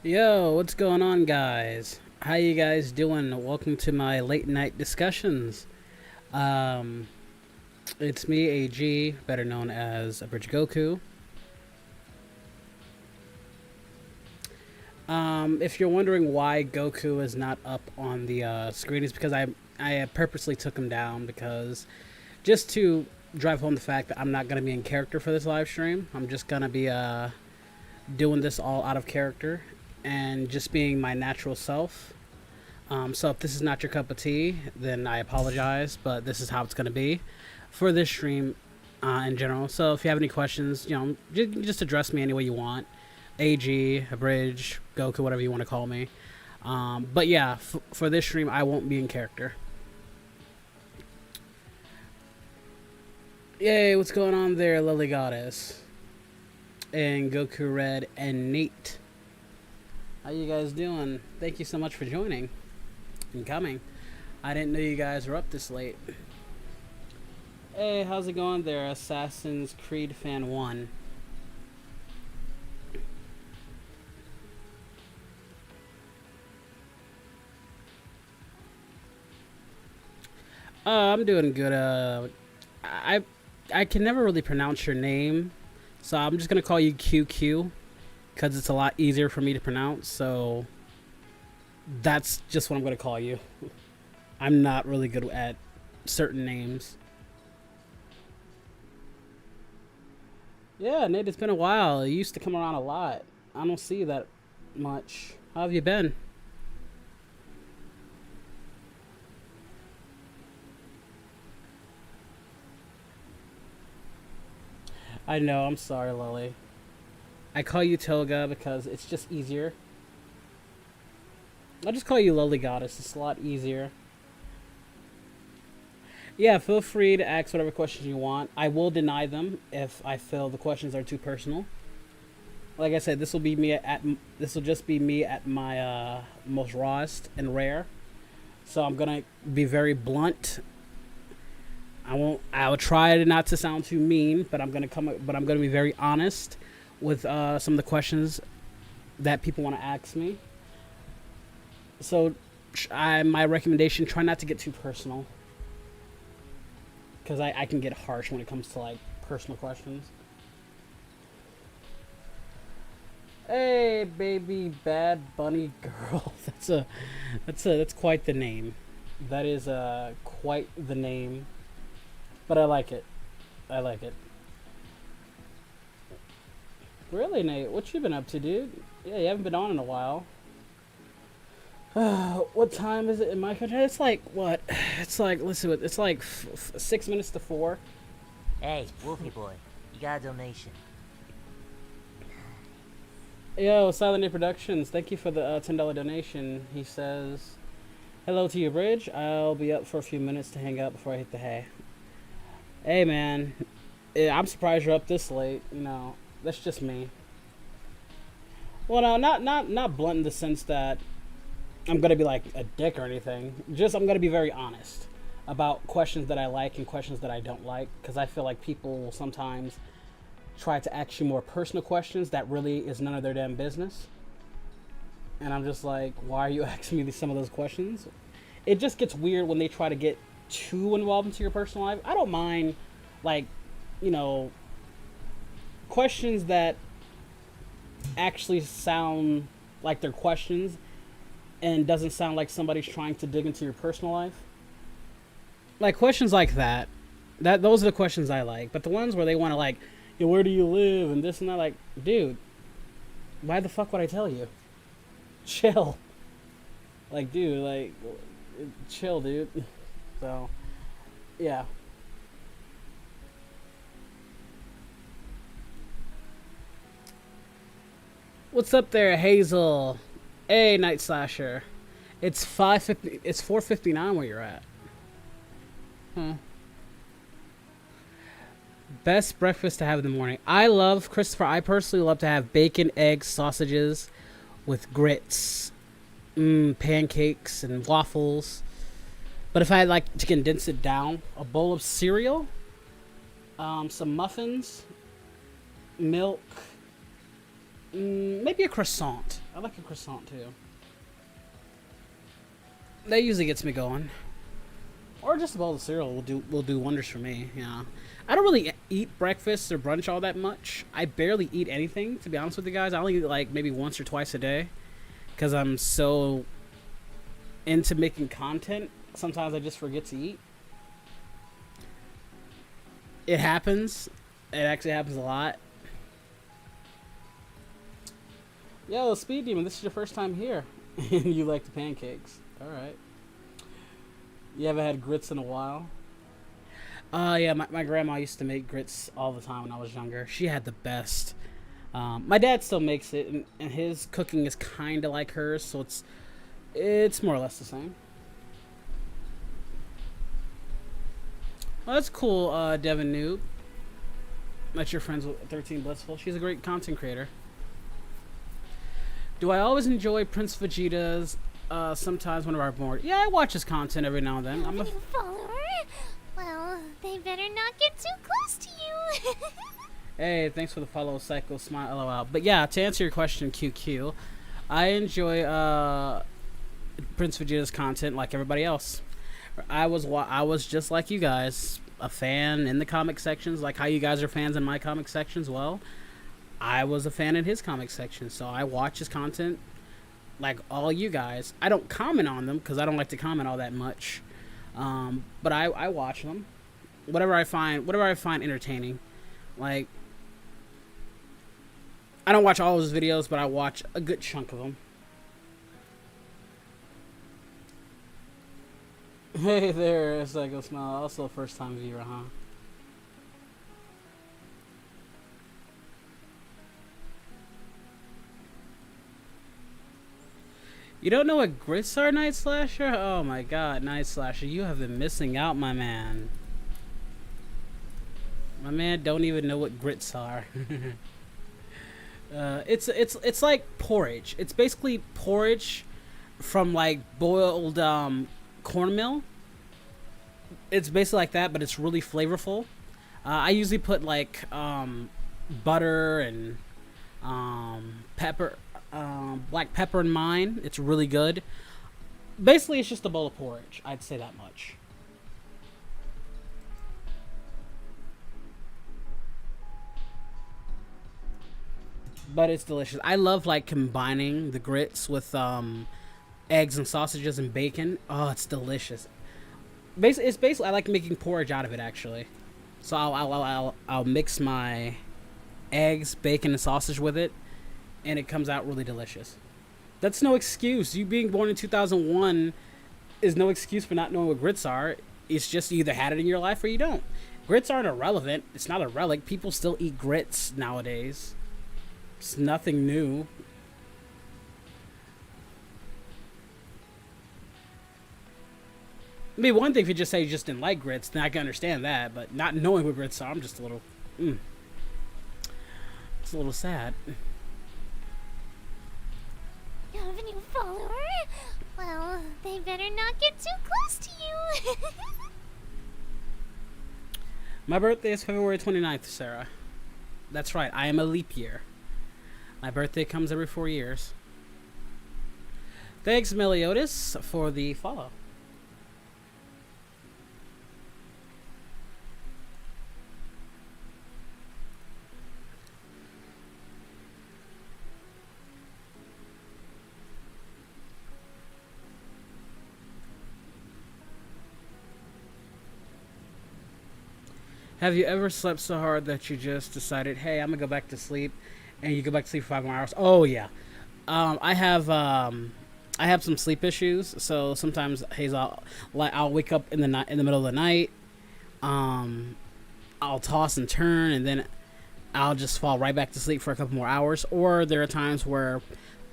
Yo, what's going on, guys? How you guys doing? Welcome to my late night discussions. Um, it's me, AG, better known as Abridged Goku. If you're wondering why Goku is not up on the screen, it's because I purposely took him down because just to drive home the fact that I'm not gonna be in character for this live stream. I'm just gonna be doing this all out of character and just being my natural self. So if this is not your cup of tea, then I apologize, but this is how it's going to be for this stream in general. So if you have any questions, just address me any way you want. AG, Abridged, Goku, whatever you want to call me. But yeah, for this stream, I won't be in character. Yay, what's going on there, Lily Goddess? And Goku Red and Nate. How you guys doing? Thank you so much for joining and coming. I didn't know you guys were up this late. Hey, how's it going there, Assassin's Creed Fan 1? I'm doing good. I can never really pronounce your name, so I'm just gonna call you QQ because it's a lot easier for me to pronounce. So that's just what I'm gonna call you. I'm not really good at certain names. Yeah, Nate, it's been a while. You used to come around a lot. I don't see you that much. How have you been? I know, I'm sorry, Lily. I call you Toga because it's just easier. I'll just call you Lily Goddess. It's a lot easier. Yeah, feel free to ask whatever questions you want. I will deny them if I feel the questions are too personal. Like I said, this will just be me at my most rawest and rare. So I'm gonna be very blunt. I will try not to sound too mean, but I'm gonna be very honest with some of the questions that people want to ask me. So, my recommendation: try not to get too personal, because I can get harsh when it comes to like personal questions. Hey, baby, bad bunny girl. That's quite the name. That is quite the name. But I like it. I like it. Really, Nate? What you been up to, dude? Yeah, you haven't been on in a while. What time is it in my country? It's like, what? It's like, listen, it's like 6 minutes to 4. Hey, Wolfie boy, you got a donation. Yo, Silent Day Productions, thank you for the $10 donation. He says, hello to you, Bridge. I'll be up for a few minutes to hang out before I hit the hay. Hey, man. I'm surprised you're up this late. That's just me. Well, no, not blunt in the sense that I'm gonna be like a dick or anything. Just I'm gonna be very honest about questions that I like and questions that I don't like, because I feel like people will sometimes try to ask you more personal questions that really is none of their damn business. And I'm just like, why are you asking me some of those questions? It just gets weird when they try to get too involved into your personal life. I don't mind, like, questions that actually sound like they're questions and doesn't sound like somebody's trying to dig into your personal life. Like questions like that those are the questions I like. But the ones where they want to like, where do you live and this and that, like, dude, why the fuck would I tell you? Chill. Like, dude, like, chill, dude. So, yeah. What's up there, Hazel? Hey, Night Slasher. It's 5:50. It's 4:59 where you're at. Best breakfast to have in the morning. I personally love to have bacon, eggs, sausages with grits, pancakes, and waffles. But if I like to condense it down, a bowl of cereal, some muffins, milk, maybe a croissant. I like a croissant too. That usually gets me going. Or just a bowl of cereal will do wonders for me. Yeah, I don't really eat breakfast or brunch all that much. I barely eat anything, to be honest with you guys. I only eat like maybe once or twice a day, because I'm so into making content. Sometimes I just forget to eat. It happens. It actually happens a lot. Yo, Speed Demon, this is your first time here. You like the pancakes. Alright. You haven't had grits in a while? Yeah, my grandma used to make grits all the time when I was younger. She had the best. My dad still makes it, and his cooking is kind of like hers, so it's more or less the same. Well, that's cool, Devin Noob. That you're friends with 13 Blissful. She's a great content creator. Do I always enjoy Prince Vegeta's sometimes whenever I'm bored? Yeah, I watch his content every now and then. I'm a follower. Well, they better not get too close to you. Hey, thanks for the follow, Psycho Smile LOL. But yeah, to answer your question, QQ, I enjoy Prince Vegeta's content like everybody else. I was just like you guys, a fan in the comic sections, like how you guys are fans in my comic sections. Well, I was a fan in his comic section, so I watch his content like all you guys. I don't comment on them because I don't like to comment all that much, but I watch them. Whatever I find entertaining. Like, I don't watch all of his videos, but I watch a good chunk of them. Hey there, Psycho Smile. Also a first time viewer, huh? You don't know what grits are, Night Slasher? Oh my god, Night Slasher, you have been missing out, my man. My man don't even know what grits are. It's like porridge. It's basically porridge from like boiled cornmeal. It's basically like that, but it's really flavorful. I usually put like butter and pepper, black pepper in mine. It's really good. Basically, it's just a bowl of porridge. I'd say that much. But it's delicious. I love like combining the grits with eggs and sausages and bacon. Oh, it's delicious. It's basically I like making porridge out of it actually. So I'll mix my eggs, bacon, and sausage with it, and it comes out really delicious. That's no excuse. You being born in 2001 is no excuse for not knowing what grits are. It's just you either had it in your life or you don't. Grits aren't irrelevant. It's not a relic. People still eat grits nowadays. It's nothing new. I mean, one thing if you just say you just didn't like grits, then I can understand that. But not knowing what grits are, I'm just a little... It's a little sad. You have a new follower? Well, they better not get too close to you. My birthday is February 29th, Sarah. That's right, I am a leap year. My birthday comes every 4 years. Thanks, Meliodas, for the follow. Have you ever slept so hard that you just decided, hey, I'm gonna go back to sleep, and you go back to sleep for 5 more hours? Oh yeah, I have some sleep issues, so sometimes I'll wake up in the night, in the middle of the night. I'll toss and turn, and then I'll just fall right back to sleep for a couple more hours. Or there are times where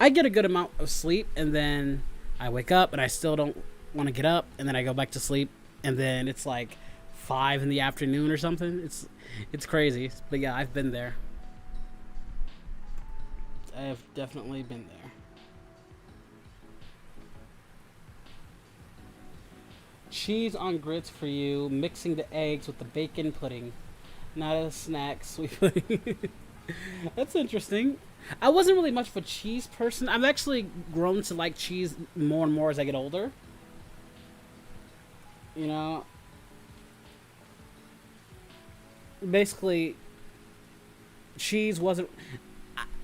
I get a good amount of sleep, and then I wake up and I still don't want to get up, and then I go back to sleep, and then it's like 5 in the afternoon or something. It's crazy, but yeah, I've been there. I have definitely been there. Cheese on grits for you, mixing the eggs with the bacon pudding. Not a snack, sweet pudding. That's interesting. I wasn't really much of a cheese person. I've actually grown to like cheese more and more as I get older. You know, basically, cheese wasn't.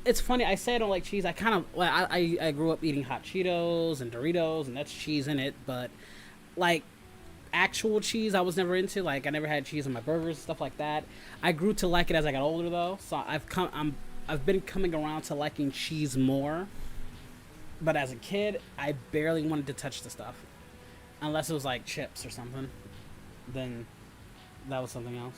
It's funny. I say I don't like cheese. I kind of. Well, I grew up eating hot Cheetos and Doritos, and that's cheese in it. But like actual cheese, I was never into. Like I never had cheese on my burgers and stuff like that. I grew to like it as I got older, though. So I've been coming around to liking cheese more. But as a kid, I barely wanted to touch the stuff, unless it was like chips or something. Then that was something else.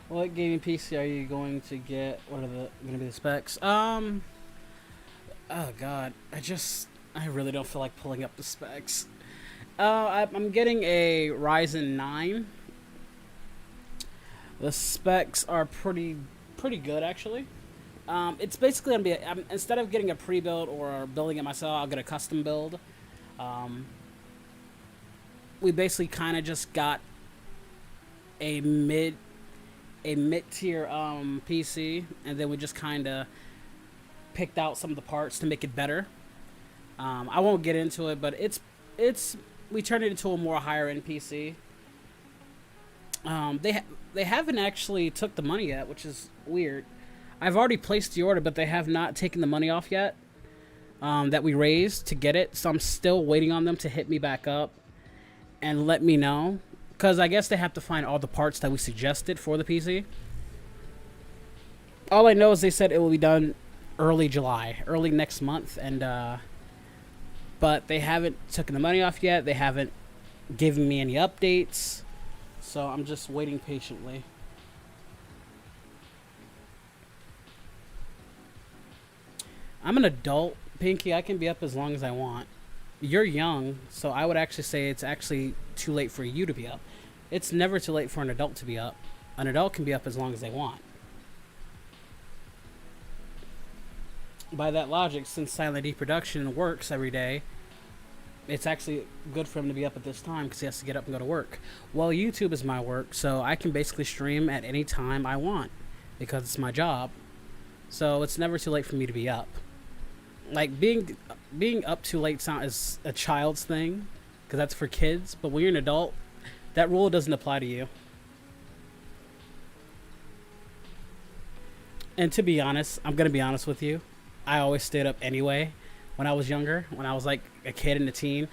What gaming PC are you going to get? What are going to be the specs? Oh god, I really don't feel like pulling up the specs. I'm getting a Ryzen 9. The specs are pretty good actually. It's basically gonna be instead of getting a pre-build or building it myself, I'll get a custom build. We basically kind of just got a mid tier PC, and then we just kind of picked out some of the parts to make it better. I won't get into it, but we turned it into a more higher end PC. They haven't actually took the money yet, which is weird. I've already placed the order, but they have not taken the money off yet that we raised to get it. So I'm still waiting on them to hit me back up and let me know. Because I guess they have to find all the parts that we suggested for the PC. All I know is they said it will be done early July, early next month. But they haven't taken the money off yet. They haven't given me any updates. So I'm just waiting patiently. I'm an adult, Pinky. I can be up as long as I want. You're young, so I would actually say it's actually too late for you to be up. It's never too late for an adult to be up. An adult can be up as long as they want. By that logic, since Silent D production works every day, it's actually good for him to be up at this time because he has to get up and go to work. Well, YouTube is my work, so I can basically stream at any time I want because it's my job. So it's never too late for me to be up. Like being up too late is a child's thing because that's for kids, but when you're an adult, that rule doesn't apply to you. And to be honest, I'm going to be honest with you, I always stayed up anyway. When I was younger, when I was like a kid and a teen,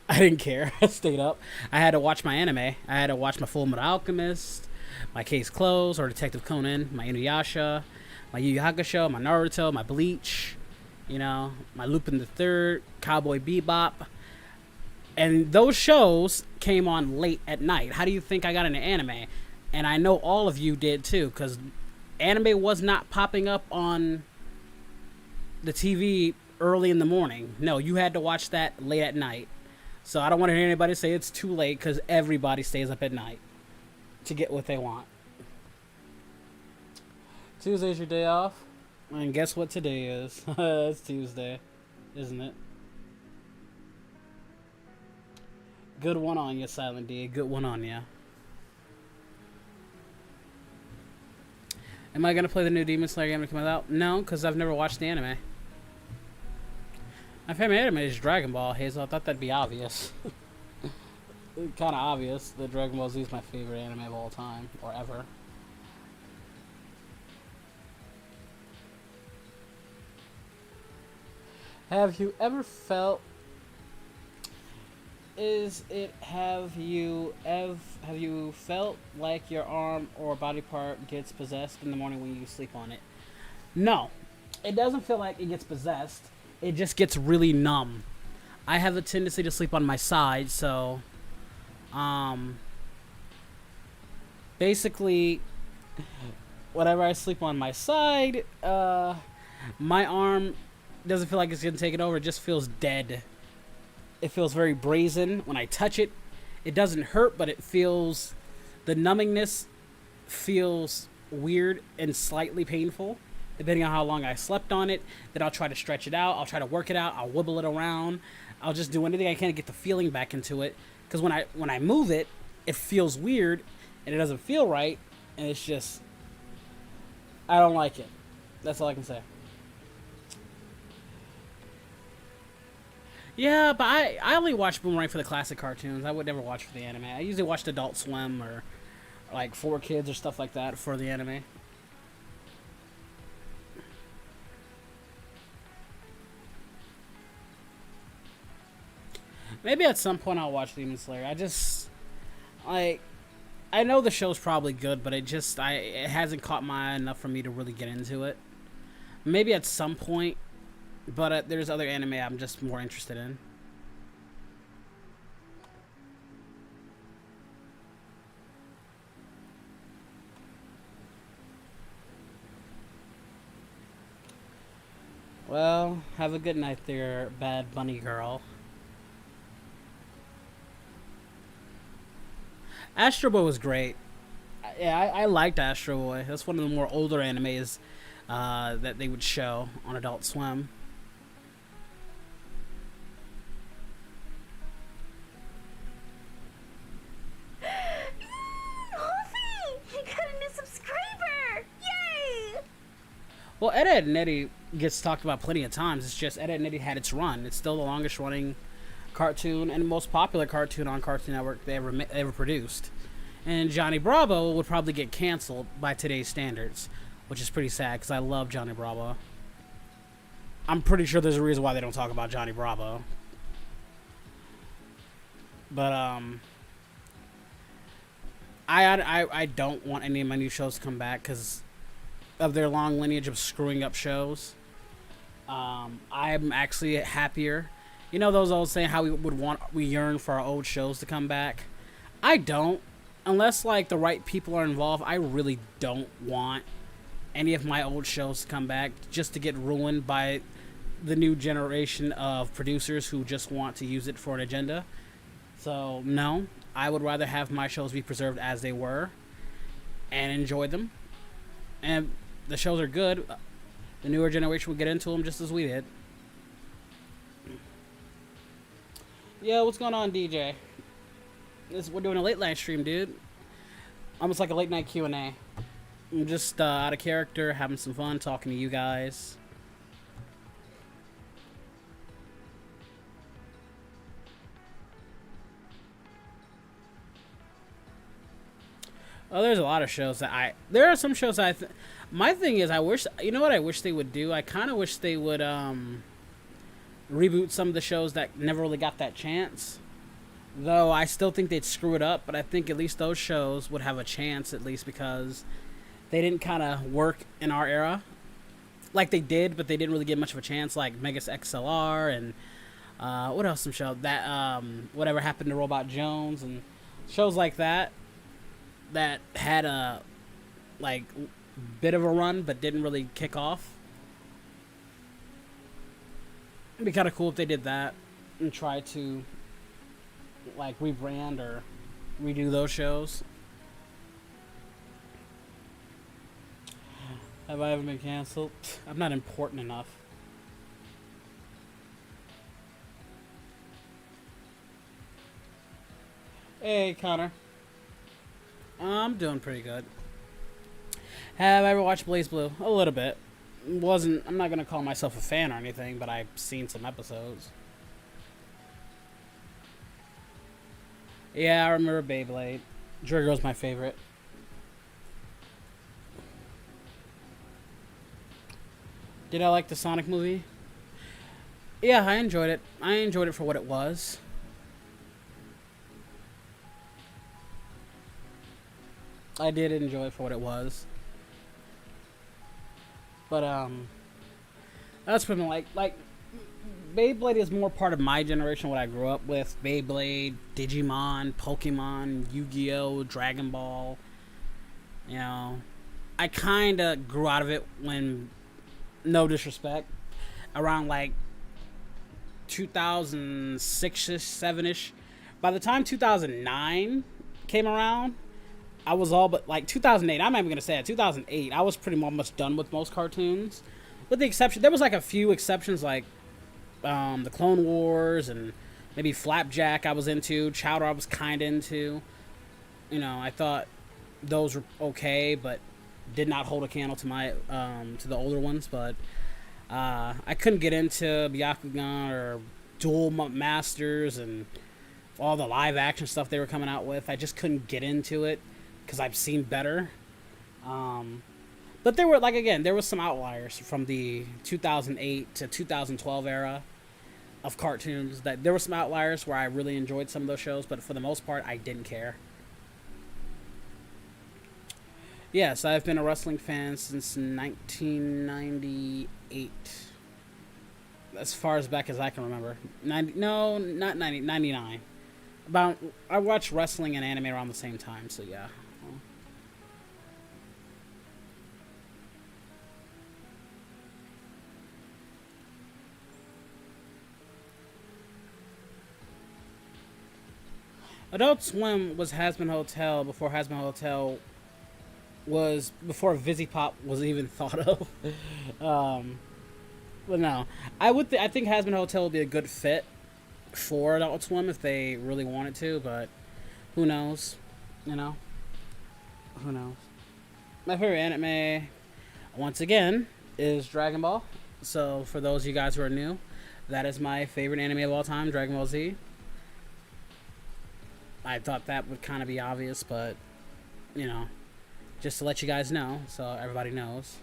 I didn't care. I stayed up. I had to watch my anime. I had to watch my Full Metal Alchemist, my Case Closed, or Detective Conan, my Inuyasha, my Yu Yu Hakusho, my Naruto, my Bleach, you know, my Lupin the Third, Cowboy Bebop. And those shows came on late at night. How do you think I got into anime? And I know all of you did too, because anime was not popping up on the TV early in the morning. No, you had to watch that late at night. So I don't want to hear anybody say it's too late, because everybody stays up at night to get what they want. Tuesday's your day off? And guess what today is? It's Tuesday, isn't it? Good one on you, Silent D. Good one on you. Am I going to play the new Demon Slayer game that comes out? No, because I've never watched the anime. My favorite anime is Dragon Ball, Hazel. I thought that'd be obvious. Kind of obvious that Dragon Ball Z is my favorite anime of all time, or ever. Have you ever felt... Have you felt like your arm or body part gets possessed in the morning when you sleep on it? No. It doesn't feel like it gets possessed. It just gets really numb. I have a tendency to sleep on my side, so basically whenever I sleep on my side, my arm doesn't feel like it's gonna take it over. It just feels dead. It feels very brazen. When I touch it, it doesn't hurt, but it feels, the numbingness feels weird and slightly painful. depending on how long I slept on it. Then I'll try to stretch it out. I'll try to work it out. I'll wibble it around. I'll just do anything I can to get the feeling back into it. Because when I move it, it feels weird, and it doesn't feel right, and it's just, I don't like it. That's all I can say. Yeah, but I only watch Boomerang for the classic cartoons. I would never watch for the anime. I usually watch Adult Swim or like 4Kids or stuff like that for the anime. Maybe at some point I'll watch Demon Slayer. I just, like, I know the show's probably good, but it hasn't caught my eye enough for me to really get into it. Maybe at some point, but there's other anime I'm just more interested in. Well, have a good night there, Bad Bunny Girl. Astro Boy was great. Yeah, I liked Astro Boy. That's one of the more older animes that they would show on Adult Swim. You got a new subscriber! Yay! Well, Ed, Edd n Eddy gets talked about plenty of times. It's just Ed, Edd n Eddy had its run. It's still the longest running cartoon and most popular cartoon on Cartoon Network they ever produced. And Johnny Bravo would probably get canceled by today's standards, which is pretty sad because I love Johnny Bravo. I'm pretty sure there's a reason why they don't talk about Johnny Bravo. But I don't want any of my new shows to come back because of their long lineage of screwing up shows. I'm actually happier. You know those old saying how we yearn for our old shows to come back? I don't. Unless like the right people are involved, I really don't want any of my old shows to come back just to get ruined by the new generation of producers who just want to use it for an agenda. So no, I would rather have my shows be preserved as they were and enjoy them. And the shows are good. The newer generation will get into them just as we did. Yo, what's going on, DJ? We're doing a late night stream, dude. Almost like a late night Q&A. I'm just out of character, having some fun, talking to you guys. Oh, there's a lot of shows that there are some shows my thing is you know what I wish they would do? I kind of wish they would reboot some of the shows that never really got that chance. Though I still think they'd screw it up, but I think at least those shows would have a chance, at least because they didn't kind of work in our era. Like they did, but they didn't really get much of a chance, like Megas XLR and what else some show? That Whatever Happened to Robot Jones and shows like that had a like bit of a run but didn't really kick off. It'd be kind of cool if they did that and try to like rebrand or redo those shows. Have I ever been canceled? I'm not important enough. Hey, Connor. I'm doing pretty good. Have I ever watched Blaze Blue? A little bit. I'm not gonna call myself a fan or anything, but I've seen some episodes. Yeah, I remember Beyblade. Drigger's my favorite. Did I like the Sonic movie? Yeah, I enjoyed it. I enjoyed it for what it was. I did enjoy it for what it was. But, that's pretty like, Beyblade is more part of my generation, what I grew up with. Beyblade, Digimon, Pokemon, Yu-Gi-Oh!, Dragon Ball. You know, I kind of grew out of it when, no disrespect, around like 2006-ish, 7-ish. By the time 2009 came around, I was all but like 2008. I'm not even gonna say it. 2008. I was pretty much done with most cartoons, with the exception. There was like a few exceptions, like the Clone Wars and maybe Flapjack. I was into Chowder. I was kind of into. You know, I thought those were okay, but did not hold a candle to my to the older ones. But I couldn't get into Byakugan or Duel Masters and all the live action stuff they were coming out with. I just couldn't get into it because I've seen better. But there were, like, again, there was some outliers from the 2008 to 2012 era of cartoons. That there were some outliers where I really enjoyed some of those shows, but for the most part, I didn't care. Yes, I've been a wrestling fan since 1998. As far as back as I can remember. 90, no, not 90, 99. About, I watched wrestling and anime around the same time, so yeah. Adult Swim was Hazbin Hotel before Hazbin Hotel was before Visipop was even thought of. But no, I think Hazbin Hotel would be a good fit for Adult Swim if they really wanted to, but who knows? You know, who knows? My favorite anime, once again, is Dragon Ball. So for those of you guys who are new, that is my favorite anime of all time, Dragon Ball Z. I thought that would kind of be obvious, but you know, just to let you guys know, so everybody knows.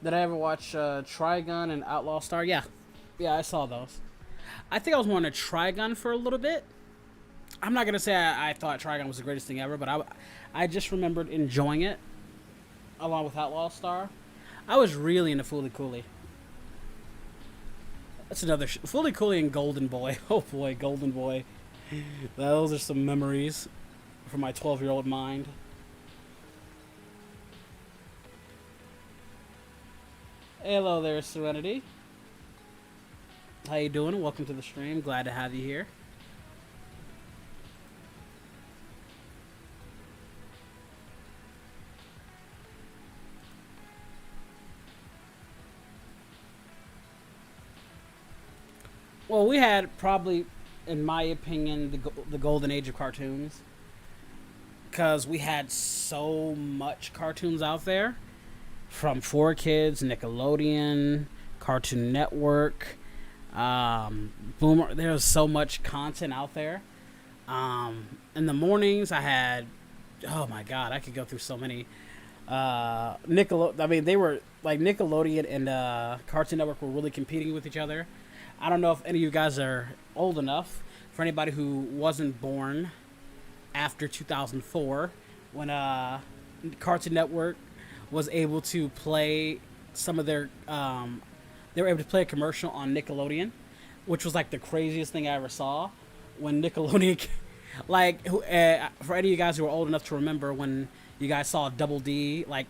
Did I ever watch Trigun and Outlaw Star? Yeah, I saw those. I think I was more into Trigun for a little bit. I'm not gonna say I thought Trigun was the greatest thing ever, but I just remembered enjoying it along with Outlaw Star. I was really into Fooly Cooly. That's another Fooly Cooly and Golden Boy. Oh boy, Golden Boy. Those are some memories for my 12-year-old mind. Hello there, Serenity. How you doing? Welcome to the stream. Glad to have you here. Well, we had probably, in my opinion, the golden age of cartoons. Because we had so much cartoons out there. From 4Kids, Nickelodeon, Cartoon Network, Boomer. There was so much content out there. In the mornings, I had, oh my god, I could go through so many. I mean, they were, like, Nickelodeon and Cartoon Network were really competing with each other. I don't know if any of you guys are old enough. For anybody who wasn't born after 2004, when Cartoon Network was able to play some of their, they were able to play a commercial on Nickelodeon, which was like the craziest thing I ever saw. When Nickelodeon, like, for any of you guys who are old enough to remember when you guys saw Double D, like,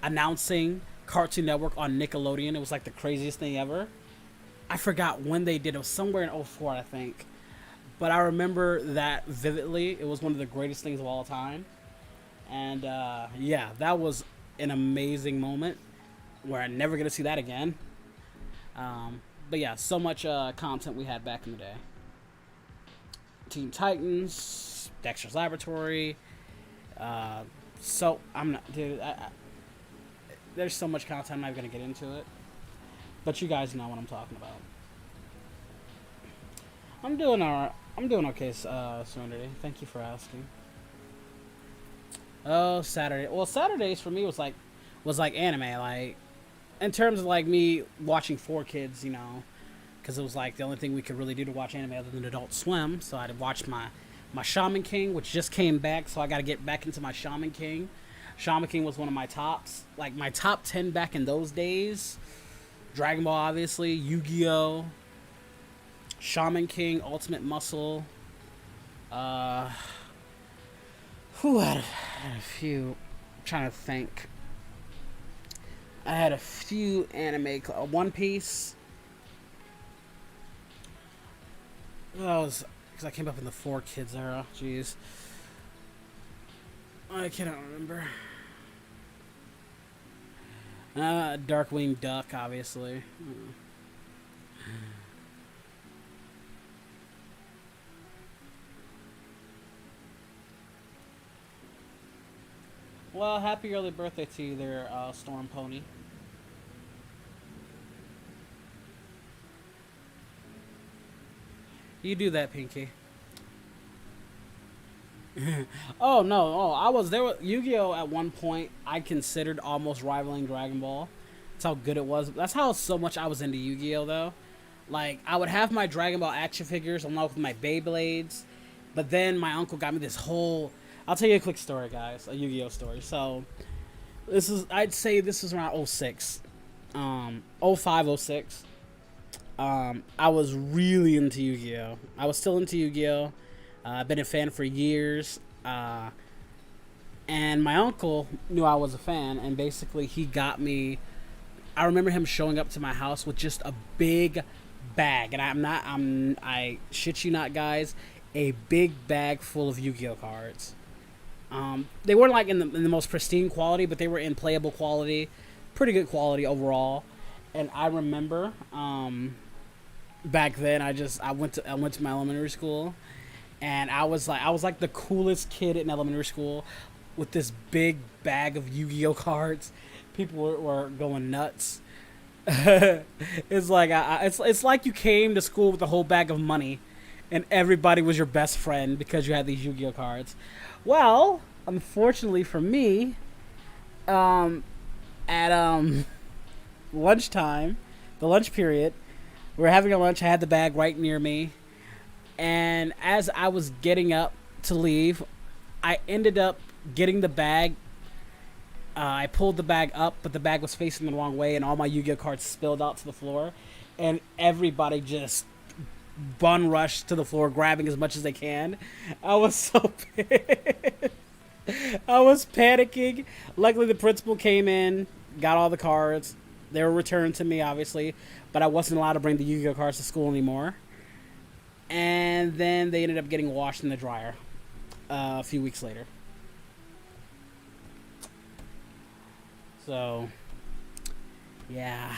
announcing Cartoon Network on Nickelodeon, it was like the craziest thing ever. I forgot when they did it. It was somewhere in 04, I think. But I remember that vividly. It was one of the greatest things of all time. And, yeah, that was an amazing moment where I'm never going to see that again. But, yeah, so much content we had back in the day. Teen Titans, Dexter's Laboratory. So, I'm not... Dude, there's so much content, I'm not going to get into it. But you guys know what I'm talking about. I'm doing alright. I'm doing okay, Serenity. Thank you for asking. Oh, Saturday. Well, Saturdays for me was like anime. Like, in terms of like me watching 4Kids, you know, because it was like the only thing we could really do to watch anime other than Adult Swim. So I'd watch my Shaman King, which just came back. So I got to get back into my Shaman King. Shaman King was one of my tops. Like my top 10 back in those days. Dragon Ball, obviously, Yu-Gi-Oh, Shaman King, Ultimate Muscle. Who had a few? I'm trying to think. I had a few anime. One Piece. That was because I came up in the 4Kids era. Jeez. I cannot remember. Darkwing Duck, obviously. Well, happy early birthday to you there, Storm Pony. You do that, Pinky. Oh no! Oh, I was there with Yu-Gi-Oh! At one point. I considered almost rivaling Dragon Ball. That's how good it was. That's how so much I was into Yu-Gi-Oh! Though. Like, I would have my Dragon Ball action figures along with my Beyblades, but then my uncle got me this whole. I'll tell you a quick story, guys. A Yu-Gi-Oh! Story. So, I'd say this was around 06, 05, 06. I was really into Yu-Gi-Oh! I was still into Yu-Gi-Oh! I've been a fan for years. And my uncle knew I was a fan, and basically he got me. I remember him showing up to my house with just a big bag, and I shit you not, guys, a big bag full of Yu-Gi-Oh! Cards. They weren't like in the most pristine quality, but they were in playable quality, pretty good quality overall. And I remember back then I went to my elementary school, and I was like the coolest kid in elementary school with this big bag of Yu-Gi-Oh! Cards. People were going nuts. It's like it's like you came to school with a whole bag of money, and everybody was your best friend because you had these Yu-Gi-Oh! Cards. Well, unfortunately for me, at lunchtime, the lunch period, we were having a lunch. I had the bag right near me, and as I was getting up to leave, I ended up getting the bag. I pulled the bag up, but the bag was facing the wrong way, and all my Yu-Gi-Oh! Cards spilled out to the floor, and everybody just bun rushed to the floor, grabbing as much as they can. I was so pissed. I was panicking. Luckily, the principal came in, got all the cards. They were returned to me, obviously, but I wasn't allowed to bring the Yu-Gi-Oh! Cards to school anymore. And then they ended up getting washed in the dryer a few weeks later. So, yeah.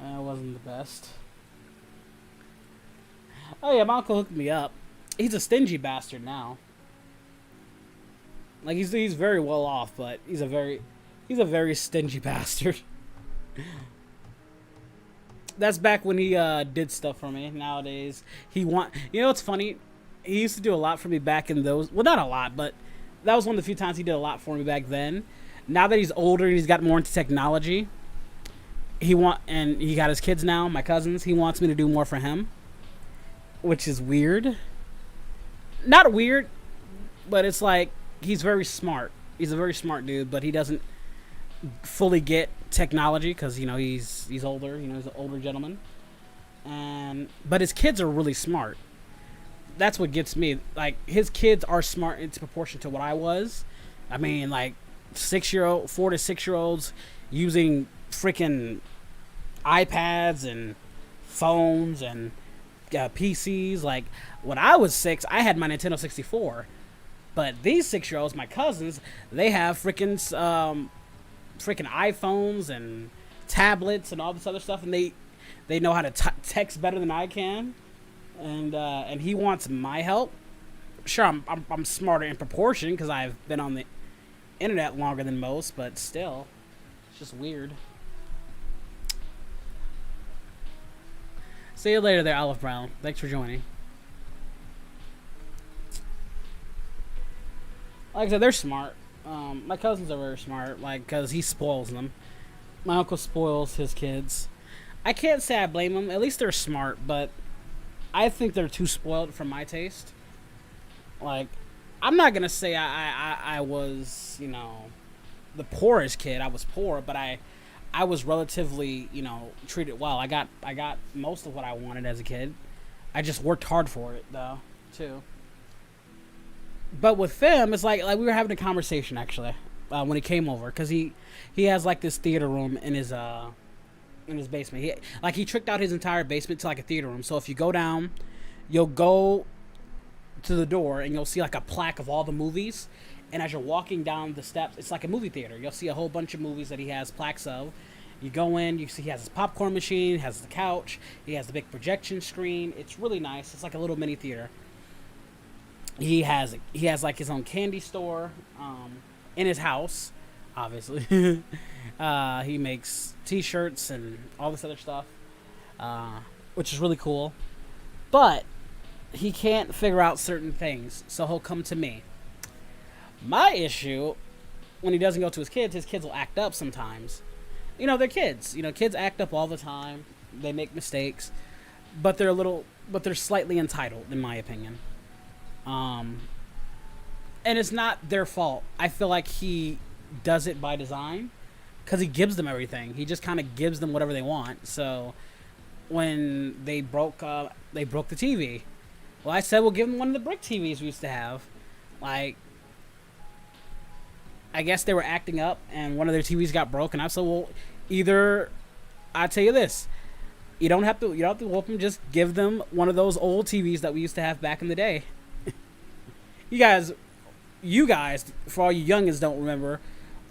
That wasn't the best. Oh yeah, my uncle hooked me up. He's a stingy bastard now. Like he's very well off, but he's a very stingy bastard. That's back when he did stuff for me. Nowadays, you know what's funny? He used to do a lot for me back in those. Well, not a lot, but that was one of the few times he did a lot for me back then. Now that he's older and he's got more into technology, and he got his kids now, my cousins. He wants me to do more for him, which is weird. Not weird, but it's like he's very smart. He's a very smart dude, but he doesn't fully get technology because he's older. He's an older gentleman, but his kids are really smart. That's what gets me. Like, his kids are smart in proportion to what I was. I mean, like 4 to 6 year olds using freaking iPads and phones and PCs. Like, when I was 6, I had my Nintendo 64. But these 6 year olds, my cousins, they have freaking iPhones and tablets and all this other stuff, and they know how to text better than I can. And he wants my help. Sure, I'm smarter in proportion because I've been on the internet longer than most, but still, it's just weird. See you later there, Olive Brown. Thanks for joining. Like I said, they're smart. My cousins are very smart, because he spoils them. My uncle spoils his kids. I can't say I blame them. At least they're smart, but I think they're too spoiled for my taste. Like, I'm not gonna say I was, the poorest kid. I was poor, but I was relatively, treated well. I got most of what I wanted as a kid. I just worked hard for it, though, too. But with them, it's like we were having a conversation actually when he came over, because he has like this theater room in his basement. He tricked out his entire basement to like a theater room. So if you go down, you'll go to the door, and you'll see like a plaque of all the movies. And as you're walking down the steps, it's like a movie theater. You'll see a whole bunch of movies that he has plaques of. You go in, you see he has his popcorn machine, has the couch, he has the big projection screen. It's really nice. It's like a little mini theater. He has like his own candy store in his house, obviously. He makes T-shirts and all this other stuff, which is really cool. But he can't figure out certain things, so he'll come to me. My issue, when he doesn't go to his kids will act up sometimes. You know, they're kids. You know, kids act up all the time. They make mistakes, but they're slightly entitled, in my opinion. And it's not their fault. I feel like he does it by design, because he gives them everything. He just kind of gives them whatever they want. So when they broke the TV, well, I said, we'll give them one of the brick TVs we used to have. Like, I guess they were acting up, and one of their TVs got broken. I said, well, either I tell you this, you don't have to whoop them. Just give them one of those old TVs that we used to have back in the day. You guys, for all you youngins, don't remember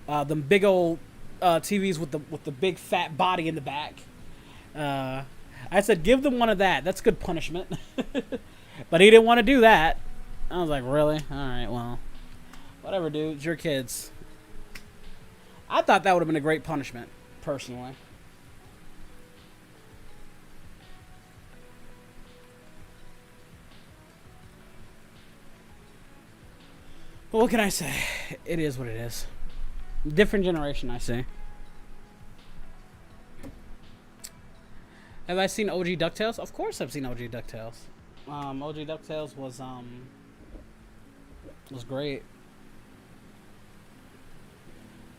them big old TVs with the big fat body in the back. I said, give them one of that. That's good punishment. But he didn't want to do that. I was like, really? All right, well, whatever, dude. It's your kids. I thought that would have been a great punishment, personally. Well, what can I say? It is what it is. Different generation, I say. Have I seen OG DuckTales? Of course I've seen OG DuckTales. OG DuckTales was great.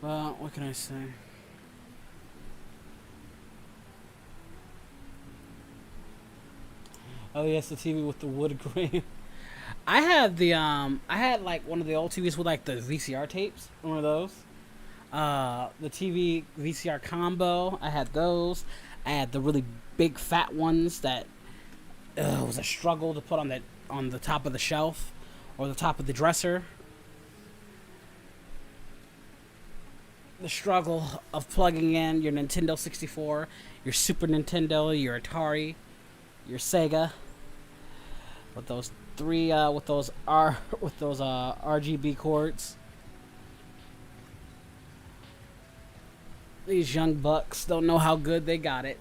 Well, what can I say? Oh yes, the TV with the wood grain. I had like one of the old TVs with like the VCR tapes. One of those. The TV VCR combo. I had those. I had the really big fat ones that was a struggle to put on the top of the shelf or the top of the dresser. The struggle of plugging in your Nintendo 64, your Super Nintendo, your Atari, your Sega, with those RGB cords. These young bucks don't know how good they got it.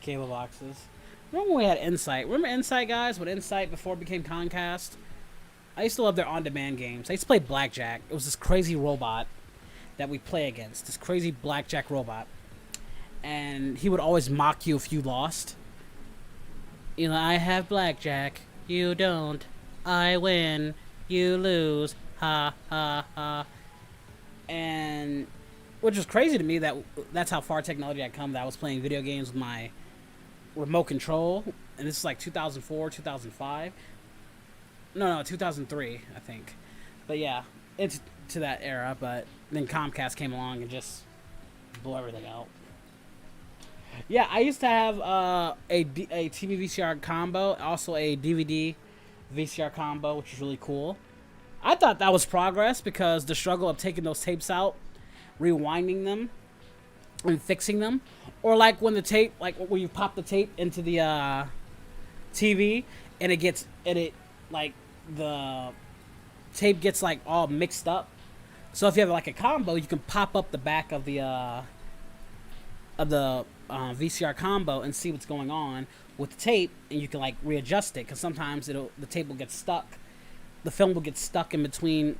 Cable boxes. Remember when we had Insight? Remember Insight, guys? When Insight, before it became Comcast? I used to love their on-demand games. I used to play Blackjack. It was this crazy robot that we play against. This crazy Blackjack robot. And he would always mock you if you lost. You know, I have Blackjack. You don't. I win. You lose. Ha, ha, ha. And which was crazy to me that's how far technology had come, that I was playing video games with my remote control. And this is like 2004, 2005. No, 2003, I think. But yeah, it's to that era. But then Comcast came along and just blew everything out. Yeah, I used to have a TV VCR combo, also a DVD VCR combo, which is really cool. I thought that was progress because the struggle of taking those tapes out, rewinding them, and fixing them, or like when you pop the tape into the TV and the tape gets like all mixed up. So if you have like a combo, you can pop up the back of the VCR combo and see what's going on with the tape, and you can like readjust it because sometimes the tape will get stuck, the film will get stuck in between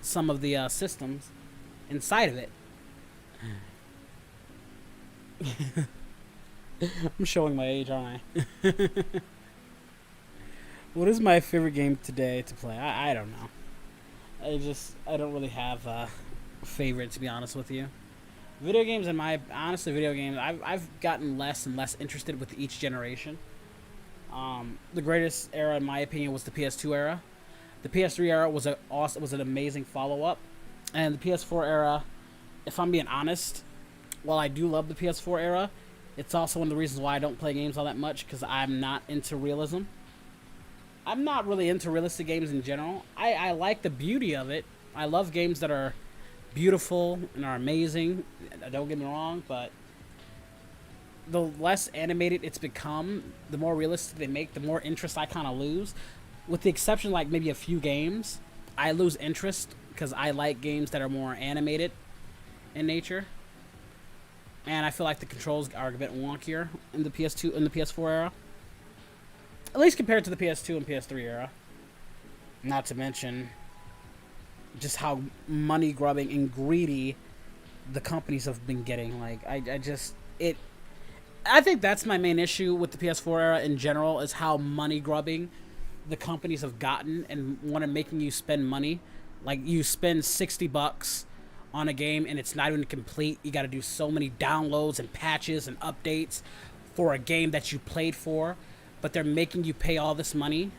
some of the systems inside of it. I'm showing my age, aren't I? What is my favorite game today to play? I don't know. I don't really have a favorite, to be honest with you. Video games, I've gotten less and less interested with each generation. The greatest era, in my opinion, was the PS2 era. The PS3 era was an amazing follow-up, and the PS4 era if I'm being honest, while I do love the PS4 era, it's also one of the reasons why I don't play games all that much, because I'm not into realism. I'm not really into realistic games in general. I like the beauty of it. I love games that are beautiful and are amazing. Don't get me wrong, but the less animated it's become, the more realistic they make, the more interest I kind of lose. With the exception, like maybe a few games, I lose interest because I like games that are more animated in nature. And I feel like the controls are a bit wonkier in the PS2 and the PS4 era. At least compared to the PS2 and PS3 era. Not to mention just how money grubbing and greedy the companies have been getting. Like, I think that's my main issue with the PS4 era in general, is how money grubbing the companies have gotten and want to making you spend money. Like, you spend $60 on a game and it's not even complete. You got to do so many downloads and patches and updates for a game that you played for, but they're making you pay all this money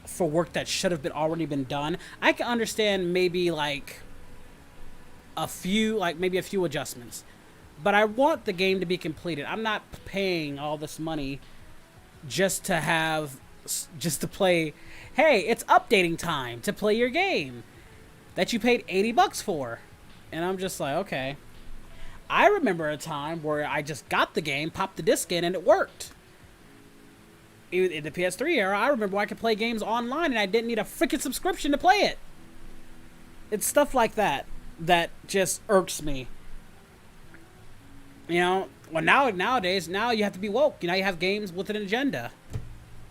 for work that should have already been done. I can understand maybe like a few adjustments, but I want the game to be completed. I'm not paying all this money just to play. Hey, it's updating time to play your game that you paid $80 for. And I'm just like, okay. I remember a time where I just got the game, popped the disc in, and it worked. In the PS3 era, I remember I could play games online and I didn't need a freaking subscription to play it. It's stuff like that that just irks me. You know, well, nowadays you have to be woke. You know, you have games with an agenda.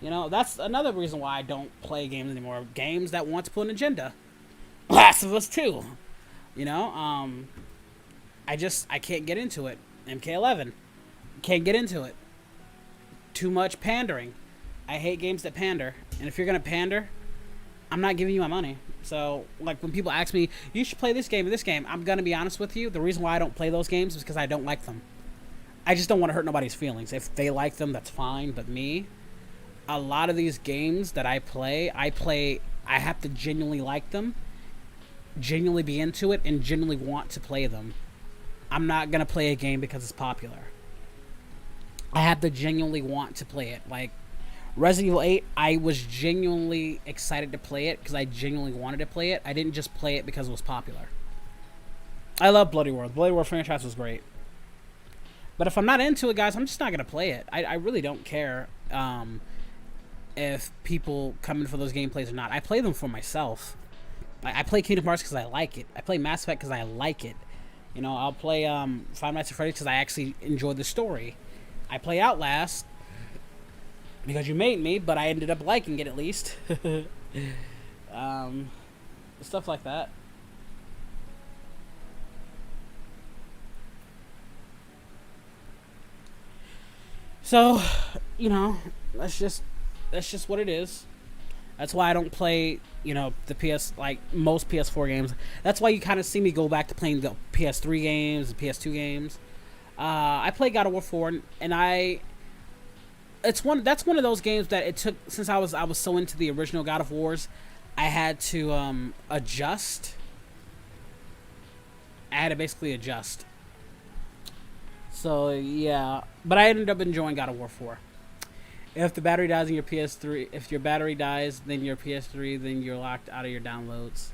You know, that's another reason why I don't play games anymore. Games that want to put an agenda. Last of Us 2. You know, I can't get into it. MK11. Can't get into it. Too much pandering. I hate games that pander. And if you're going to pander, I'm not giving you my money. So, like, when people ask me, you should play this game or this game, I'm going to be honest with you. The reason why I don't play those games is because I don't like them. I just don't want to hurt nobody's feelings. If they like them, that's fine. But me, a lot of these games that I have to genuinely like them, genuinely be into it, and genuinely want to play them. I'm not going to play a game because it's popular. I have to genuinely want to play it. Like, Resident Evil 8, I was genuinely excited to play it because I genuinely wanted to play it. I didn't just play it because it was popular. I love Bloody Roar. The Bloody Roar franchise was great. But if I'm not into it, guys, I'm just not going to play it. I really don't care if people come in for those gameplays or not. I play them for myself. I play Kingdom Hearts because I like it. I play Mass Effect because I like it. You know, I'll play Five Nights at Freddy's because I actually enjoy the story. I play Outlast because you made me, but I ended up liking it at least. Stuff like that. So, you know, that's just what it is. That's why I don't play, you know, most PS4 games. That's why you kind of see me go back to playing the PS3 games, the PS2 games. I play God of War 4, and that's one of those games that it took, since I was so into the original God of Wars, I had to adjust. I had to basically adjust. So yeah, but I ended up enjoying God of War 4. If the battery dies in your PS3, if your battery dies, then your PS3, then you're locked out of your downloads.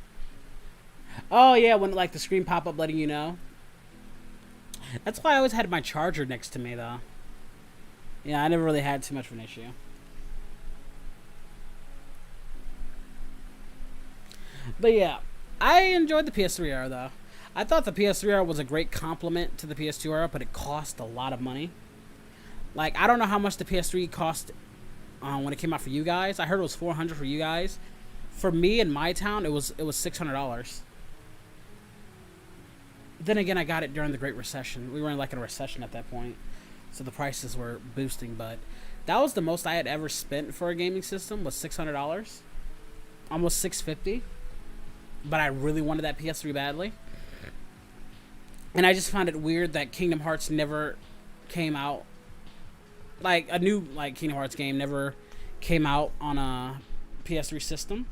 Oh yeah, when like the screen pop up letting you know. That's why I always had my charger next to me, though. Yeah, I never really had too much of an issue. But yeah, I enjoyed the PS3 era, though. I thought the PS3 era was a great complement to the PS2 era, but it cost a lot of money. Like, I don't know how much the PS3 cost when it came out for you guys. I heard it was $400 for you guys. For me in my town, it was $600. Then again, I got it during the Great Recession. We were in like a recession at that point, so the prices were boosting. But that was the most I had ever spent for a gaming system, was $600, almost $650. But I really wanted that PS3 badly, and I just found it weird that Kingdom Hearts never came out. Like a new Kingdom Hearts game never came out on a PS3 system.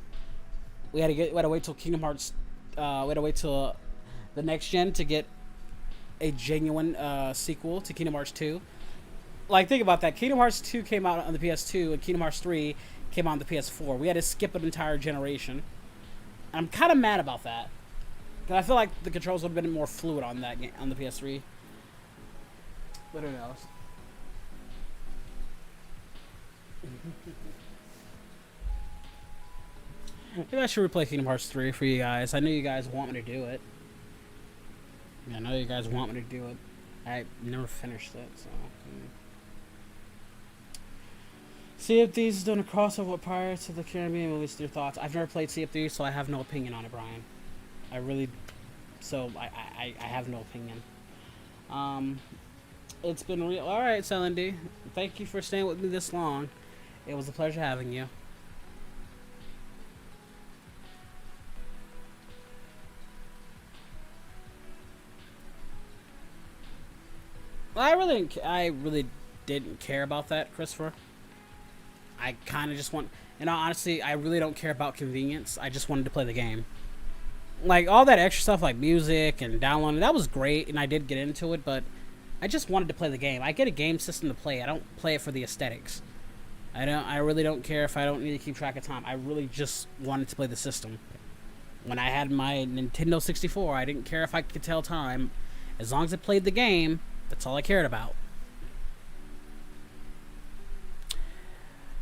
We had to wait till Kingdom Hearts. We had to wait till the next gen to get a genuine sequel to Kingdom Hearts 2. Like, think about that. Kingdom Hearts 2 came out on the PS2, and Kingdom Hearts 3 came out on the PS4. We had to skip an entire generation. I'm kind of mad about that. Because I feel like the controls would have been more fluid on that game, on the PS3. But who knows? Maybe I should replay Kingdom Hearts 3 for you guys. I know you guys want me to do it. Yeah, I know you guys want me to do it. I never finished it, so... Sea of Thieves is doing a crossover prior to the Caribbean movies. Your thoughts? I've never played Sea of Thieves, so I have no opinion on it, Brian. I really... So, I have no opinion. It's been real... Alright, Silent D. Thank you for staying with me this long. It was a pleasure having you. I really didn't care about that, Christopher. I kind of just want... And honestly, I really don't care about convenience. I just wanted to play the game. Like, all that extra stuff, like music and downloading, that was great, and I did get into it, but I just wanted to play the game. I get a game system to play. I don't play it for the aesthetics. I really don't care if I don't need to keep track of time. I really just wanted to play the system. When I had my Nintendo 64, I didn't care if I could tell time. As long as it played the game, that's all I cared about.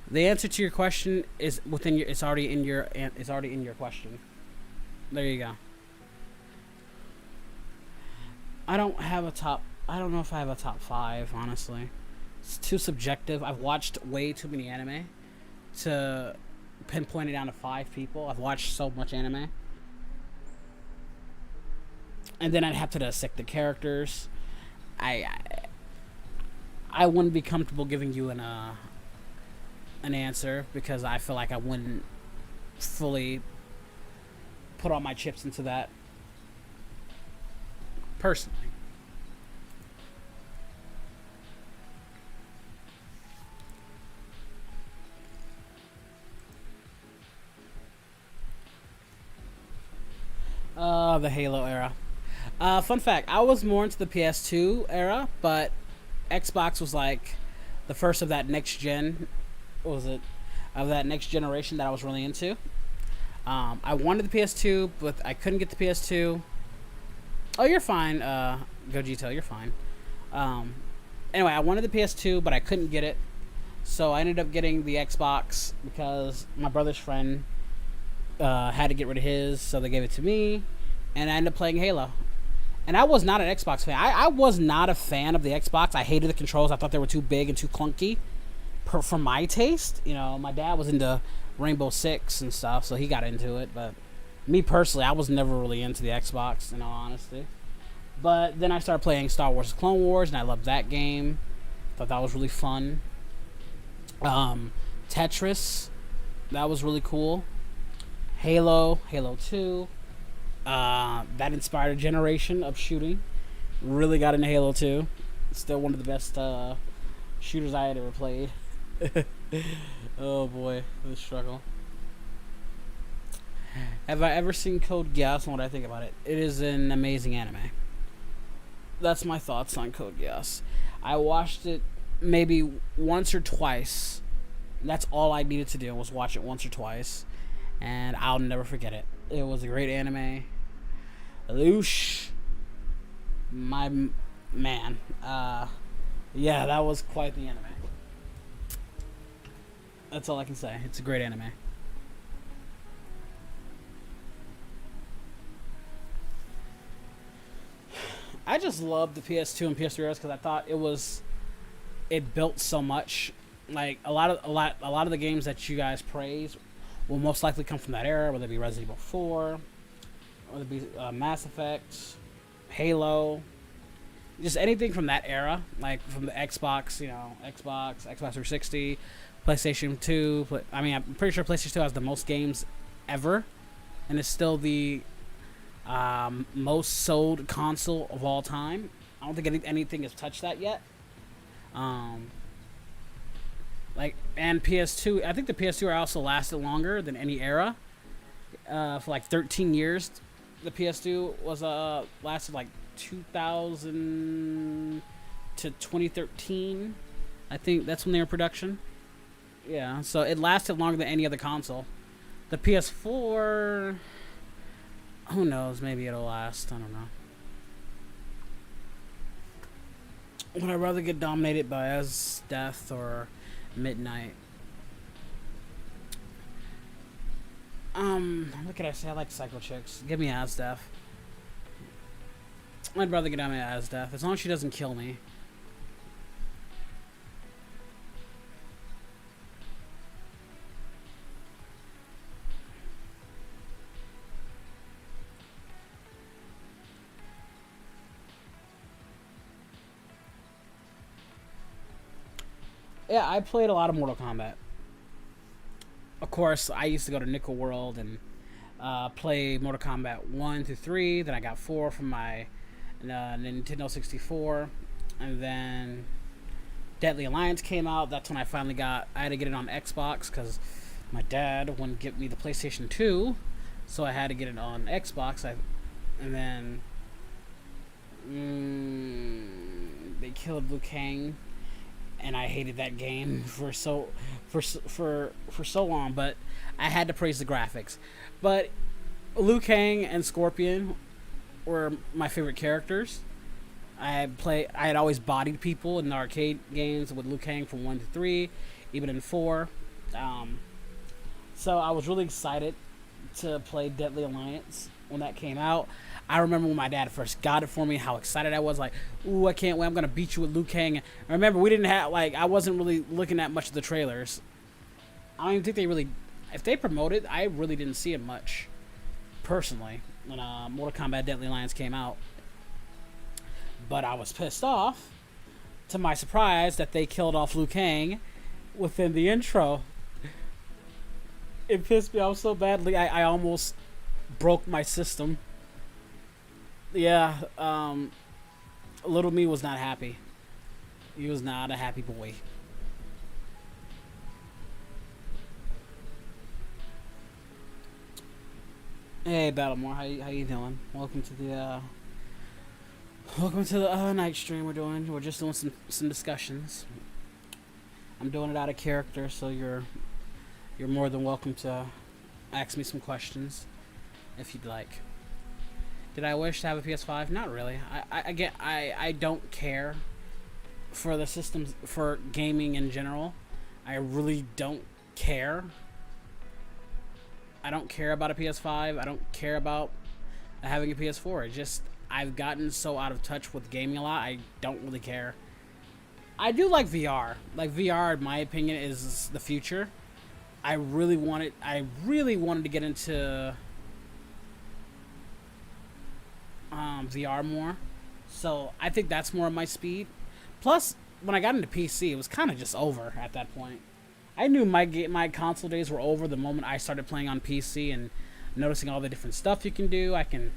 The answer to your question is within your. It's already in your question. There you go. I don't know if I have a top 5, honestly. It's too subjective. I've watched way too many anime to pinpoint it down to 5 people. I've watched so much anime. And then I'd have to dissect the characters. I wouldn't be comfortable giving you an answer because I feel like I wouldn't fully put all my chips into that personally. The Halo era. Fun fact, I was more into the PS2 era, but Xbox was like the first of that next gen, of that next generation that I was really into. I wanted the PS2, but I couldn't get the PS2. Oh, you're fine, Gogito, you're fine. Anyway, I wanted the PS2, but I couldn't get it. So I ended up getting the Xbox because my brother's friend had to get rid of his, so they gave it to me. And I ended up playing Halo. And I was not an Xbox fan. I was not a fan of the Xbox. I hated the controls. I thought they were too big and too clunky for my taste. You know, my dad was into Rainbow Six and stuff, so he got into it. But me personally, I was never really into the Xbox, in all honesty. But then I started playing Star Wars Clone Wars, and I loved that game. Thought that was really fun. Tetris, that was really cool. Halo 2. That inspired a generation of shooting. Really got into Halo 2. Still one of the best shooters I had ever played. Oh boy, the struggle. Have I ever seen Code Geass and what I think about it? It is an amazing anime. That's my thoughts on Code Geass. I watched it maybe once or twice. That's all I needed to do was watch it once or twice. And I'll never forget it. It was a great anime. Loosh. My man. Yeah, that was quite the anime. That's all I can say. It's a great anime. I just loved the PS2 and PS3 eras because I thought it built so much. Like a lot of the games that you guys praise will most likely come from that era, whether it be Resident Evil 4, whether it be Mass Effect, Halo, just anything from that era, like from the Xbox, Xbox 360, PlayStation 2. I'm pretty sure PlayStation 2 has the most games ever, and it's still the most sold console of all time. I don't think anything has touched that yet. And PS2, I think the PS2 also lasted longer than any era, for like 13 years. the PS2 was lasted like 2000 to 2013. I think that's when they were in production. Yeah, so it lasted longer than any other console. The PS4, who knows? Maybe it'll last. I don't know. Would I rather get dominated by As Death or Midnight? What can I say? I like Psycho Chicks. Give me As Death. I'd rather get dominated by As Death as long as she doesn't kill me. Yeah, I played a lot of Mortal Kombat. Of course, I used to go to Nickel World and play Mortal Kombat 1 through 3. Then I got 4 from my Nintendo 64. And then Deadly Alliance came out. That's when I finally I had to get it on Xbox because my dad wouldn't give me the PlayStation 2. So I had to get it on Xbox. And then they killed Liu Kang. And I hated that game for so long, but I had to praise the graphics. But Liu Kang and Scorpion were my favorite characters. I had always bodied people in the arcade games with Liu Kang from 1 to 3, even in 4. So I was really excited to play Deadly Alliance when that came out. I remember when my dad first got it for me, how excited I was. Like, ooh, I can't wait. I'm going to beat you with Liu Kang. And I remember we didn't have, I wasn't really looking at much of the trailers. I don't even think they really, if they promoted, I really didn't see it much, personally, when Mortal Kombat Deadly Alliance came out. But I was pissed off, to my surprise, that they killed off Liu Kang within the intro. It pissed me off so badly, I almost broke my system. Yeah, little me was not happy. He was not a happy boy. Hey, Battlemore, how you doing? Welcome to the night stream. We're just doing some discussions. I'm doing it out of character, so you're more than welcome to ask me some questions if you'd like. Did I wish to have a PS5? Not really. I don't care for the systems, for gaming in general. I really don't care. I don't care about a PS5. I don't care about having a PS4. It just, I've gotten so out of touch with gaming a lot, I don't really care. I do like VR. Like, VR, in my opinion, is the future. I really wanted to get into VR more, so I think that's more of my speed. Plus, when I got into PC, it was kind of just over at that point. I knew my console days were over the moment I started playing on PC and noticing all the different stuff you can do. I can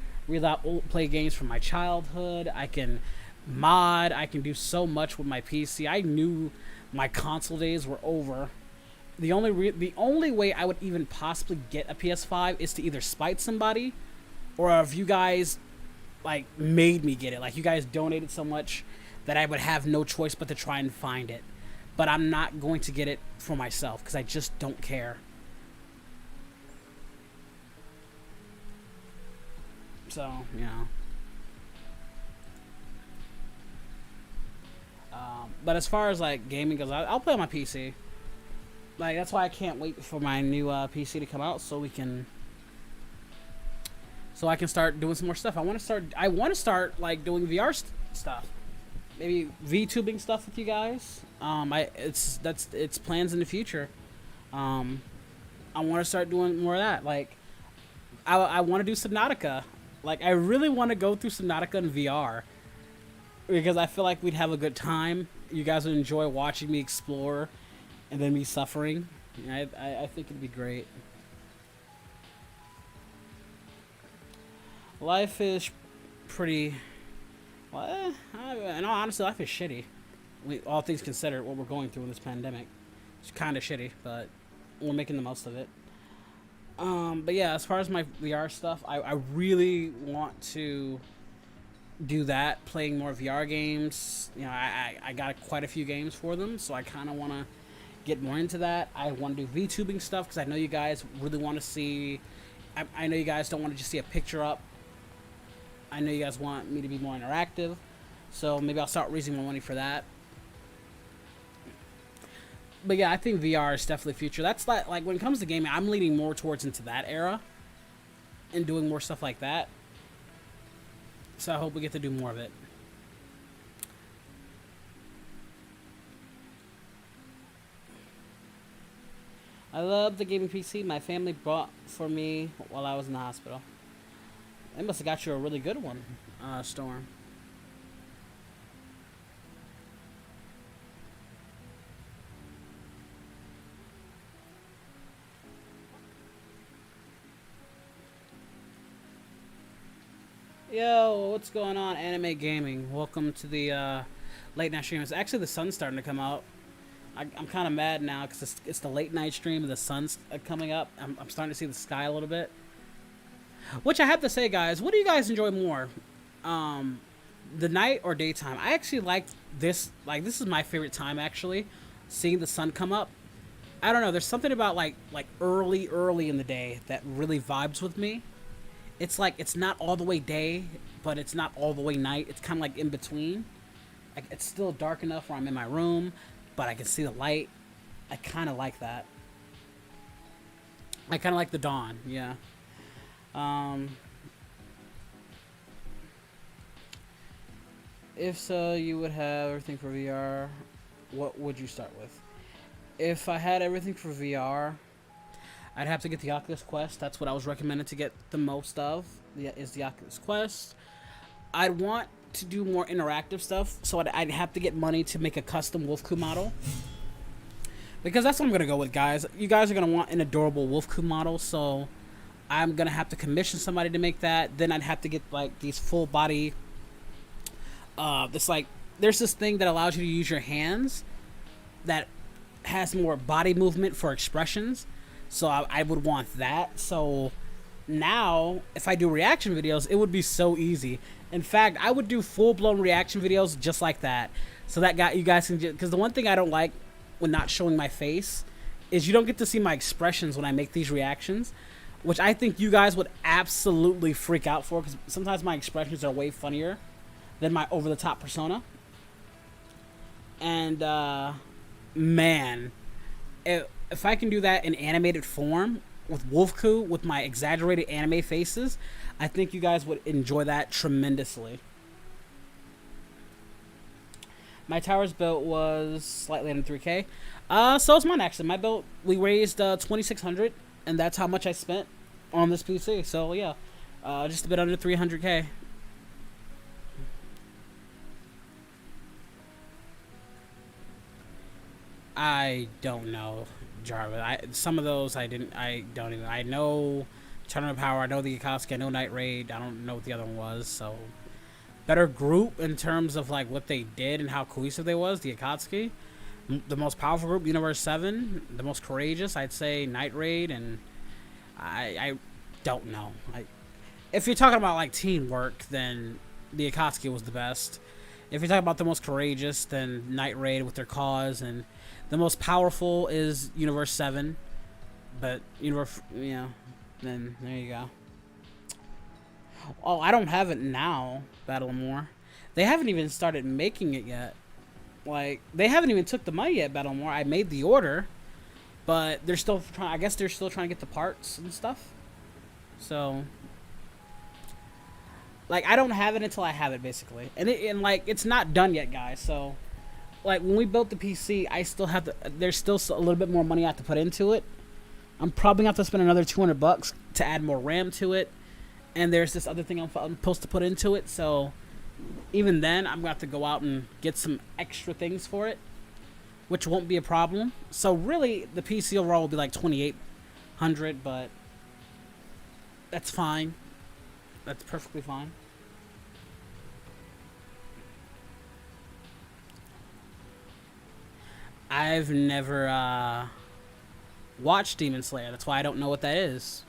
play games from my childhood. I can mod. I can do so much with my PC. I knew my console days were over. The only way I would even possibly get a PS5 is to either spite somebody, or if you guys made me get it. Like, you guys donated so much that I would have no choice but to try and find it. But I'm not going to get it for myself because I just don't care. So, you know. But as far as gaming goes, I'll play on my PC. That's why I can't wait for my new PC to come out so I can start doing some more stuff. I want to start doing VR stuff. Maybe VTubing stuff with you guys. It's plans in the future. I want to start doing more of that. I want to do Subnautica. I really want to go through Subnautica in VR because I feel like we'd have a good time. You guys would enjoy watching me explore and then me suffering. I think it'd be great. Life is pretty... Well, in all honesty, life is shitty. All things considered, what we're going through in this pandemic. It's kind of shitty, but we're making the most of it. But yeah, as far as my VR stuff, I really want to do that, playing more VR games. You know, I got quite a few games for them, so I kind of want to get more into that. I want to do VTubing stuff because I know you guys really want to see. I know you guys don't want to just see a picture up. I know you guys want me to be more interactive, so maybe I'll start raising more money for that. But yeah, I think VR is definitely future. That's like when it comes to gaming, I'm leaning more towards into that era and doing more stuff like that. So I hope we get to do more of it. I love the gaming PC my family bought for me while I was in the hospital. They must have got you a really good one, Storm. Yo, what's going on, Anime Gaming? Welcome to the late night stream. It's actually the sun's starting to come out. I'm kind of mad now because it's the late night stream and the sun's coming up. I'm starting to see the sky a little bit. Which I have to say, guys, what do you guys enjoy more? The night or daytime? I actually like this. Like, this is my favorite time, actually. Seeing the sun come up. I don't know. There's something about, like early in the day that really vibes with me. It's like, it's not all the way day, but it's not all the way night. It's kind of like in between. Like, it's still dark enough where I'm in my room, but I can see the light. I kind of like that. I kind of like the dawn, yeah. If so, you would have everything for VR. What would you start with? If I had everything for VR, I'd have to get the Oculus Quest. That's what I was recommended to get the most of, is the Oculus Quest. I'd want to do more interactive stuff, so I'd have to get money to make a custom Wolfku model. Because that's what I'm going to go with, guys. You guys are going to want an adorable Wolfku model, so I'm going to have to commission somebody to make that. Then I'd have to get, like, these full body... there's this thing that allows you to use your hands that has more body movement for expressions. So I would want that. So now, if I do reaction videos, it would be so easy. In fact, I would do full-blown reaction videos just like that. So that you guys can just... Because the one thing I don't like when not showing my face is you don't get to see my expressions when I make these reactions, which I think you guys would absolutely freak out for, because sometimes my expressions are way funnier than my over-the-top persona. And, man... If I can do that in animated form with Wolfku, with my exaggerated anime faces, I think you guys would enjoy that tremendously. My tower's built was slightly under 3K. So is mine, actually. My built, we raised 2,600, and that's how much I spent on this PC. So yeah, just a bit under 300K. I don't know, Jarvis. Some of those I don't even. I know Tournament Power. I know the Akatsuki. I know Night Raid. I don't know what the other one was. So better group in terms of like what they did and how cohesive they was. The Akatsuki, the most powerful group, Universe 7. The most courageous, I'd say Night Raid, and I don't know. If you're talking about like teamwork, then the Akatsuki was the best. If you're talking about the most courageous, then Night Raid with their cause, and the most powerful is Universe 7. But Universe, yeah, then there you go. Oh, I don't have it now, Battlemore. They haven't even started making it yet. Like, they haven't even took the money yet, Battlemore. I made the order, but they're still trying. I guess they're still trying to get the parts and stuff. So, like, I don't have it until I have it, basically. And like, it's not done yet, guys. So, like, when we built the PC, I still have to. There's still a little bit more money I have to put into it. I'm probably going to have to spend another $200 to add more RAM to it. And there's this other thing I'm supposed to put into it. So, even then, I'm going to have to go out and get some extra things for it, which won't be a problem. So, really, the PC overall will be like $2,800, but that's fine. That's perfectly fine. I've never watched Demon Slayer. That's why I don't know what that is.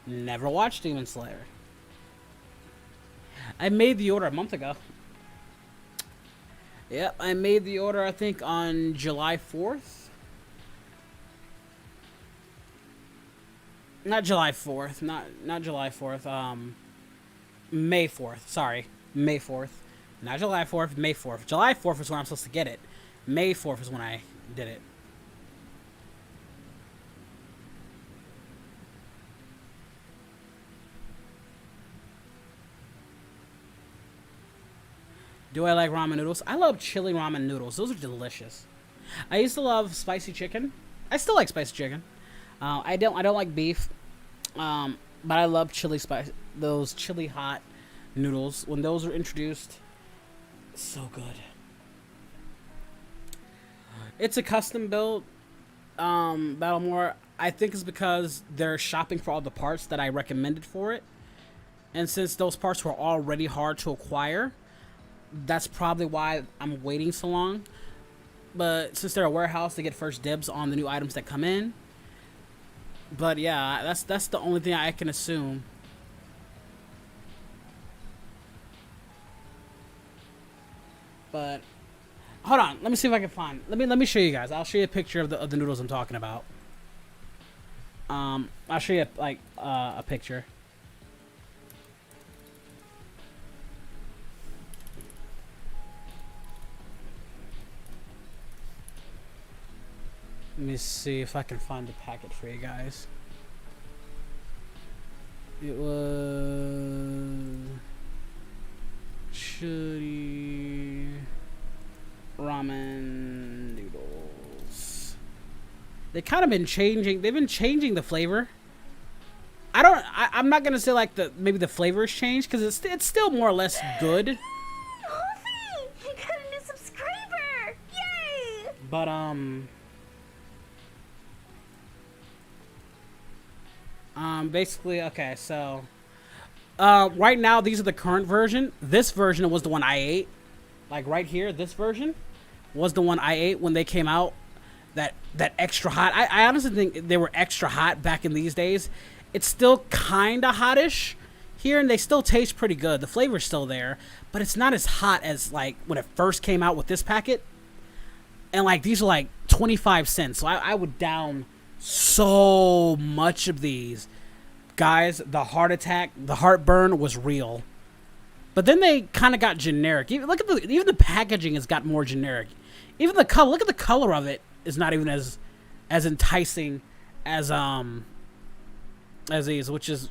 Never watched Demon Slayer. I made the order a month ago. Yep, I made the order, I think, on July 4th. Not July 4th. Not July 4th. May 4th. Sorry. May 4th. Not July 4th, May 4th. July 4th is when I'm supposed to get it. May 4th is when I did it. Do I like ramen noodles? I love chili ramen noodles. Those are delicious. I used to love spicy chicken. I still like spicy chicken. I don't like beef. But I love chili spice. Those chili hot noodles. When those were introduced, so good. It's a custom built Battlemore. I think it's because they're shopping for all the parts that I recommended for it. And since those parts were already hard to acquire, that's probably why I'm waiting so long. But since they're a warehouse, they get first dibs on the new items that come in. But yeah, that's the only thing I can assume. But hold on, let me see if I can find. Let me show you guys. I'll show you a picture of the noodles I'm talking about. I'll show you like a picture. Let me see if I can find the packet for you guys. It was shitty ramen noodles. They kind of been changing. They've been changing the flavor. I'm not gonna say like maybe the flavor has changed because it's still more or less good. Hofi, you got a new subscriber! Yay! But basically, okay, so right now these are the current version. This version was the one I ate. Like right here, this version was the one I ate when they came out. That extra hot. I honestly think they were extra hot back in these days. It's still kind of hottish here, and they still taste pretty good. The flavor's still there, but it's not as hot as like when it first came out with this packet. And like these are like 25 cents, so I would down so much of these. Guys, the heart attack, the heartburn was real. But then they kind of got generic. Even the packaging has got more generic. Even the color, look at the color of it is not even as enticing as these, which is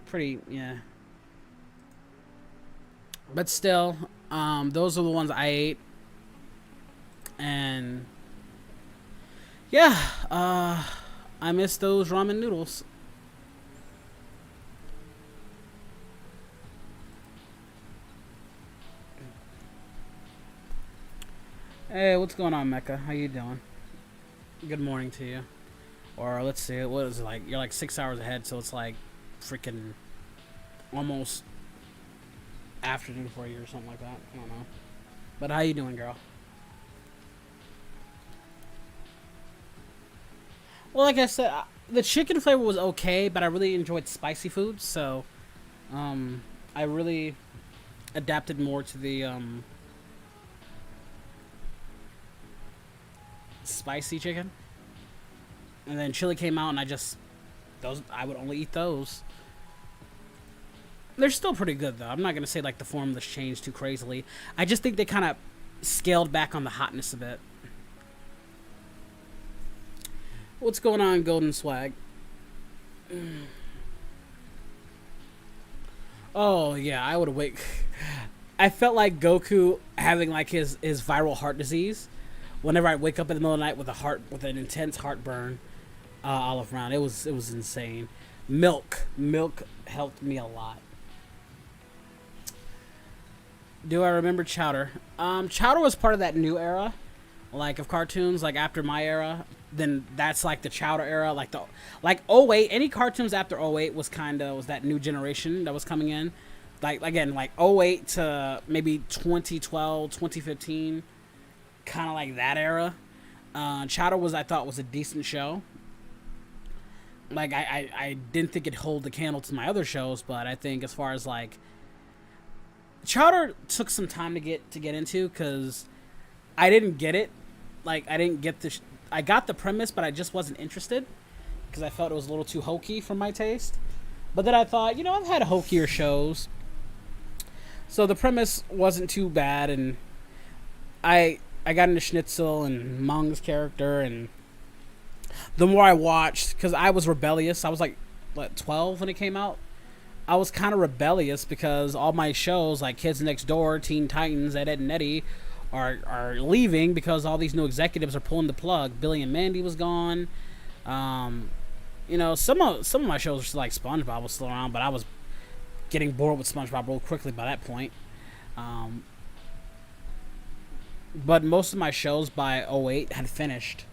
pretty, yeah. But still, those are the ones I ate. And yeah, I miss those ramen noodles. Hey, what's going on, Mecca? How you doing? Good morning to you. Or let's see, what is it like? You're like 6 hours ahead, so it's like freaking almost afternoon for you or something like that. I don't know. But how you doing, girl? Well, like I said, the chicken flavor was okay, but I really enjoyed spicy food, so I really adapted more to the spicy chicken. And then chili came out, and I would only eat those. They're still pretty good, though. I'm not going to say like the formula's changed too crazily. I just think they kind of scaled back on the hotness a bit. What's going on, Golden Swag? Oh, yeah, I would wait. I felt like Goku having like his viral heart disease. Whenever I wake up in the middle of the night with an intense heartburn all around. It was insane. Milk helped me a lot. Do I remember Chowder? Chowder was part of that new era, like of cartoons, like after my era. Then that's like the Chowder era, like '08. Any cartoons after '08 was that new generation that was coming in, like again like '08 to maybe 2012, 2015, kind of like that era. Chowder I thought was a decent show. Like, I didn't think it'd hold the candle to my other shows, but I think as far as, like, Chowder took some time to get into, because I didn't get it. Like, I didn't get the... I got the premise, but I just wasn't interested, because I felt it was a little too hokey for my taste. But then I thought, you know, I've had hokier shows, so the premise wasn't too bad, and I got into Schnitzel and Mung's character, and the more I watched, because I was rebellious. I was like, what, 12 when it came out? I was kind of rebellious because all my shows, like Kids Next Door, Teen Titans, Ed, Edd and Eddy, are leaving because all these new executives are pulling the plug. Billy and Mandy was gone. You know, some of my shows were still, like SpongeBob was still around, but I was getting bored with SpongeBob real quickly by that point. But most of my shows by '08 had finished.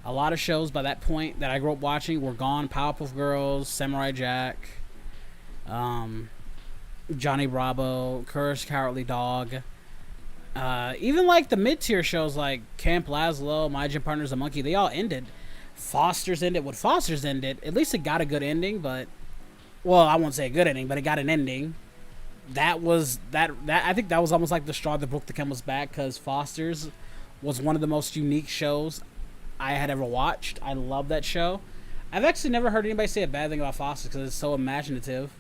A lot of shows by that point that I grew up watching were gone. Powerpuff Girls, Samurai Jack, Johnny Bravo, Courage Cowardly Dog. Even like the mid-tier shows like Camp Lazlo, My Gym Partner's a Monkey, they all ended. Foster's ended. What Foster's ended, at least it got a good ending, but... Well, I won't say a good ending, but it got an ending. That was... That I think that was almost like the straw that broke the camel's back, because Foster's was one of the most unique shows I had ever watched. I love that show. I've actually never heard anybody say a bad thing about Foster because it's so imaginative.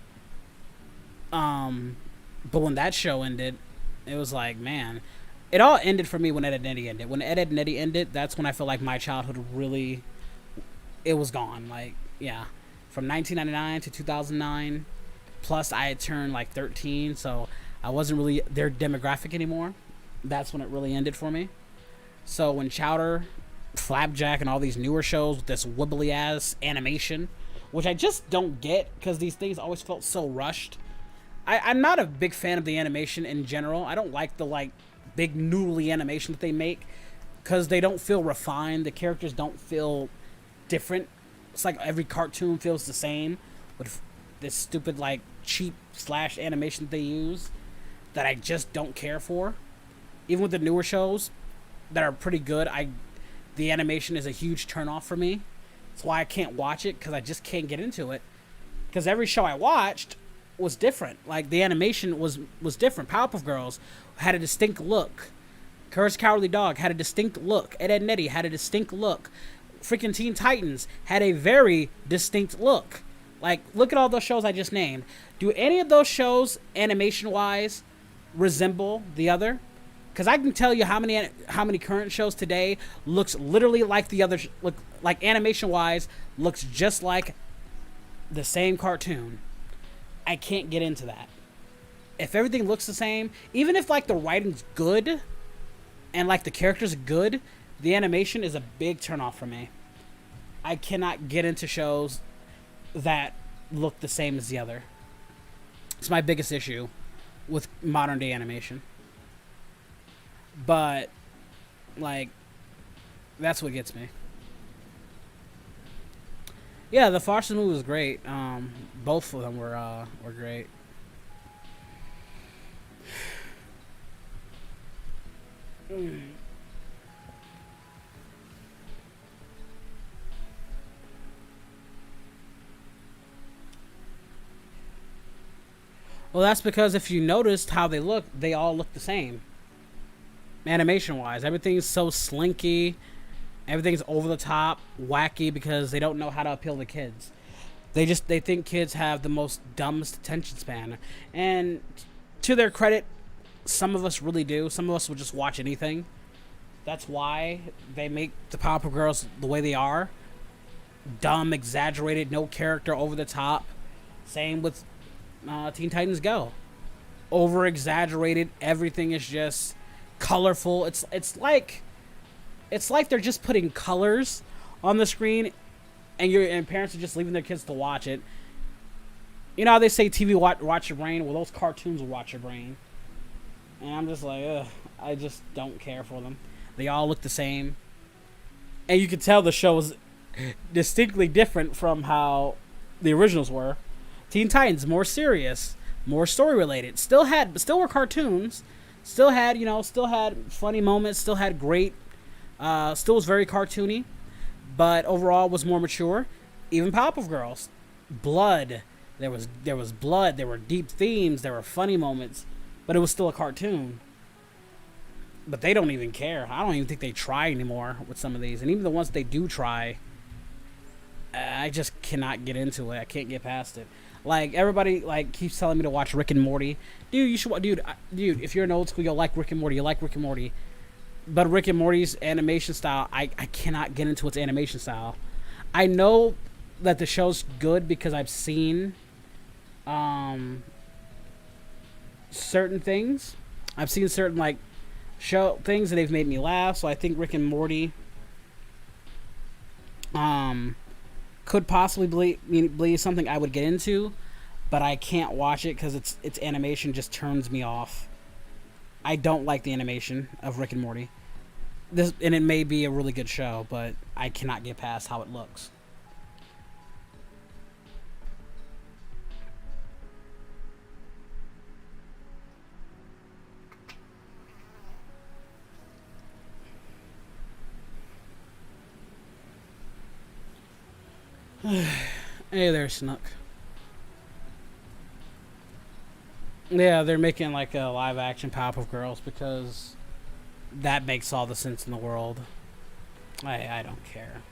But when that show ended, it was like, man, it all ended for me when Ed, Edd and Eddy ended. When Ed, Edd and Eddy ended, that's when I feel like my childhood really, it was gone. Like, yeah, from 1999 to 2009, plus I had turned like 13, so I wasn't really their demographic anymore. That's when it really ended for me. So when Chowder, Flapjack, and all these newer shows with this wibbly ass animation, which I just don't get because these things always felt so rushed. I'm not a big fan of the animation in general. I don't like the like big noodly animation that they make because they don't feel refined. The characters don't feel different. It's like every cartoon feels the same with this stupid like cheap slash animation that they use that I just don't care for. Even with the newer shows that are pretty good, the animation is a huge turnoff for me. That's why I can't watch it, because I just can't get into it. Because every show I watched was different. Like, the animation was different. Powerpuff Girls had a distinct look. Courage Cowardly Dog had a distinct look. Ed, Edd and Eddy had a distinct look. Freaking Teen Titans had a very distinct look. Like, look at all those shows I just named. Do any of those shows, animation-wise, resemble the other? Because I can tell you how many current shows today looks literally like the other, like animation-wise, looks just like the same cartoon. I can't get into that. If everything looks the same, even if like the writing's good and like the characters are good, the animation is a big turnoff for me. I cannot get into shows that look the same as the other. It's my biggest issue with modern day animation. But like, that's what gets me. Yeah, the Foster movie was great. Both of them were great. Well, that's because if you noticed how they look, they all look the same. Animation-wise, everything's so slinky. Everything's over the top, wacky, because they don't know how to appeal to kids. They think kids have the most dumbest attention span. And to their credit, some of us really do. Some of us will just watch anything. That's why they make the Powerpuff Girls the way they are. Dumb, exaggerated, no character, over the top. Same with Teen Titans Go. Over exaggerated, everything is just colorful. It's like they're just putting colors on the screen, and parents are just leaving their kids to watch it. You know how they say TV watch your brain? Well, those cartoons will watch your brain. And I'm just like, ugh, I just don't care for them. They all look the same. And you can tell the show is distinctly different from how the originals were. Teen Titans, more serious, more story related. Still were cartoons. Still had funny moments. Still had great. Still was very cartoony, but overall was more mature. even Powerpuff Girls, blood. There was blood. There were deep themes. There were funny moments, but it was still a cartoon. But they don't even care. I don't even think they try anymore with some of these. And even the ones they do try, I just cannot get into it. I can't get past it. Like, everybody, like, keeps telling me to watch Rick and Morty. Dude, you should dude, if you're an old school, you'll like Rick and Morty. You like Rick and Morty. But Rick and Morty's animation style, I cannot get into its animation style. I know that the show's good because I've seen certain things. I've seen certain, like, show things and they've made me laugh. So I think Rick and Morty could possibly be something I would get into, but I can't watch it because its animation just turns me off. I don't like the animation of Rick and Morty. And it may be a really good show, but I cannot get past how it looks. Hey there, Snook. Yeah, they're making like a live action Powerpuff Girls because that makes all the sense in the world. I don't care.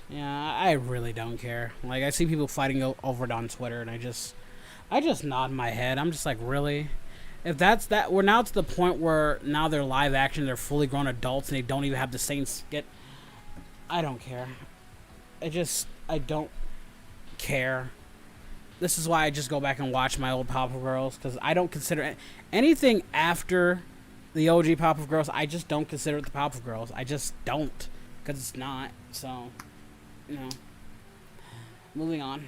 Yeah, I really don't care. Like, I see people fighting over it on Twitter, and I just nod my head. I'm just like, really? If that's that, we're now to the point where now they're live action, they're fully grown adults, and they don't even have the same skit. I don't care. I don't care. This is why I just go back and watch my old Powerpuff Girls, because I don't consider anything after the OG Powerpuff Girls. I just don't consider it the Powerpuff Girls. I just don't, because it's not. So, you know, moving on.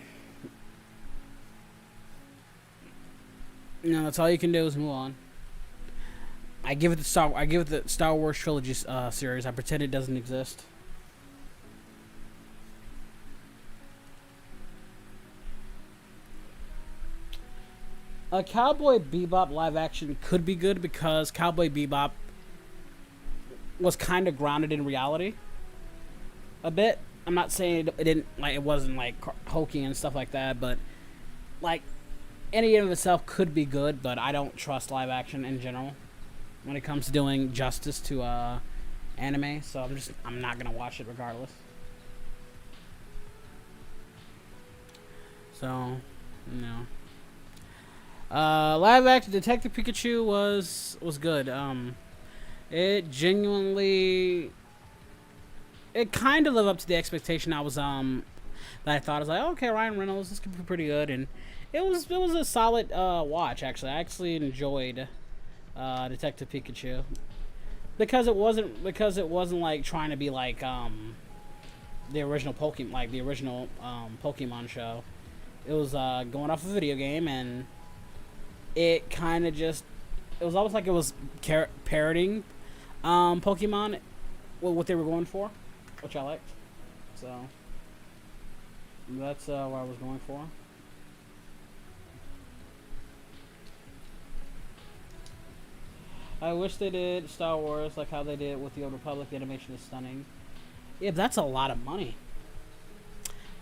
You know, that's all you can do is move on. I give it the Star Wars trilogy series. I pretend it doesn't exist. A Cowboy Bebop live action could be good because Cowboy Bebop was kind of grounded in reality a bit. I'm not saying it wasn't like hokey and stuff like that, but like any of itself could be good, but I don't trust live action in general when it comes to doing justice to anime, so I'm not gonna watch it regardless. So, no. Live action Detective Pikachu was good. It genuinely, it kind of lived up to the expectation I was that I thought. I was like, oh, okay, Ryan Reynolds, this could be pretty good, and it was a solid watch. Actually, I actually enjoyed Detective Pikachu because it wasn't like trying to be like the original Pokemon show. It was going off a video game, and it kind of just, it was almost like it was parroting Pokemon, what they were going for, which I liked. So that's what I was going for. I wish they did Star Wars like how they did with the Old Republic. The animation is stunning. Yeah, that's a lot of money.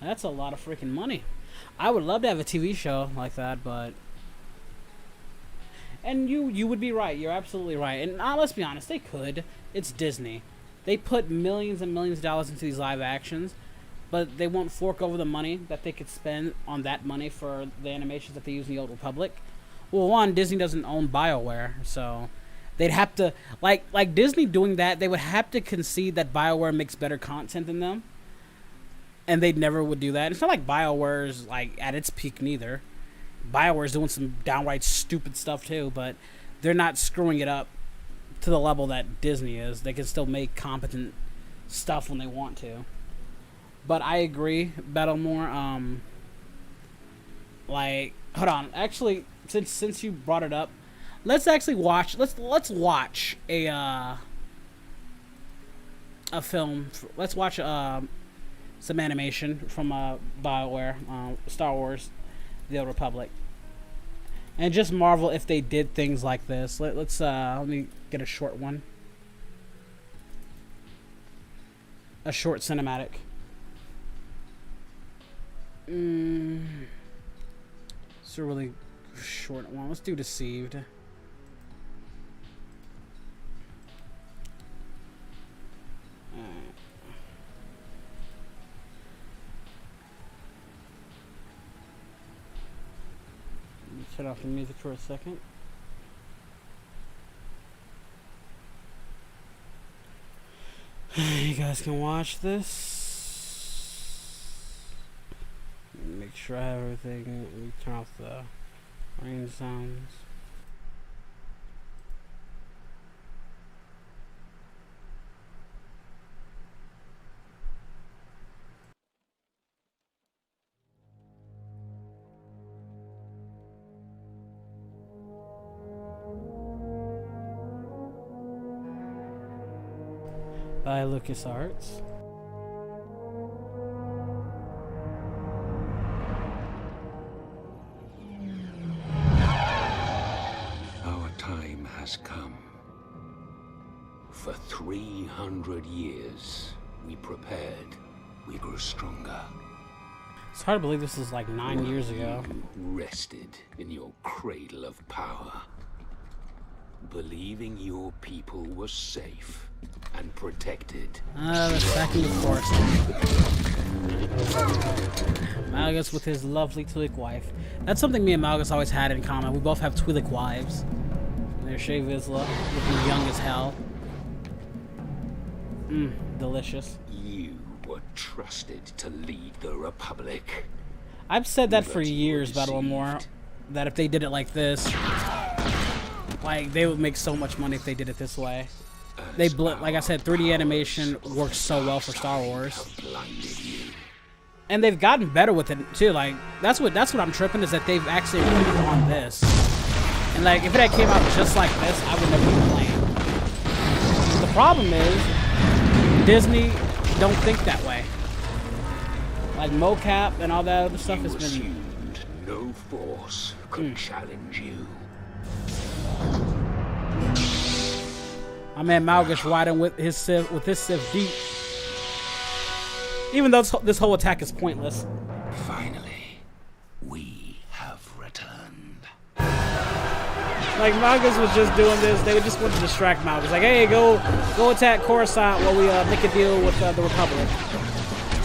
That's a lot of freaking money. I would love to have a TV show like that, but... And you would be right. You're absolutely right. And let's be honest, they could. It's Disney. They put millions and millions of dollars into these live actions, but they won't fork over the money that they could spend on that money for the animations that they use in the Old Republic. Well, one, Disney doesn't own BioWare, so they'd have to... Like Disney doing that, they would have to concede that BioWare makes better content than them. And they never would do that. It's not like BioWare's like at its peak neither. BioWare's doing some downright stupid stuff too, but they're not screwing it up to the level that Disney is. They can still make competent stuff when they want to. But I agree, Battlemore. Like, hold on. Actually, since you brought it up, let's actually watch. Let's watch a film. Let's watch some animation from BioWare, Star Wars, The Old Republic, and just marvel if they did things like this. Let me get a short one, a short cinematic. It's a really short one. Let's do Deceived. Turn off the music for a second. You guys can watch this. Make sure I have everything. Let me turn off the rain sounds. By LucasArts. Our time has come. For 300 years, we prepared. We grew stronger. It's hard to believe this is like 9 years ago. You rested in your cradle of power, believing your people were safe and protected. The second, of course. Malgus with his lovely Twi'lek wife. That's something me and Malgus always had in common. We both have Twi'lek wives. They're Shea Vizsla, looking young as hell. Delicious. You were trusted to lead the Republic. I've said that for years about Lamore, that if they did it like this, like they would make so much money if they did it this way. Like I said, 3D animation works so well for Star Wars, and they've gotten better with it too. Like that's what I'm tripping, is that they've actually improved on this. And like if it had came out just like this, I would never be playing. The problem is Disney don't think that way. Like mocap and all that other stuff has been. Assumed no force could challenge you. My man Malgus riding with his Civ deep. Even though this whole attack is pointless. Finally, we have returned. Like Malgus was just doing this. They would just want to distract Malgus. Like, hey, go attack Coruscant while we make a deal with the Republic.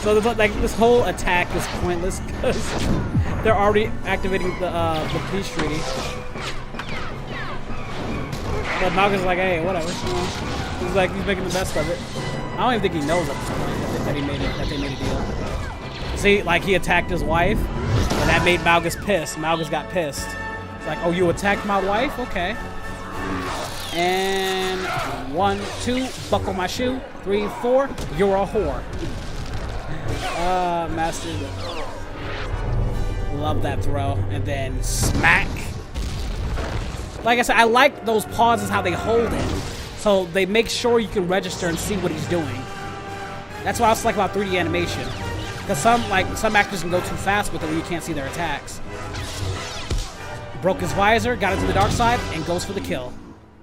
So this whole attack is pointless because they're already activating the peace treaty. But Malgus is like, hey, whatever. He's like, he's making the best of it. I don't even think he knows at this point that they made a deal. See, like he attacked his wife, and that made Malgus pissed. Malgus got pissed. It's like, oh, you attacked my wife? Okay. And 1, 2, buckle my shoe. 3, 4, you're a whore. Master. Love that throw. And then smack. Like I said, I like those pauses, how they hold it. So they make sure you can register and see what he's doing. That's what I also like about 3D animation. Because some actors can go too fast with it where you can't see their attacks. Broke his visor, got into the dark side, and goes for the kill.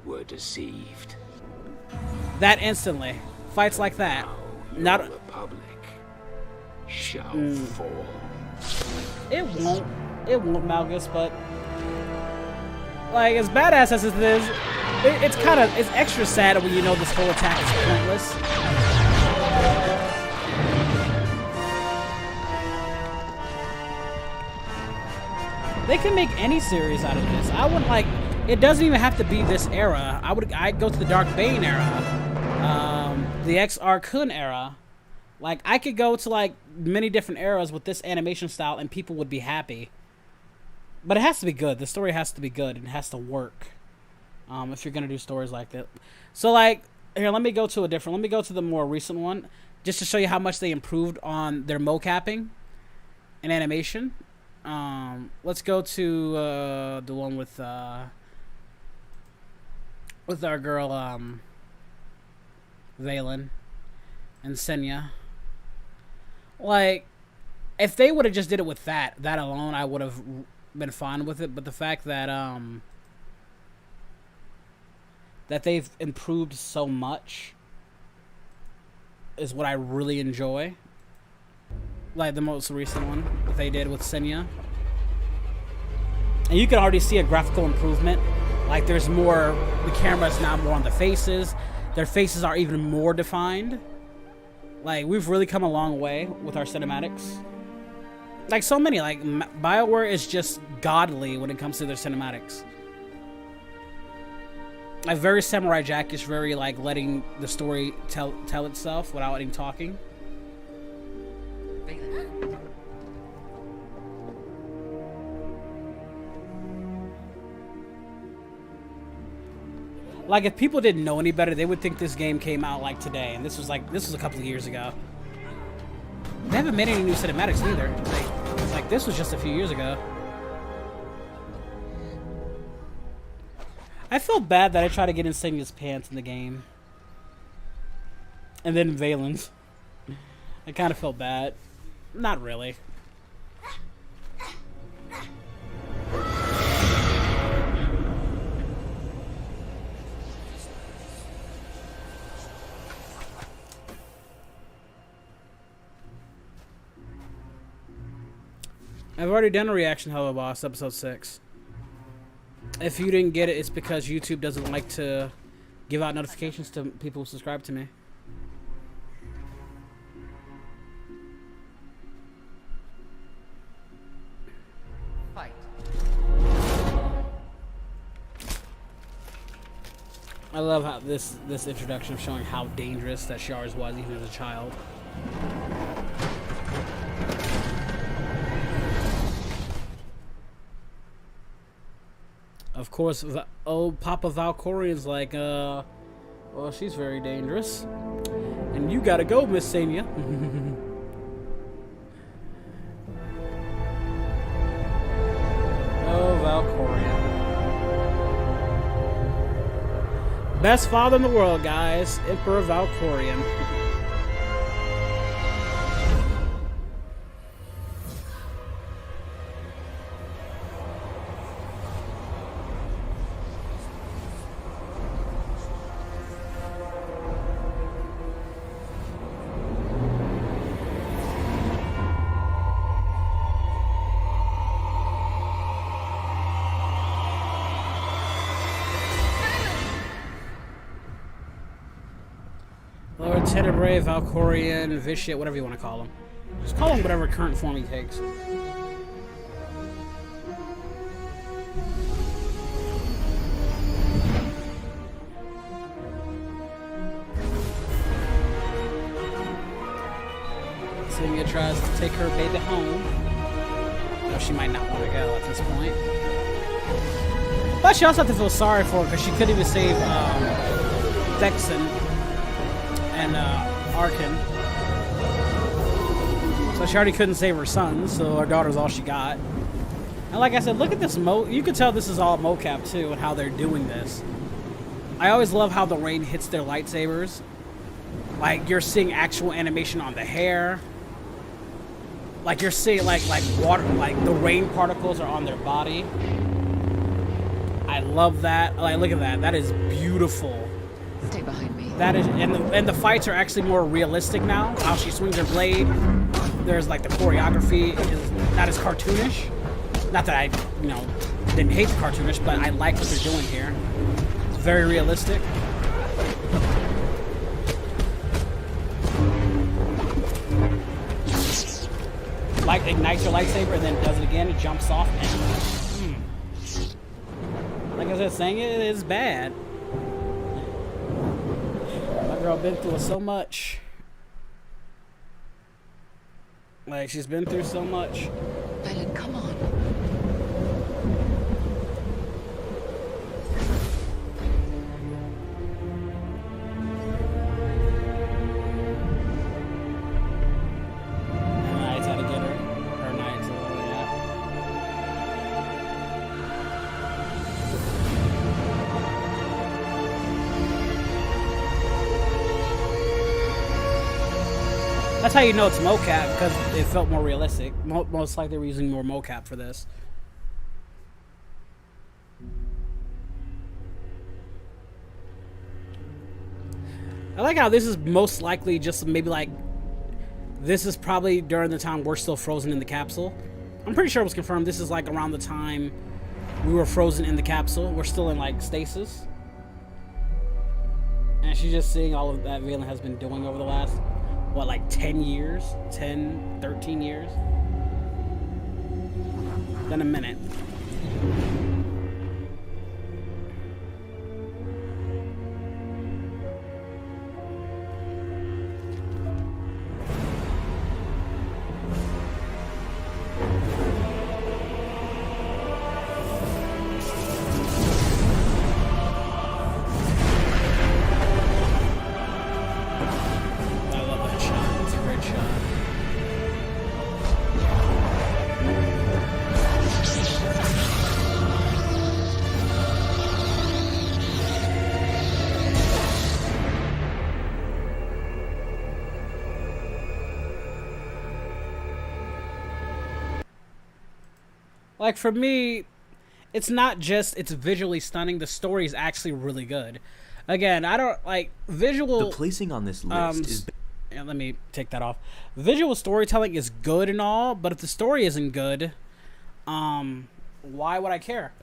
Were deceived. That instantly. Fights like that. Now your Republic shall fall. It won't, Malgus, but like as badass as it is, it's extra sad when you know this whole attack is pointless. They can make any series out of this. I wouldn't like. It doesn't even have to be this era. I'd go to the Dark Bane era, the X-R Kun era. Like I could go to like many different eras with this animation style, and people would be happy. But it has to be good. The story has to be good. It has to work. If you're gonna do stories like that. So like here, let me go to the more recent one, just to show you how much they improved on their mocapping and animation. Let's go to the one with our girl Valen and Senya. Like, if they would have just did it with that alone, I would have been fine with it. But the fact that that they've improved so much is what I really enjoy. Like the most recent one that they did with Senya. And you can already see a graphical improvement. Like there's more, the camera's now more on the faces. Their faces are even more defined. Like we've really come a long way with our cinematics. Like so many, like BioWare is just godly when it comes to their cinematics. Like very Samurai Jack-ish, very like letting the story tell itself without any talking. Like if people didn't know any better, they would think this game came out like today, and this was a couple of years ago. They haven't made any new cinematics either. Like this was just a few years ago. I feel bad that I tried to get in Senya's pants in the game. And then Valen's. I kind of felt bad. Not really. I've already done a reaction, Hello Boss, episode 6. If you didn't get it, it's because YouTube doesn't like to give out notifications to people who subscribe to me. Fight. I love how this introduction of showing how dangerous that Shars was even as a child. Of course, Papa Valkorian's like, well, she's very dangerous. And you gotta go, Miss Senya. Oh, Valkorian. Best father in the world, guys. Emperor Valkorian. Tenebrae, Valkorian, Vitiate, whatever you want to call him. Just call him whatever current form he takes. Sylvia tries to take her baby home. Though she might not want to go at this point. But she also have to feel sorry for her because she couldn't even save Vexen and Arkin. So she already couldn't save her son, so her daughter's all she got. And like I said, look at this you can tell this is all mocap too and how they're doing this. I always love how the rain hits their lightsabers. Like you're seeing actual animation on the hair. Like you're seeing like water, like the rain particles are on their body. I love that. Like look at that. That is beautiful. Stay behind me. That is, and the fights are actually more realistic now. How she swings her blade. There's like the choreography is not as cartoonish. Not that I, didn't hate the cartoonish, but I like what they're doing here. It's very realistic. Like ignites your lightsaber and then does it again. It jumps off and like I was saying, it is bad. My girl been through so much. Like she's been through so much. Valen, come on. Knights had to get her knights. Yeah. That's how you know it's mocap, because it felt more realistic. Most likely they were using more mocap for this. I like how this is most likely just maybe like this is probably during the time we're still frozen in the capsule. I'm pretty sure it was confirmed. This is like around the time we were frozen in the capsule. We're still in like stasis. And she's just seeing all of that Valen has been doing over the last, what, like 10 years? 10, 13 years? Then a minute. Like, for me, it's not just it's visually stunning. The story is actually really good. Again, I don't like visual. The placing on this list is. Yeah, let me take that off. Visual storytelling is good and all, but if the story isn't good, why would I care?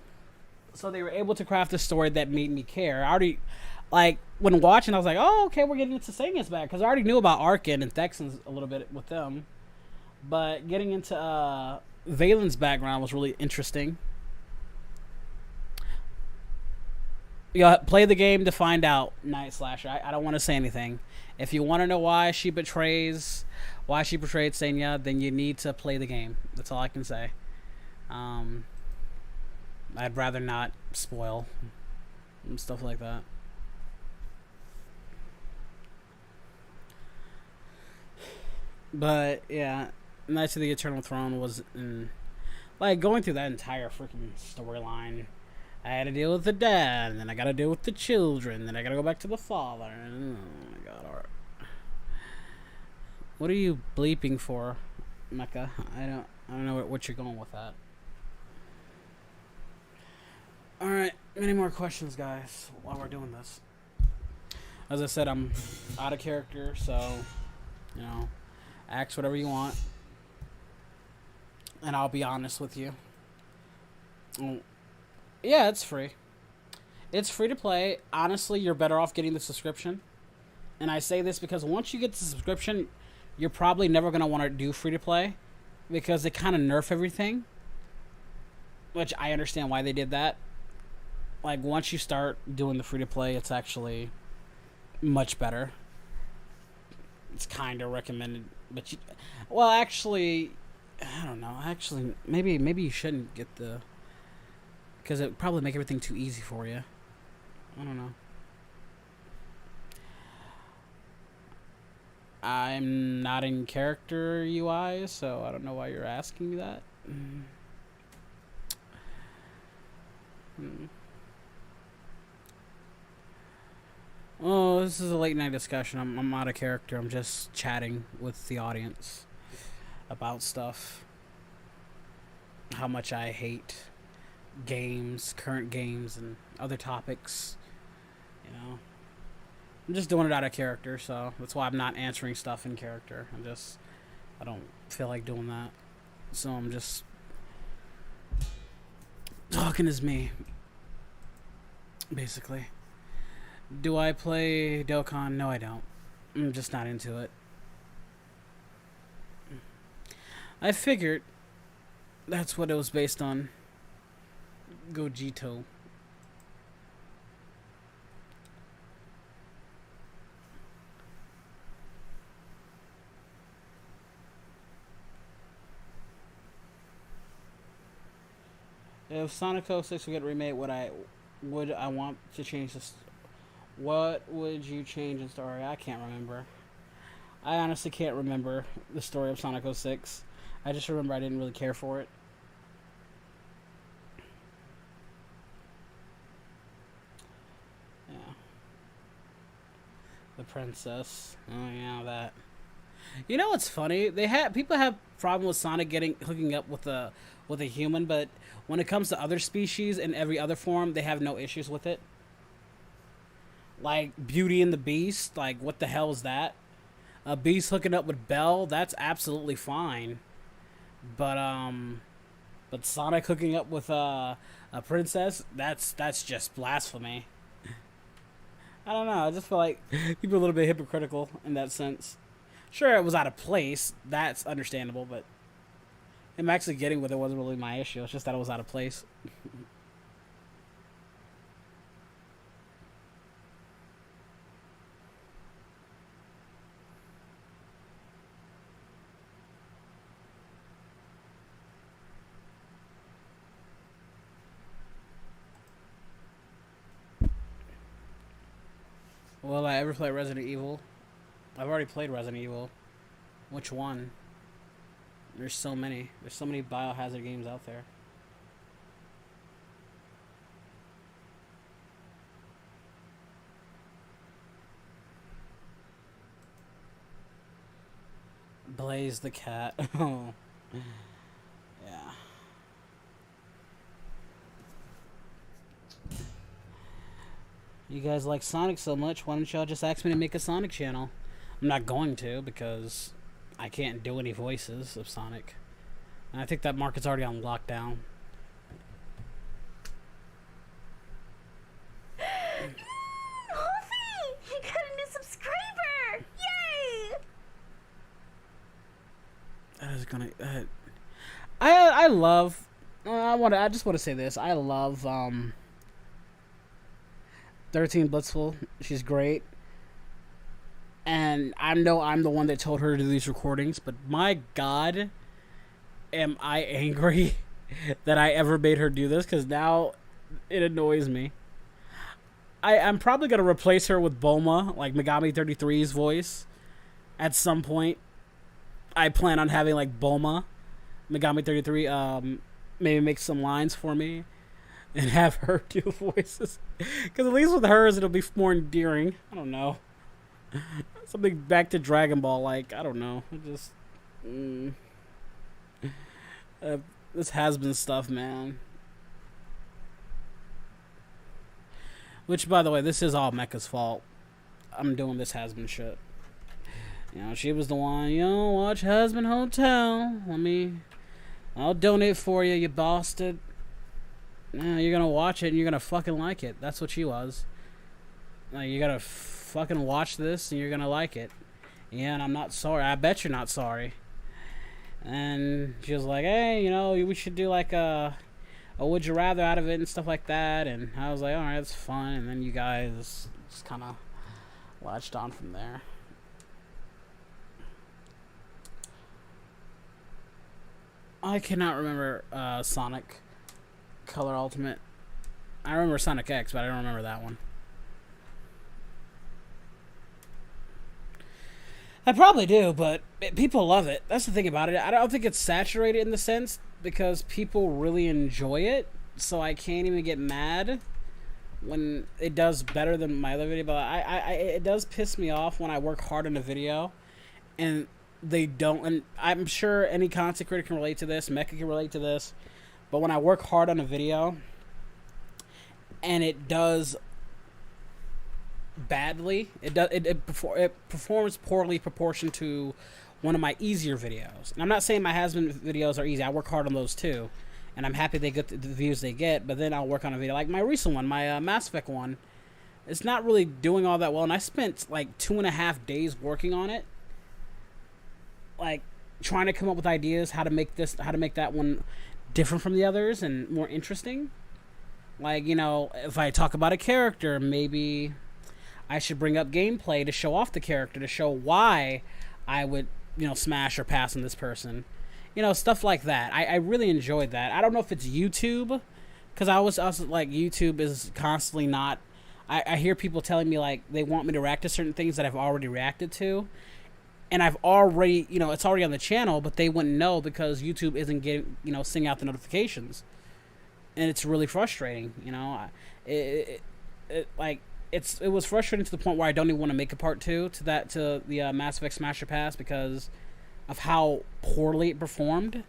So they were able to craft a story that made me care. I already, like, when watching, I was like, oh, okay, we're getting into Saiyans back, because I already knew about Arkin and Thexans a little bit with them, but getting into Valen's background was really interesting. You play the game to find out, Night Slasher. I don't want to say anything. If you want to know why she portrayed Senya, then you need to play the game. That's all I can say. I'd rather not spoil and stuff like that. But yeah, Knights of the Eternal Throne was like going through that entire freaking storyline. I had to deal with the dad, and then I got to deal with the children, then I got to go back to the father. And, oh my god! All right. What are you bleeping for, Mecca? I don't know what you're going with that. All right, any more questions, guys? While we're doing this, as I said, I'm out of character, so you know, ask whatever you want. And I'll be honest with you. Yeah, it's free. It's free to play. Honestly, you're better off getting the subscription. And I say this because once you get the subscription, you're probably never going to want to do free to play. Because they kind of nerf everything. Which I understand why they did that. Like, once you start doing the free to play, it's actually much better. It's kind of recommended. But well, actually, I don't know. Actually, maybe you shouldn't get the, because it would probably make everything too easy for you. I don't know. I'm not in character UI, so I don't know why you're asking me that. Oh, this is a late night discussion. I'm out of character. I'm just chatting with the audience about stuff. How much I hate games, current games, and other topics. You know, I'm just doing it out of character, so that's why I'm not answering stuff in character. I don't feel like doing that, so I'm just talking as me, basically. Do I play Dokkan? No, I don't. I'm just not into it. I figured that's what it was based on. Gogito. If Sonic 06 would get remade, would I want to change this? What would you change in story? I can't remember. I honestly can't remember the story of Sonic 06. I just remember I didn't really care for it. Yeah. The princess. Oh yeah, that. You know what's funny? People have problem with Sonic hooking up with a human, but when it comes to other species in every other form, they have no issues with it. Like Beauty and the Beast, like what the hell is that? Beast hooking up with Belle, that's absolutely fine. But Sonic hooking up with a princess, that's just blasphemy. I don't know. I just feel like people are a little bit hypocritical in that sense. Sure, it was out of place. That's understandable, but him actually getting with it wasn't really my issue. It's just that it was out of place. Will I ever play Resident Evil? I've already played Resident Evil. Which one? There's so many. There's so many Biohazard games out there. Blaze the cat. Oh. Yeah. You guys like Sonic so much, why don't y'all just ask me to make a Sonic channel? I'm not going to, because I can't do any voices of Sonic. And I think that market's already on lockdown. Wolfie! You got a new subscriber! Yay! That is gonna... I love... I just want to say this. I love 13 Blitzful. She's great. And I know I'm the one that told her to do these recordings, but my God, am I angry that I ever made her do this, because now it annoys me. I'm probably going to replace her with Bulma, like Megami 33's voice, at some point. I plan on having, like, Bulma, Megami 33, maybe make some lines for me, and have her do voices. Because at least with hers, it'll be more endearing. I don't know. Something back to Dragon Ball, like, I don't know. Just, this Hazbin stuff, man. Which, by the way, this is all Mecha's fault. I'm doing this Hazbin shit. You know, she was the one, you know, watch Hazbin Hotel. I'll donate for you, you bastard. Yeah, you're gonna watch it and you're gonna fucking like it. That's what she was. Like, you gotta fucking watch this and you're gonna like it. Yeah, and I'm not sorry. I bet you're not sorry. And she was like, hey, you know, we should do like a would you rather out of it and stuff like that. And I was like, alright, that's fun. And then you guys just kind of latched on from there. I cannot remember Sonic Color Ultimate. I remember Sonic X, but I don't remember that one. I probably do, but people love it. That's the thing about it. I don't think it's saturated in the sense because people really enjoy it, so I can't even get mad when it does better than my other video. But it does piss me off when I work hard on a video and they don't. And I'm sure any content creator can relate to this. Mecha can relate to this. But when I work hard on a video and it does badly, it performs poorly proportioned to one of my easier videos. And I'm not saying my Hazbin videos are easy. I work hard on those too, and I'm happy they get the views they get. But then I'll work on a video like my recent one, my Mass Effect one. It's not really doing all that well, and I spent like 2.5 days working on it, like trying to come up with ideas how to make that one different from the others and more interesting. Like, you know, if I talk about a character, maybe I should bring up gameplay to show off the character, to show why I would, you know, smash or pass on this person. You know, stuff like that. I really enjoyed that. I don't know if it's YouTube, because I was like, YouTube is constantly not... I hear people telling me, like, they want me to react to certain things that I've already reacted to. And I've already, you know, it's already on the channel, but they wouldn't know because YouTube isn't getting, you know, sending out the notifications. And it's really frustrating, you know. It was frustrating to the point where I don't even want to make a part 2 to the Mass Effect Smasher Pass because of how poorly it performed.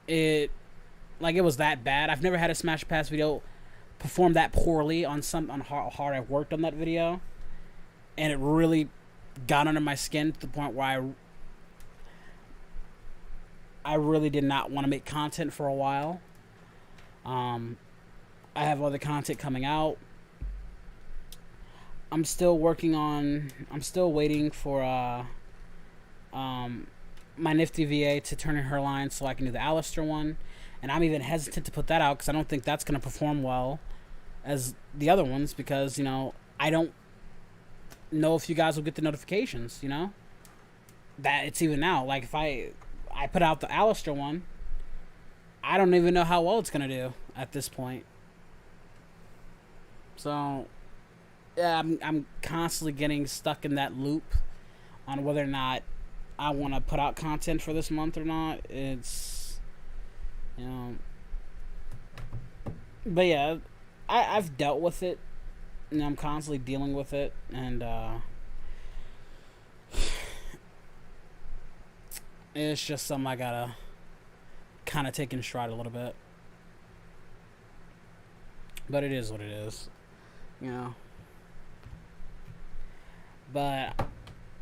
It was that bad. I've never had a Smasher Pass video perform that poorly on how hard I've worked on that video. And it really got under my skin to the point where I really did not want to make content for a while. I have other content coming out. I'm still waiting for my nifty VA to turn in her line so I can do the Alastor one. And I'm even hesitant to put that out because I don't think that's going to perform well as the other ones, because, you know, I don't know if you guys will get the notifications, you know? That it's even out. Like, if I put out the Alastor one, I don't even know how well it's going to do at this point. So, yeah, I'm constantly getting stuck in that loop on whether or not I want to put out content for this month or not. It's, you know, but yeah, I've dealt with it, and I'm constantly dealing with it, and it's just something I gotta kind of take in stride a little bit. But it is what it is, you know. But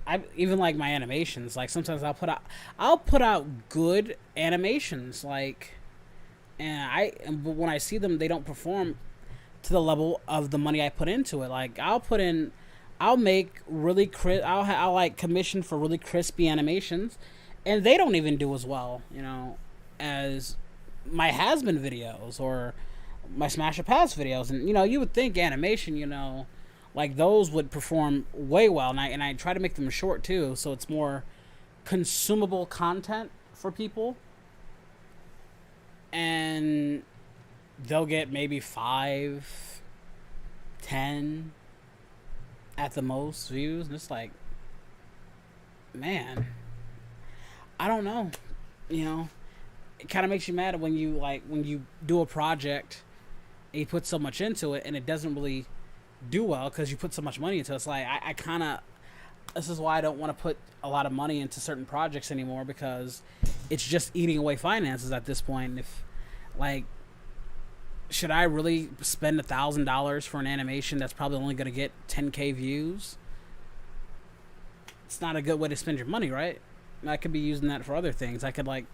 I even like my animations. Like, sometimes I'll put out good animations, like, but when I see them, they don't perform to the level of the money I put into it. Like, I'll make really I'll like commission for really crispy animations, and they don't even do as well, you know, as my Hazbin videos or my Smash or Pass videos. And, you know, you would think animation, you know, like, those would perform way well, and I try to make them short too, so it's more consumable content for people, and they'll get maybe 5, 10 at the most views, and it's like, man, I don't know, you know. It kind of makes you mad when you do a project and you put so much into it and it doesn't really do well because you put so much money into it. It's like, I kind of, this is why I don't want to put a lot of money into certain projects anymore, because it's just eating away finances at this point. If, like, should I really spend $1,000 for an animation that's probably only going to get 10K views? It's not a good way to spend your money, right? I could be using that for other things. I could, like,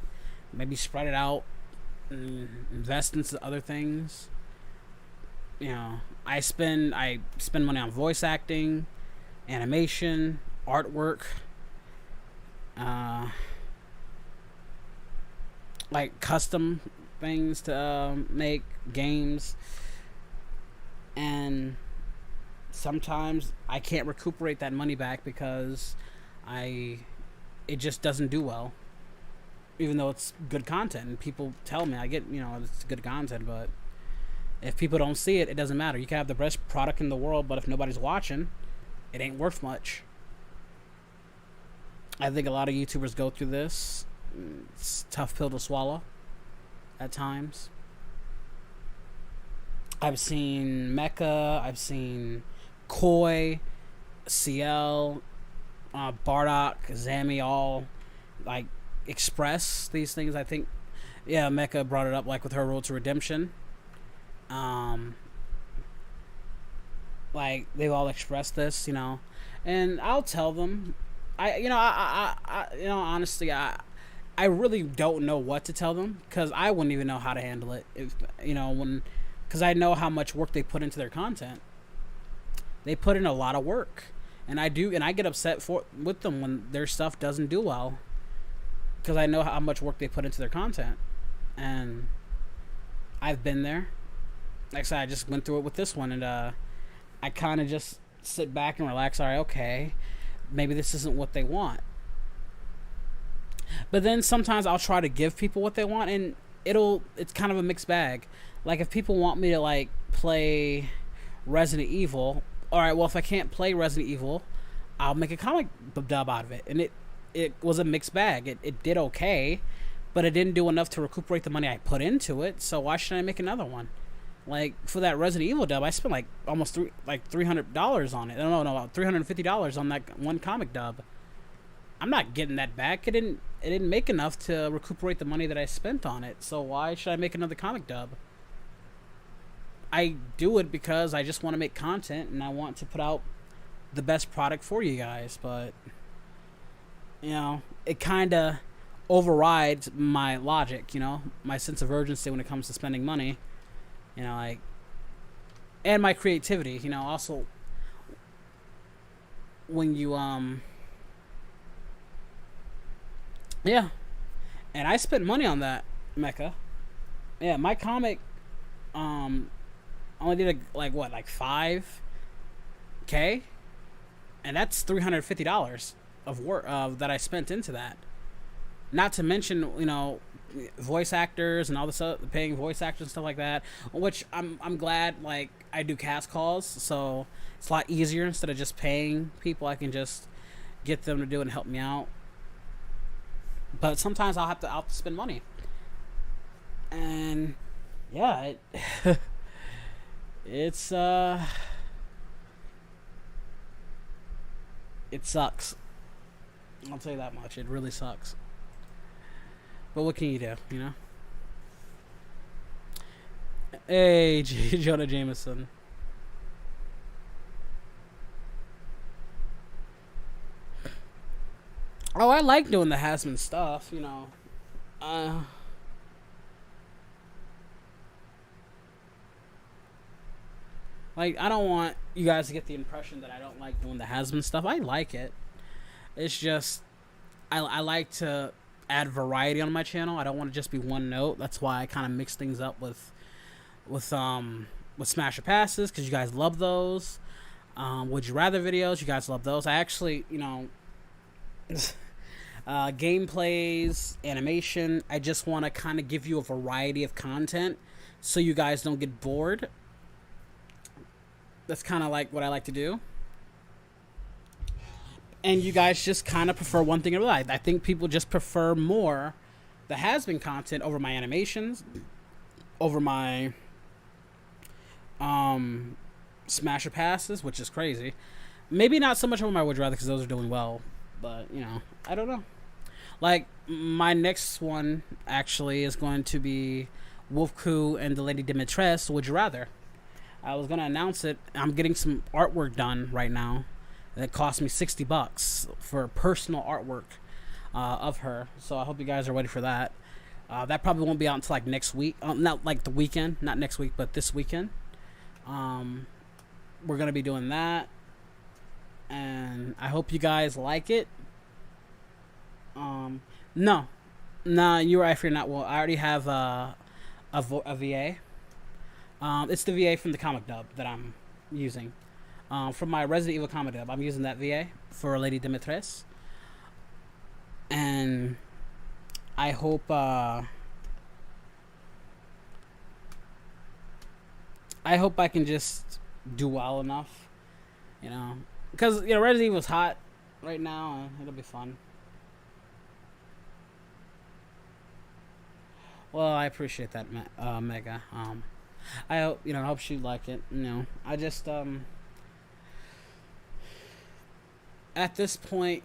maybe spread it out and invest into other things. You know, I spend money on voice acting, animation, artwork, like custom things to make, games, and sometimes I can't recuperate that money back because it just doesn't do well, even though it's good content and people tell me, I get, you know, it's good content, but if people don't see it, it doesn't matter. You can have the best product in the world, but if nobody's watching, it ain't worth much. I think a lot of YouTubers go through this. It's a tough pill to swallow at times. I've seen Mecha, I've seen Koi, CL, Bardock, Zami, all, like, express these things. I think, yeah, Mecha brought it up, like, with her Road to Redemption. Like, they've all expressed this, you know, and I'll tell them, honestly, I really don't know what to tell them, because I wouldn't even know how to handle it, if, you know, because I know how much work they put into their content. They put in a lot of work, and I get upset with them when their stuff doesn't do well, because I know how much work they put into their content, and I've been there. Like I said, I just went through it with this one, and I kind of just sit back and relax. All right, okay, maybe this isn't what they want. But then sometimes I'll try to give people what they want, and it's kind of a mixed bag. Like, if people want me to, like, play Resident Evil, all right, well, if I can't play Resident Evil, I'll make a comic dub out of it. And it was a mixed bag. It did okay, but it didn't do enough to recuperate the money I put into it, so why should I make another one? Like, for that Resident Evil dub, I spent, like, almost $300 on it. No, $350 on that one comic dub. I'm not getting that back. It didn't make enough to recuperate the money that I spent on it, so why should I make another comic dub? I do it because I just want to make content, and I want to put out the best product for you guys, but you know, it kind of overrides my logic, you know, my sense of urgency when it comes to spending money, you know, like, and my creativity, you know, also when you, yeah, and I spent money on that, Mecca. Yeah, my comic, only did like 5K, and that's $350 of work that I spent into that. Not to mention, you know, voice actors and all this other, paying voice actors and stuff like that. Which I'm glad, like, I do cast calls, so it's a lot easier. Instead of just paying people, I can just get them to do it and help me out. But sometimes I'll have to spend money, and yeah, it's it sucks. I'll tell you that much. It really sucks. But what can you do, you know? Hey, Jonah Jameson. Oh, I like doing the Hazbin stuff, you know. Like, I don't want you guys to get the impression that I don't like doing the Hazbin stuff. I like it. It's just, I like to add variety on my channel. I don't want to just be one note. That's why I kind of mix things up with Smasher Passes, because you guys love those. Would You Rather videos, you guys love those. I actually, you know, gameplays, animation, I just want to kind of give you a variety of content so you guys don't get bored. That's kind of like what I like to do. And you guys just kind of prefer one thing or the other. I think people just prefer more the Hazbin content over my animations, over my Smasher Passes, which is crazy. Maybe not so much over my Would You Rather, because those are doing well. But, you know, I don't know. Like, my next one, actually, is going to be Wolfku and the Lady Dimitrescu, Would You Rather. I was going to announce it. I'm getting some artwork done right now. That cost me $60 for personal artwork of her. So I hope you guys are ready for that. That probably won't be out until like next week. Not like the weekend. Not next week, but this weekend. We're going to be doing that. And I hope you guys like it. No, you're right. If you're not, well, I already have a VA. It's the VA from the comic dub that I'm using. From my Resident Evil comic dub, I'm using that VA for Lady Dimitrescu. And I hope I can just do well enough, you know, because, you know, Resident Evil's hot right now, and it'll be fun. Well, I appreciate that, Mega. I hope, you know, I hope you like it. You know, I just at this point,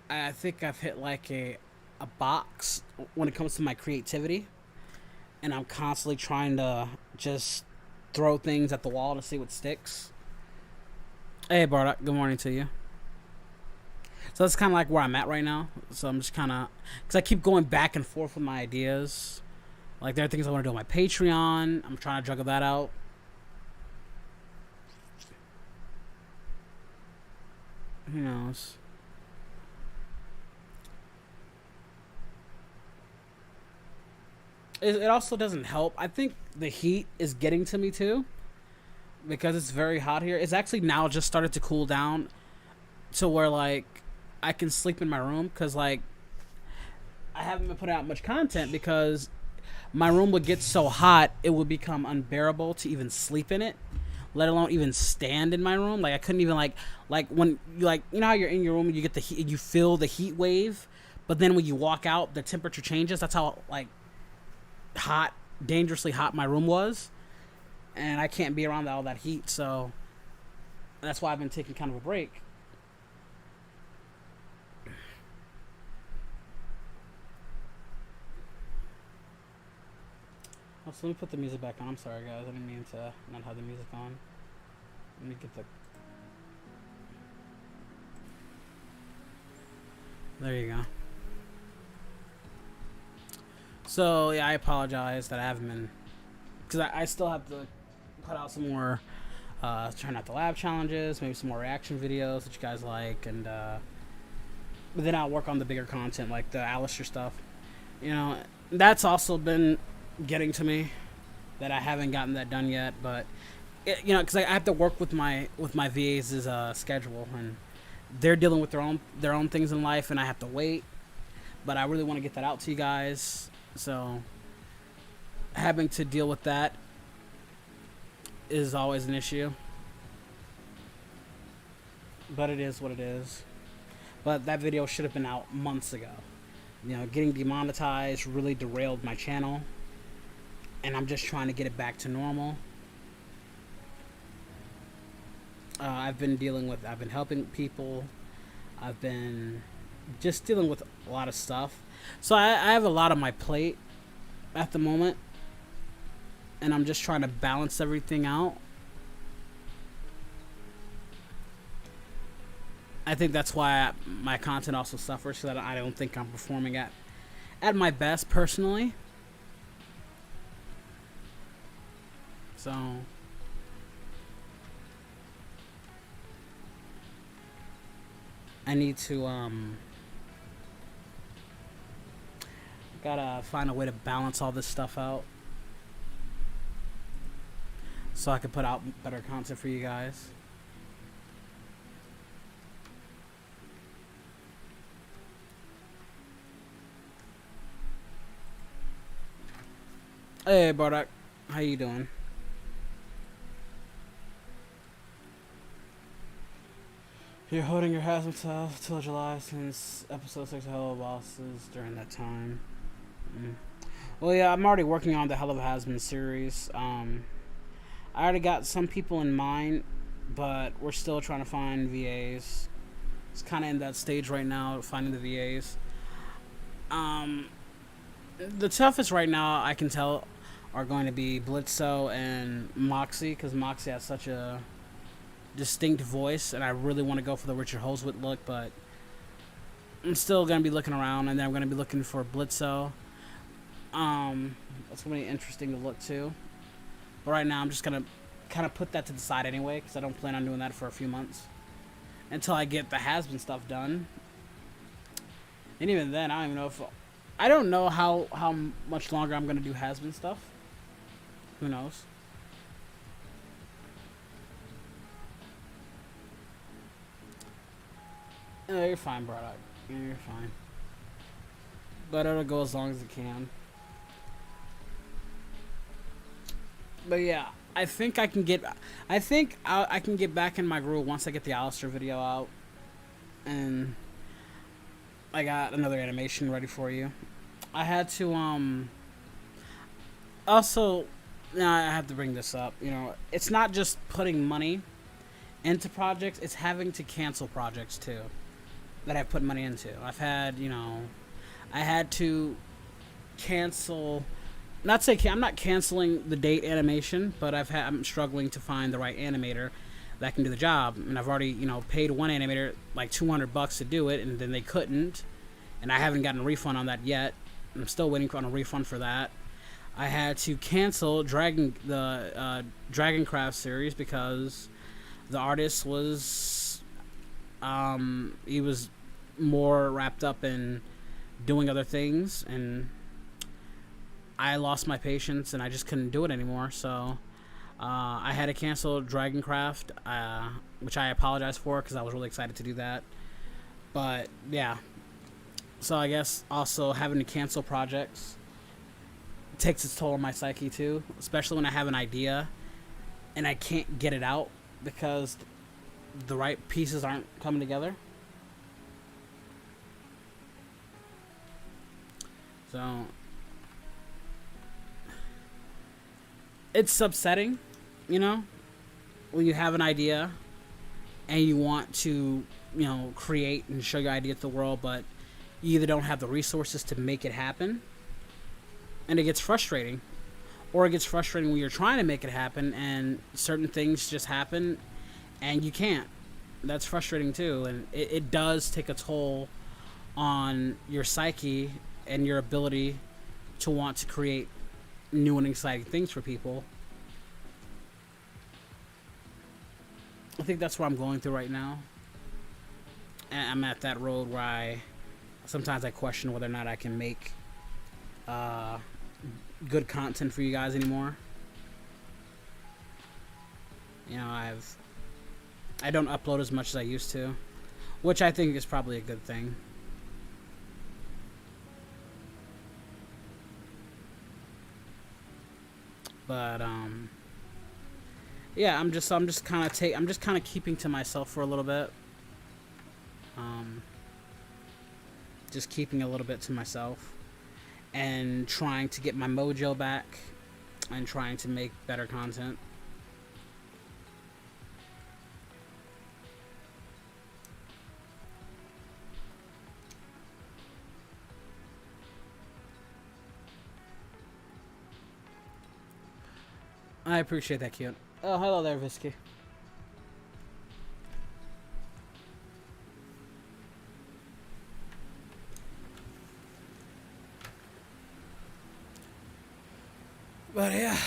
I think I've hit like a box when it comes to my creativity, and I'm constantly trying to just throw things at the wall to see what sticks. Hey, Bardock, good morning to you. So that's kind of like where I'm at right now. So I'm just kind of, because I keep going back and forth with my ideas. Like, there are things I want to do on my Patreon. I'm trying to juggle that out. Who knows? It also doesn't help. I think the heat is getting to me too, because it's very hot here. It's actually now just started to cool down to where, like, I can sleep in my room, because, like, I haven't been putting out much content because my room would get so hot it would become unbearable to even sleep in it, let alone even stand in my room. Like, I couldn't even, like when you, like, you know how you're in your room and you get the heat, you feel the heat wave, but then when you walk out the temperature changes. That's how, like, hot, dangerously hot my room was, and I can't be around all that heat. So that's why I've been taking kind of a break. Oh, so let me put the music back on. I'm sorry, guys. I didn't mean to not have the music on. Let me get the... There you go. So, yeah, I apologize that I haven't been... Because I still have to put out some more... trying out the lab challenges, maybe some more reaction videos that you guys like, and... but then I'll work on the bigger content, like the Alastor stuff. You know, that's also been getting to me, that I haven't gotten that done yet, but... you know, because I have to work with my VA's schedule, and they're dealing with their own things in life, and I have to wait. But I really want to get that out to you guys, so having to deal with that is always an issue. But it is what it is. But that video should have been out months ago. You know, getting demonetized really derailed my channel, and I'm just trying to get it back to normal. I've been helping people. I've been just dealing with a lot of stuff. So I have a lot on my plate at the moment, and I'm just trying to balance everything out. I think that's why my content also suffers, so that I don't think I'm performing at my best personally. So... I need to, gotta find a way to balance all this stuff out so I can put out better content for you guys. Hey, Bardock, how you doing? You're holding your Hazbin stuff till July, since episode 6 of Hello Bosses during that time. Well, yeah, I'm already working on the Hello Hazbin series. I already got some people in mind, but we're still trying to find VAs. It's kind of in that stage right now, finding the VAs. The toughest right now, I can tell, are going to be Blitzo and Moxie, because Moxie has such a distinct voice, and I really want to go for the Richard Holzwit look, but I'm still going to be looking around, and then I'm going to be looking for Blitzo. That's going to be interesting to look too. But right now, I'm just going to kind of put that to the side anyway, because I don't plan on doing that for a few months until I get the Hazbin stuff done. And even then, I don't even know if... I don't know how much longer I'm going to do Hazbin stuff. Who knows? No, you're fine, Bardock. You're fine. But it'll go as long as it can. But yeah, I think I can get... I think I can get back in my groove once I get the Alastor video out. And I got another animation ready for you. I had to, also, now I have to bring this up, you know, it's not just putting money into projects, it's having to cancel projects too that I've put money into. I've had, you know, I had to cancel, I'm not canceling the date animation, but I'm struggling to find the right animator that can do the job. And I've already, you know, paid one animator like $200 to do it, and then they couldn't, and I haven't gotten a refund on that yet. I'm still waiting on a refund for that. I had to cancel Dragoncraft series because the artist was he was more wrapped up in doing other things, and I lost my patience and I just couldn't do it anymore. So I had to cancel Dragoncraft, which I apologize for because I was really excited to do that. But yeah, so I guess also having to cancel projects takes its toll on my psyche too, especially when I have an idea and I can't get it out because the right pieces aren't coming together. So it's upsetting, you know, when you have an idea and you want to, you know, create and show your idea to the world, but you either don't have the resources to make it happen, and it gets frustrating, or it gets frustrating when you're trying to make it happen and certain things just happen and you can't. That's frustrating too, and it does take a toll on your psyche and your ability to want to create new and exciting things for people. I think that's what I'm going through right now. And I'm at that road where sometimes I question whether or not I can make good content for you guys anymore. You know, I don't upload as much as I used to, which I think is probably a good thing. But yeah, I'm just kind of keeping to myself for a little bit. Just keeping a little bit to myself and trying to get my mojo back and trying to make better content. I appreciate that, cute. Oh, hello there, Visky. But yeah,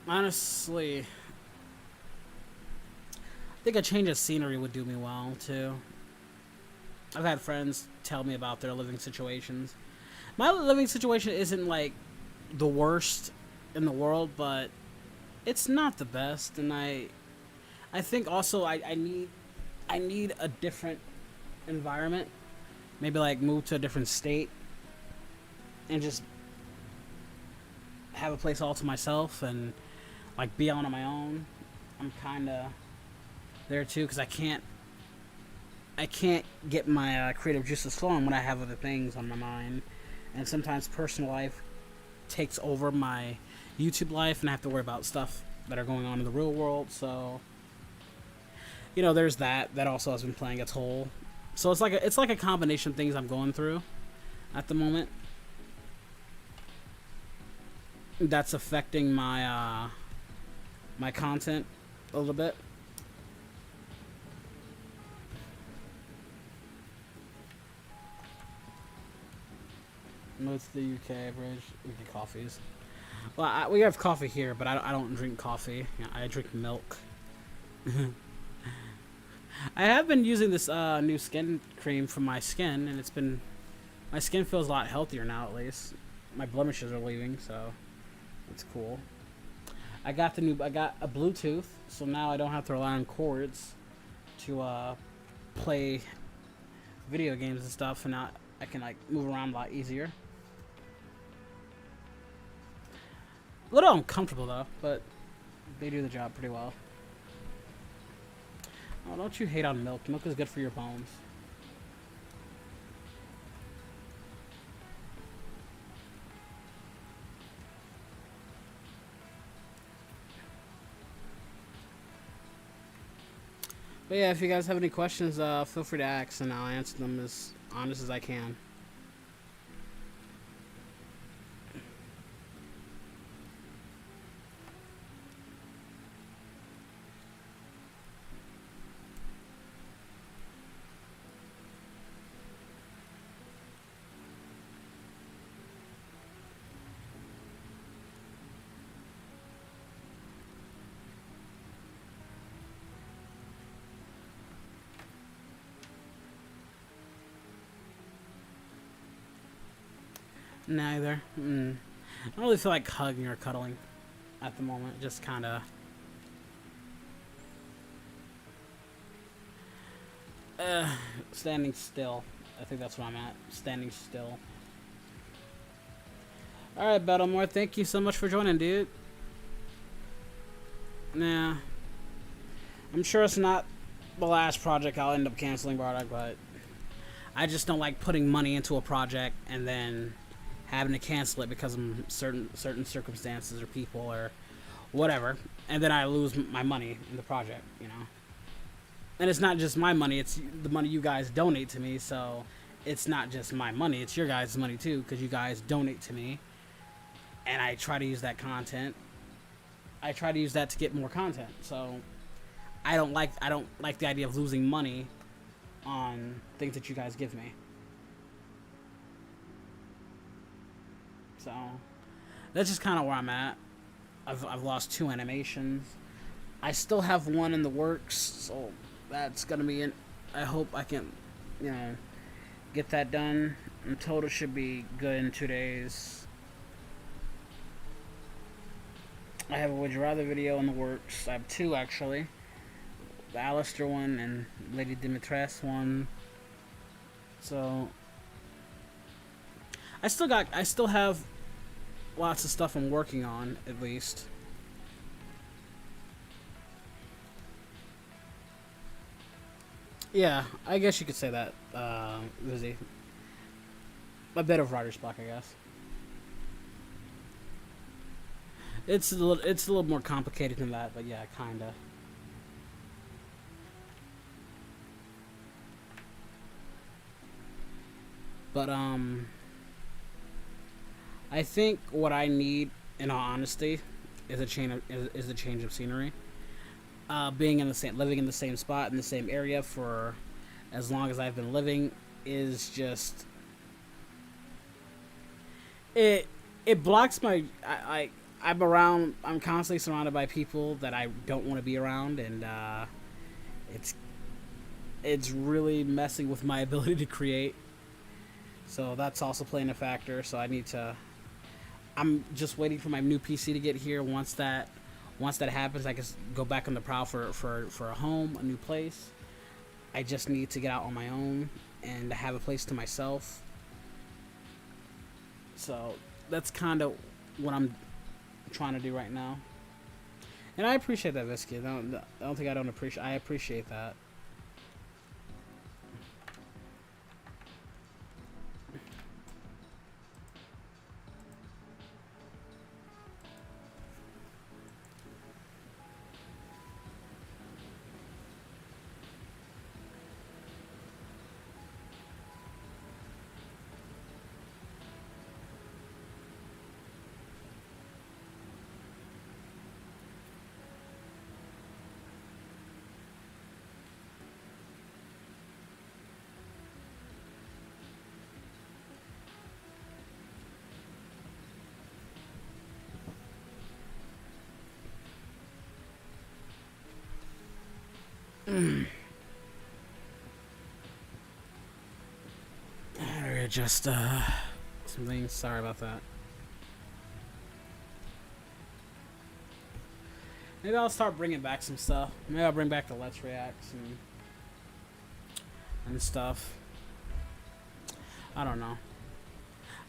honestly, I think a change of scenery would do me well too. I've had friends tell me about their living situations. My living situation isn't like the worst in the world, but it's not the best, and I think also I need a different environment. Maybe like move to a different state and just have a place all to myself and like be on my own. I'm kind of there too because I can't get my creative juices flowing when I have other things on my mind, and sometimes personal life takes over my YouTube life and I have to worry about stuff that are going on in the real world. So you know, there's that also has been playing a toll. So it's like a combination of things I'm going through at the moment that's affecting my my content a little bit. Move to the UK, Abridged. We get coffees. Well, we have coffee here, but I don't drink coffee. I drink milk. I have been using this new skin cream for my skin, and my skin feels a lot healthier now. At least my blemishes are leaving, so it's cool. I got a Bluetooth, so now I don't have to rely on cords to play video games and stuff, and I can like move around a lot easier. A little uncomfortable though, but they do the job pretty well. Oh, don't you hate on milk? Milk is good for your bones. But yeah, if you guys have any questions, feel free to ask, and I'll answer them as honest as I can. Neither. I don't really feel like hugging or cuddling at the moment. Just kind of... standing still. I think that's where I'm at. Standing still. Alright, Battlemore. Thank you so much for joining, dude. Nah. I'm sure it's not the last project I'll end up canceling, Bardock, but I just don't like putting money into a project and then having to cancel it because of certain circumstances or people or whatever, and then I lose my money in the project, you know. And it's not just my money, it's the money you guys donate to me, so it's not just my money, it's your guys' money too, because you guys donate to me. and I try to use that content. I try to use that to get more content. So I don't like the idea of losing money on things that you guys give me. So that's just kind of where I'm at. I've lost 2 animations. I still have 1 in the works, so that's gonna be I hope I can, you know, get that done. In total, should be good in 2 days. I have a Would You Rather video in the works. I have 2 actually. The Alastor one and Lady Dimitrescu one. So I still have lots of stuff I'm working on, at least. Yeah, I guess you could say that, Lizzie. A bit of writer's block, I guess. It's a little more complicated than that, but yeah, kinda. But I think what I need, in all honesty, is a change of scenery. Living in the same spot in the same area for as long as I've been living is just it blocks my I'm constantly surrounded by people that I don't want to be around, and it's really messing with my ability to create. So that's also playing a factor. So I'm just waiting for my new PC to get here. Once that happens, I can go back on the prowl for a home, a new place. I just need to get out on my own and have a place to myself. So that's kind of what I'm trying to do right now. And I appreciate that, Visky. I don't think I don't appreciate. I appreciate that. Just something. Sorry about that. Maybe I'll start bringing back some stuff. Maybe I'll bring back the Let's Reacts and stuff. I don't know.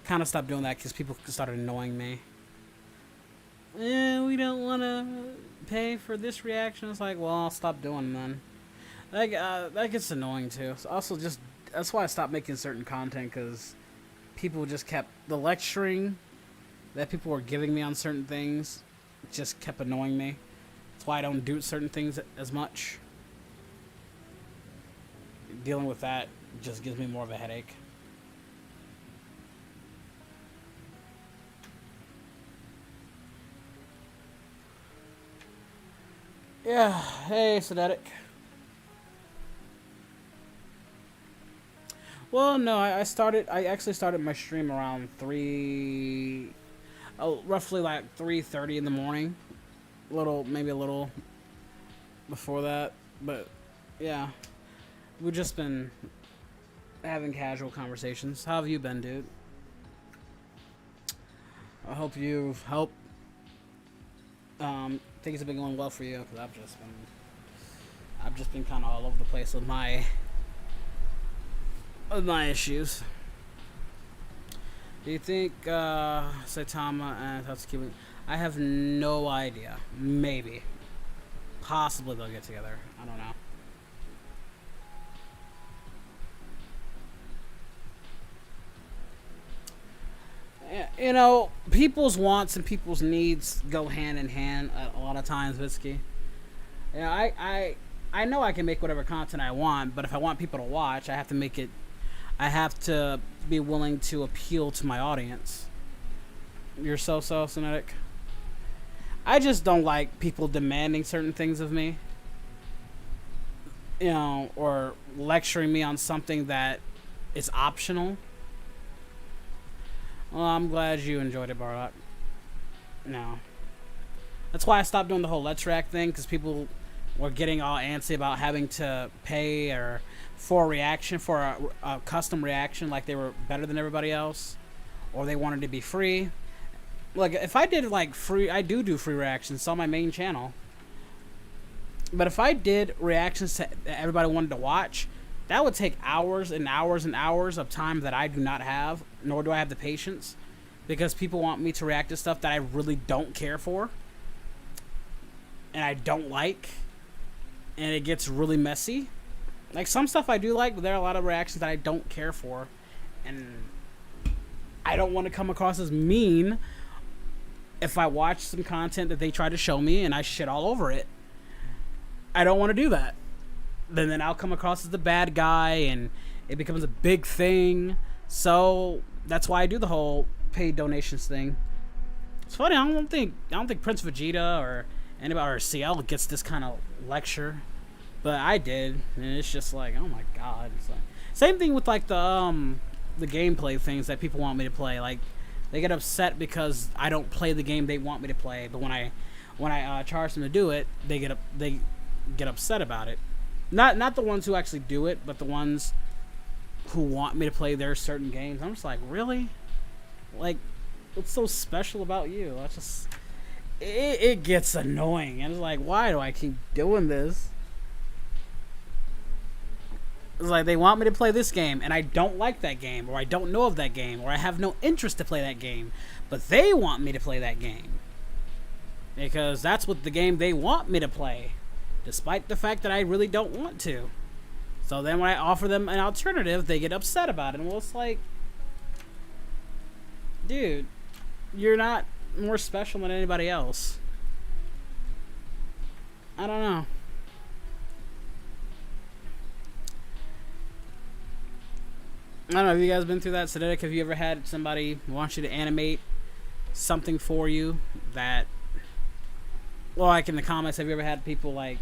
Kind of stopped doing that because people started annoying me. We don't want to pay for this reaction. It's like, well, I'll stop doing them then. That gets annoying too. So also, just that's why I stopped making certain content, because people just kept the lecturing that people were giving me on certain things just kept annoying me. That's why I don't do certain things as much. Dealing with that just gives me more of a headache. Yeah, hey, Sedetic. Well, no, I actually started my stream around roughly like 3:30 in the morning. Maybe a little before that, but yeah. We've just been having casual conversations. How have you been, dude? I hope things have been going well for you, because I've just been kind of all over the place with my issues. Do you think Saitama and Tatsuki? I have no idea. Maybe, possibly they'll get together. I don't know. You know, people's wants and people's needs go hand in hand a lot of times, Vitsky. Yeah, I know I can make whatever content I want, but if I want people to watch, I have to be willing to appeal to my audience. You're so Cinetic. I just don't like people demanding certain things of me. You know, or lecturing me on something that is optional. Well, I'm glad you enjoyed it, Barlock. No. That's why I stopped doing the whole Let's React thing, because people were getting all antsy about having to pay or for a reaction, for a custom reaction, like they were better than everybody else, or they wanted to be free. Like, if I did like free, I do free reactions on my main channel. But if I did reactions that everybody wanted to watch, that would take hours and hours and hours of time that I do not have, nor do I have the patience, because people want me to react to stuff that I really don't care for, and I don't like, and it gets really messy. Like, some stuff I do like, but there are a lot of reactions that I don't care for, and I don't want to come across as mean if I watch some content that they try to show me and I shit all over it. I don't want to do that. Then I'll come across as the bad guy, and it becomes a big thing. So that's why I do the whole paid donations thing. It's funny. I don't think Prince Vegeta or anybody or CL gets this kind of lecture, but I did, and it's just like, oh my god. It's like, same thing with like the gameplay things that people want me to play. Like, they get upset because I don't play the game they want me to play, but when I charge them to do it, they get upset about it. Not the ones who actually do it, but the ones who want me to play their certain games. I'm just like, really? Like, what's so special about you? That's just, it gets annoying. And it's like, why do I keep doing this? It's like, they want me to play this game, and I don't like that game, or I don't know of that game, or I have no interest to play that game, but they want me to play that game because that's what the game they want me to play, despite the fact that I really don't want to. So then when I offer them an alternative, they get upset about it. And well, it's like, dude, you're not more special than anybody else. I don't know. I don't know, have you guys been through that? Sedetic, have you ever had somebody want you to animate something for you that, well, like in the comments, have you ever had people like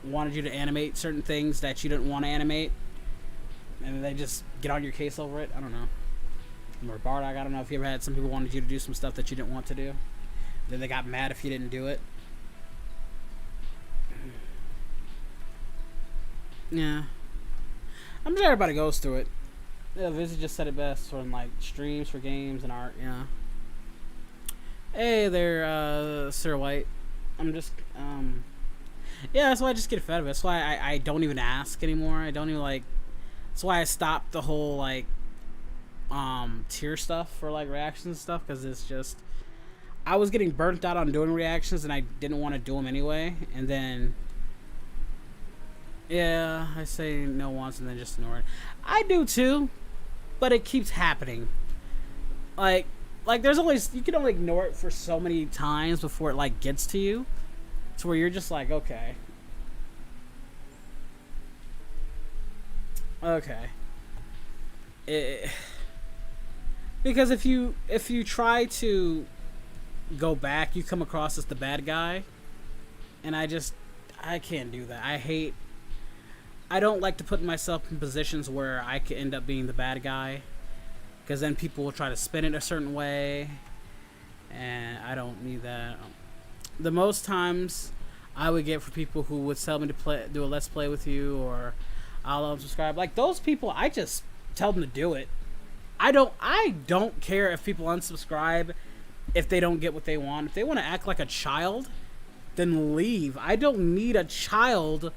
wanted you to animate certain things that you didn't want to animate, and they just get on your case over it? I don't know. Or Bardock, I don't know if you ever had some people wanted you to do some stuff that you didn't want to do, then they got mad if you didn't do it. Yeah, I'm sure everybody goes through it. Yeah, Vizzy just said it best, sort of like streams for games and art. Yeah. Hey there, Sir White. I'm just yeah, that's why I just get fed of it. That's why I don't even ask anymore. I don't even like. That's why I stopped the whole like tier stuff for like reactions and stuff, because it's just, I was getting burnt out on doing reactions and I didn't want to do them anyway. And then yeah, I say no once and then just ignore it. I do too, but it keeps happening. Like there's always, you can only ignore it for so many times before it like gets to you, to where you're just like, okay. Because if you try to go back, you come across as the bad guy, and I can't do that. I don't like to put myself in positions where I could end up being the bad guy, because then people will try to spin it a certain way, and I don't need that. The most times I would get for people who would tell me to do a Let's Play with you, or I'll unsubscribe. Like, those people, I just tell them to do it. I don't care if people unsubscribe if they don't get what they want. If they want to act like a child, then leave. I don't need a child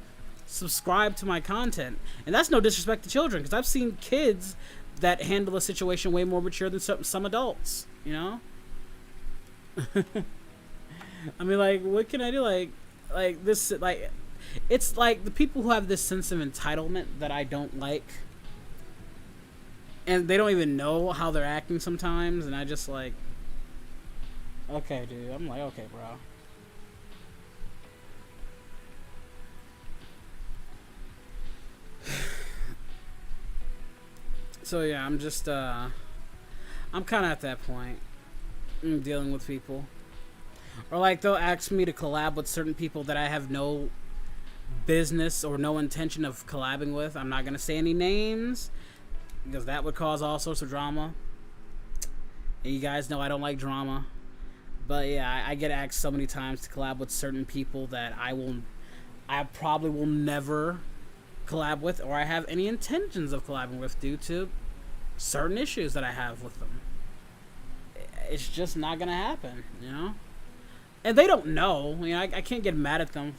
subscribe to my content. And that's no disrespect to children, because I've seen kids that handle a situation way more mature than some adults, you know? I mean, like, what can I do? Like this, like, it's like the people who have this sense of entitlement that I don't like, and they don't even know how they're acting sometimes, and I just like, okay, dude. I'm like, okay, bro. So yeah, I'm just I'm kind of at that point. dealing with people. Or like they'll ask me to collab with certain people that I have no business or no intention of collabing with. I'm not gonna say any names because that would cause all sorts of drama. And you guys know I don't like drama. But yeah, I get asked so many times to collab with certain people that I probably will never collab with, or I have any intentions of collabing with due to certain issues that I have with them. It's just not gonna happen, you know? And they don't know, you know, I can't get mad at them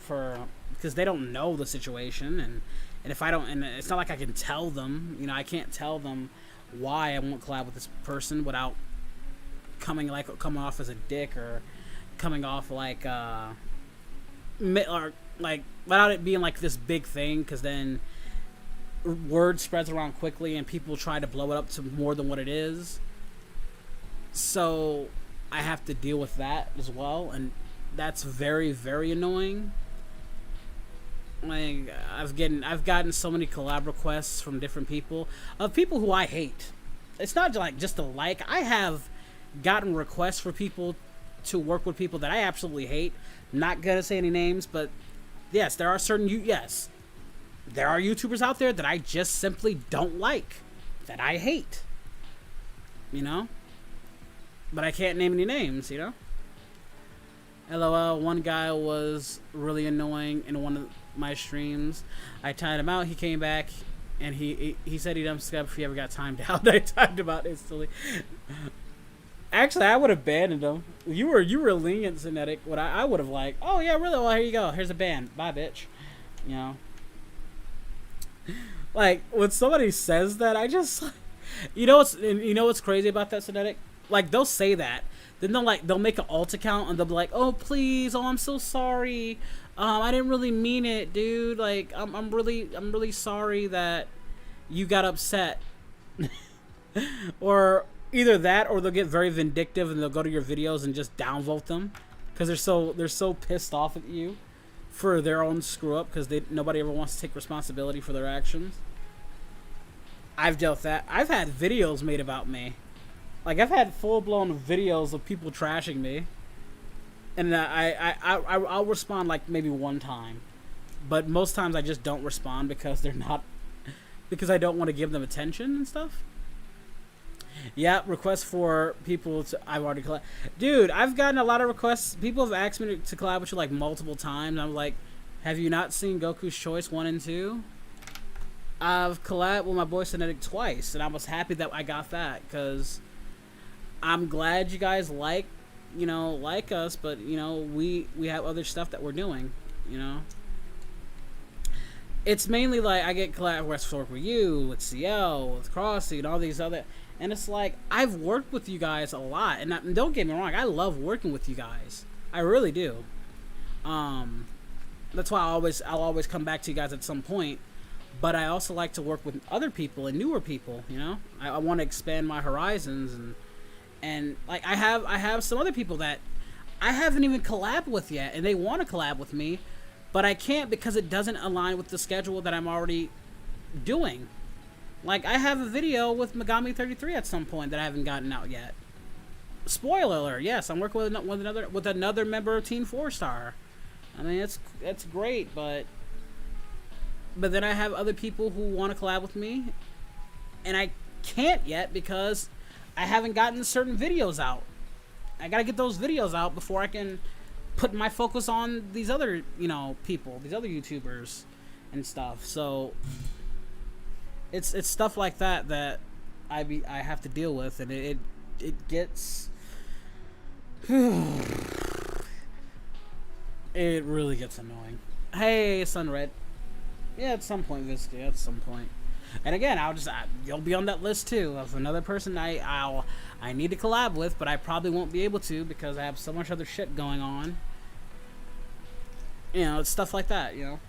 because they don't know the situation, and if I don't, and it's not like I can tell them, you know, I can't tell them why I won't collab with this person without coming off as a dick or coming off like or like without it being like this big thing, because then word spreads around quickly and people try to blow it up to more than what it is. So I have to deal with that as well, and that's very, very annoying. Like I've gotten so many collab requests from different people of people who I hate. It's not like just a like. I have gotten requests for people to work with people that I absolutely hate. Not gonna say any names, but yes, there are there are YouTubers out there that I just simply don't like, that I hate, you know? But I can't name any names, you know? LOL, one guy was really annoying in one of my streams. I timed him out, he came back, and he said he'd unsubscribe if he ever got timed out. I timed him out instantly. Actually, I would have banned him. You were lenient, Genetic. What I would have like, oh yeah, really? Well, here you go. Here's a ban. Bye, bitch. You know. Like when somebody says that, I just, you know what's crazy about that, Genetic? Like they'll say that, then they'll make an alt account and they'll be like, oh please, oh I'm so sorry, I didn't really mean it, dude. Like I'm really sorry that you got upset. Or either that, or they'll get very vindictive and they'll go to your videos and just downvote them because they're so pissed off at you for their own screw up, because nobody ever wants to take responsibility for their actions. I've dealt with that. I've had videos made about me. Like I've had full blown videos of people trashing me, and I'll respond like maybe one time, but most times I just don't respond because I don't want to give them attention and stuff. Yeah, requests for people to... I've already collab... Dude, I've gotten a lot of requests. People have asked me to collab with you like multiple times. I'm like, have you not seen Goku's Choice 1 and 2? I've collabed with my boy Genetic twice, and I was happy that I got that, because I'm glad you guys like us, but, you know, we have other stuff that we're doing, you know? It's mainly like I get collab requests for work with you, with CL, with Crossy, and all these other... And it's like, I've worked with you guys a lot, and don't get me wrong, I love working with you guys. I really do. That's why I'll always come back to you guys at some point. But I also like to work with other people and newer people, you know? I want to expand my horizons, and like I have some other people that I haven't even collabed with yet, and they want to collab with me, but I can't because it doesn't align with the schedule that I'm already doing. Like, I have a video with Megami33 at some point that I haven't gotten out yet. Spoiler alert, yes, I'm working with another member of Team 4-Star. I mean, it's great, but then I have other people who want to collab with me, and I can't yet because I haven't gotten certain videos out. I gotta get those videos out before I can put my focus on these other, you know, people, these other YouTubers and stuff. So... It's stuff like that I have to deal with, and it gets it really gets annoying. Hey, Sunred. Yeah, at some point, Visky, at some point. And again, you'll be on that list too of another person I need to collab with, but I probably won't be able to because I have so much other shit going on. You know, it's stuff like that, you know.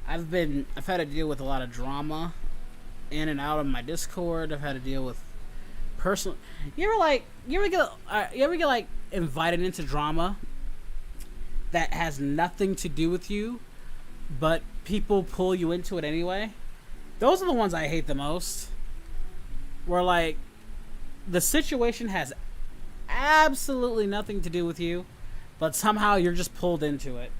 I've had to deal with a lot of drama in and out of my Discord. I've had to deal with personal. You ever get like invited into drama that has nothing to do with you, but people pull you into it anyway? Those are the ones I hate the most. Where, like, the situation has absolutely nothing to do with you, but somehow you're just pulled into it.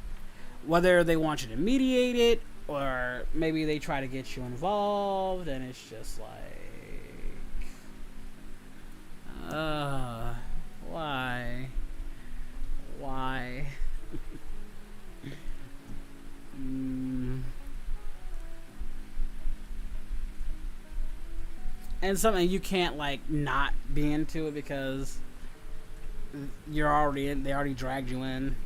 Whether they want you to mediate it, or maybe they try to get you involved, and it's just like... why? Why? And something you can't, like, not be into it because you're already in, they already dragged you in.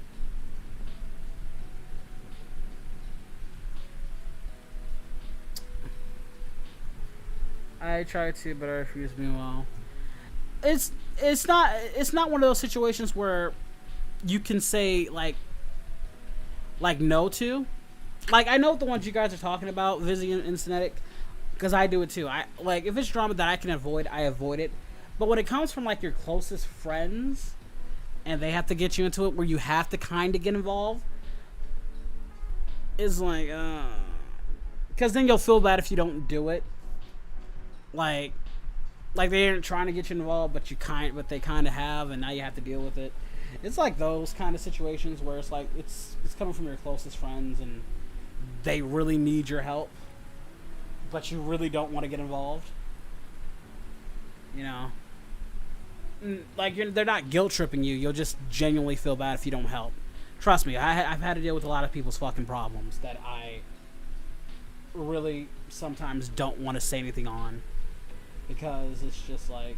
I try to, but I refuse. Meanwhile, it's not one of those situations where you can say like no to. Like, I know the ones you guys are talking about, Vizzy and Cinetic, because I do it too. I like, if it's drama that I can avoid, I avoid it. But when it comes from like your closest friends, and they have to get you into it where you have to kind of get involved, it's like, because then you'll feel bad if you don't do it. Like they aren't trying to get you involved, but they kind of have, and now you have to deal with it. It's like those kind of situations where it's like it's coming from your closest friends, and they really need your help, but you really don't want to get involved. You know, like they're not guilt tripping you. You'll just genuinely feel bad if you don't help. Trust me, I've had to deal with a lot of people's fucking problems that I really sometimes don't want to say anything on, because it's just like,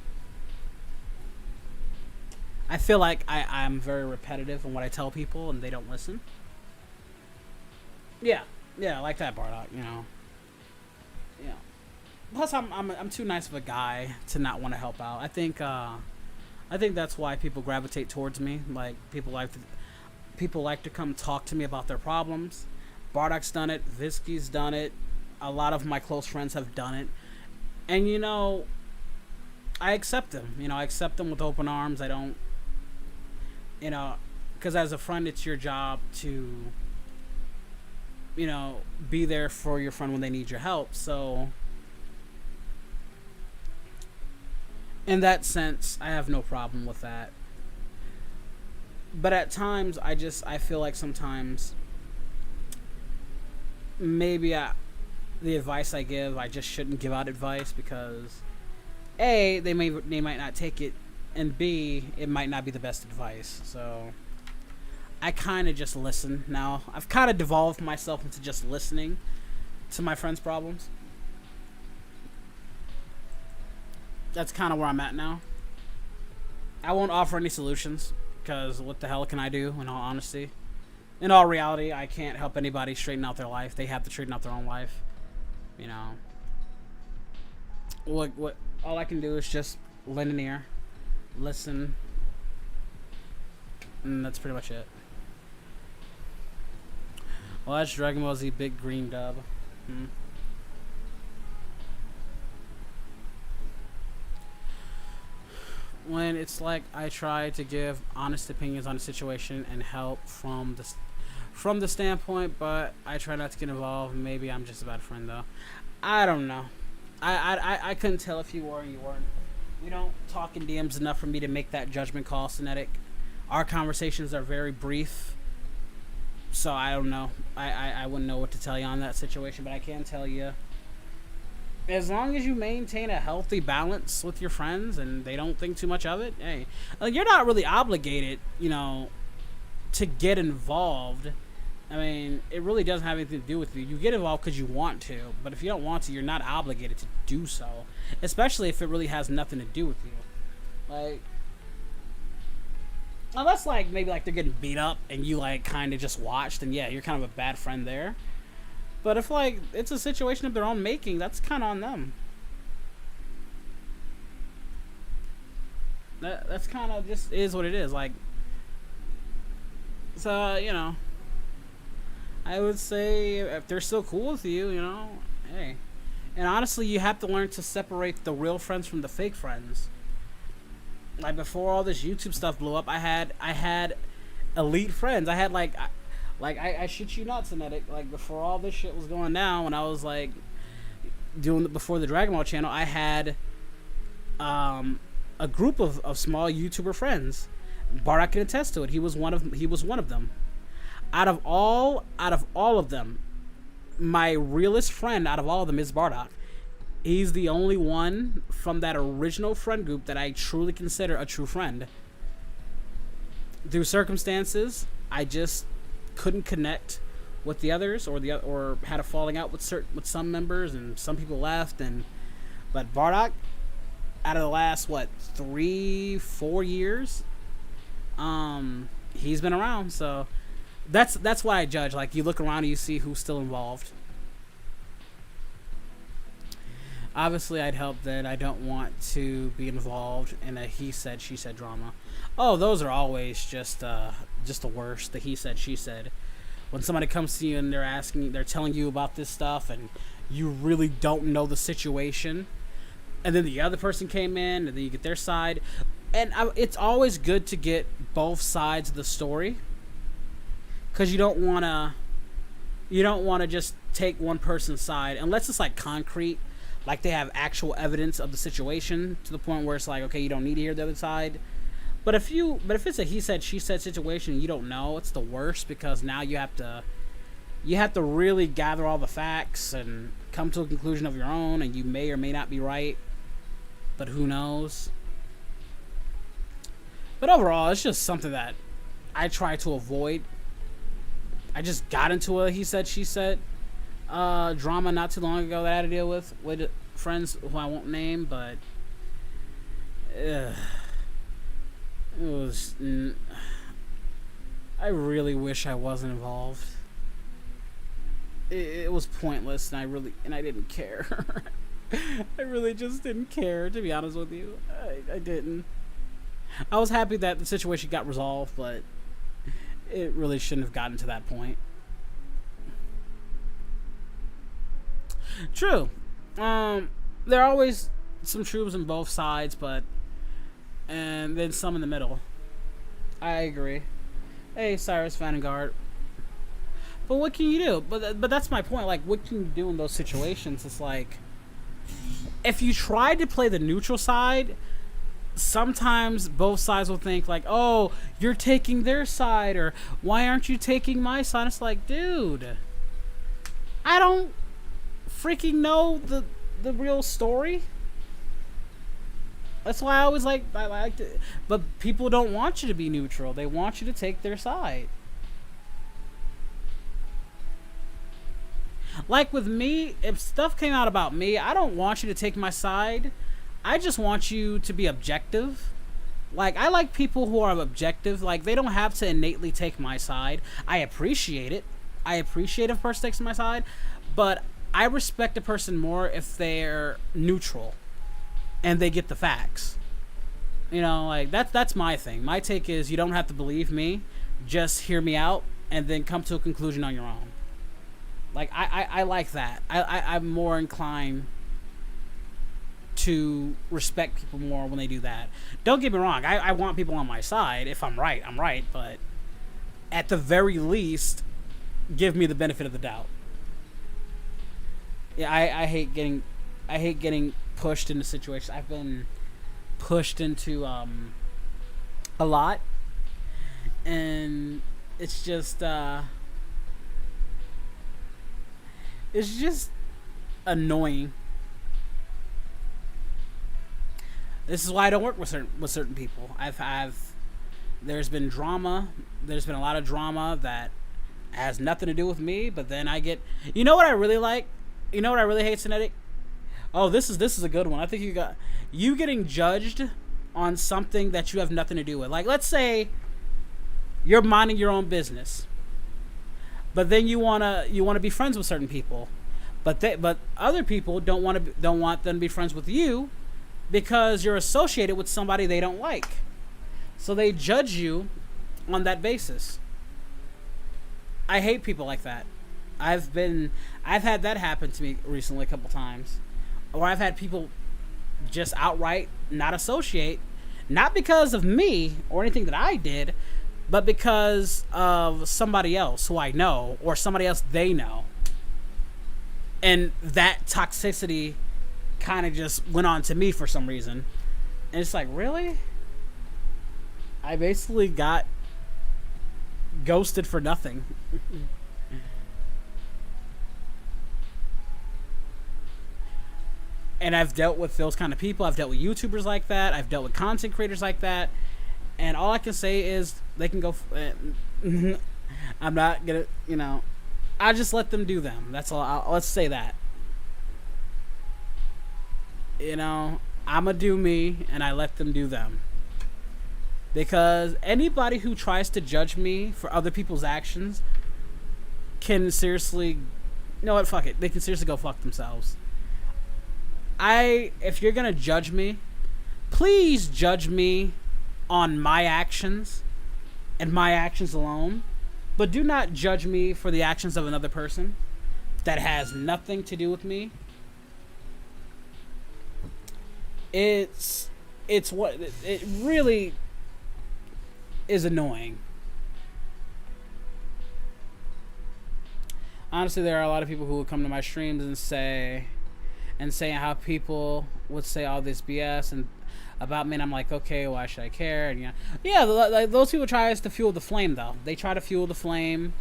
I feel like I'm very repetitive in what I tell people and they don't listen. Yeah, like that, Bardock, you know. Yeah. Plus, I'm too nice of a guy to not want to help out. I think that's why people gravitate towards me. Like, people like to come talk to me about their problems. Bardock's done it. Visky's done it. A lot of my close friends have done it. And, you know, I accept them. You know, I accept them with open arms. I don't, you know, because as a friend, it's your job to, you know, be there for your friend when they need your help. So, in that sense, I have no problem with that. But at times, I feel like sometimes maybe the advice I give, I just shouldn't give out advice, because A, they might not take it, and B, it might not be the best advice. So I kind of just listen now. I've kind of devolved myself into just listening to my friends' problems. That's kind of where I'm at now. I won't offer any solutions, because what the hell can I do, in all honesty? In all reality, I can't help anybody straighten out their life. They have to straighten out their own life. You know, what all I can do is just lend an ear, listen, and that's pretty much it. Well, that's Dragon Ball Z Big Green Dub. When it's like I try to give honest opinions on a situation and help from the standpoint, but I try not to get involved. Maybe I'm just a bad friend, though. I don't know. I couldn't tell if you were or you weren't. We don't talk in DMs enough for me to make that judgment call, Cinetic. Our conversations are very brief, so I don't know. I wouldn't know what to tell you on that situation, but I can tell you, as long as you maintain a healthy balance with your friends and they don't think too much of it, hey, like, you're not really obligated, you know, to get involved. I mean, it really doesn't have anything to do with you. You get involved because you want to, but if you don't want to, you're not obligated to do so, especially if it really has nothing to do with you. Like, unless, like, maybe, like, they're getting beat up and you, like, kind of just watched, then yeah, you're kind of a bad friend there. But if, like, it's a situation of their own making, that's kind of on them. That's kind of just is what it is. Like, so, you know, I would say if they're still cool with you, you know, hey. And honestly, you have to learn to separate the real friends from the fake friends. Like, before all this YouTube stuff blew up, I had elite friends. I had, I shit you not, Cinetic. Like, before all this shit was going down, when I was, like, doing before the Dragon Ball channel, I had a group of small YouTuber friends. Bardock can attest to it. He was one of them. Out of all of them, my realest friend out of all of them is Bardock. He's the only one from that original friend group that I truly consider a true friend. Through circumstances, I just couldn't connect with the others, or had a falling out with some members, and some people left. But Bardock, out of the last 3-4 years, he's been around. So that's why I judge. Like, you look around and you see who's still involved. Obviously, I'd help that. I don't want to be involved in a he said, she said drama. Oh, those are always just the worst. The he said, she said. When somebody comes to you and they're telling you about this stuff, and you really don't know the situation, and then the other person came in, and then you get their side. And it's always good to get both sides of the story, because you don't want to just take one person's side unless it's like concrete. Like, they have actual evidence of the situation to the point where it's like, okay, you don't need to hear the other side. But if it's a he said, she said situation and you don't know, it's the worst, because now you have to really gather all the facts and come to a conclusion of your own, and you may or may not be right, but who knows. But overall, it's just something that I try to avoid. I just got into a he said, she said drama not too long ago that I had to deal with friends who I won't name, but it was. I really wish I wasn't involved. It was pointless, and I didn't care. I really just didn't care, to be honest with you. I didn't. I was happy that the situation got resolved, but it really shouldn't have gotten to that point. True. There are always some truths on both sides, and then some in the middle. I agree. Hey, Cyrus Vanguard. But what can you do? But that's my point. Like, what can you do in those situations? It's like, if you try to play the neutral side, sometimes both sides will think like, oh, you're taking their side, or why aren't you taking my side? It's like, dude, I don't freaking know the real story. That's why I like to, but people don't want you to be neutral. They want you to take their side. Like with me, if stuff came out about me, I don't want you to take my side. I just want you to be objective. Like, I like people who are objective. Like, they don't have to innately take my side. I appreciate it. I appreciate if a person takes my side, but I respect a person more if they're neutral and they get the facts. You know, like, that's my thing. My take is, you don't have to believe me. Just hear me out and then come to a conclusion on your own. Like, I like that. I'm more inclined to respect people more when they do that. Don't get me wrong. I want people on my side. If I'm right, I'm right. But at the very least, give me the benefit of the doubt. Yeah, I hate getting pushed into situations. I've been pushed into a lot, and it's just annoying. This is why I don't work with certain people. There's been drama. There's been a lot of drama that has nothing to do with me, but then I get. You know what I really like? You know what I really hate, Cinetic? Oh, this is a good one. I think you getting judged on something that you have nothing to do with. Like, let's say you're minding your own business, but then you wanna be friends with certain people, but other people don't want them to be friends with you because you're associated with somebody they don't like, so they judge you on that basis. I hate people like that. I've had that happen to me recently a couple times, or I've had people just outright not associate, not because of me or anything that I did, but because of somebody else who I know, or somebody else they know. And that toxicity kind of just went on to me for some reason. And it's like, really? I basically got ghosted for nothing. And I've dealt with those kind of people. I've dealt with YouTubers like that. I've dealt with content creators like that. And all I can say is they can go... I'm not going to, I just let them do them. That's all. Let's say that. I'm going to do me, and I let them do them. Because anybody who tries to judge me for other people's actions can seriously... You know what? Fuck it. They can seriously go fuck themselves. If you're going to judge me, please judge me on my actions and my actions alone. But do not judge me for the actions of another person that has nothing to do with me. It's what it really is annoying. Honestly, there are a lot of people who would come to my streams and say how people would say all this BS and about me, and I'm like, okay, why should I care? And like, those people try to fuel the flame, though. They try to fuel the flame,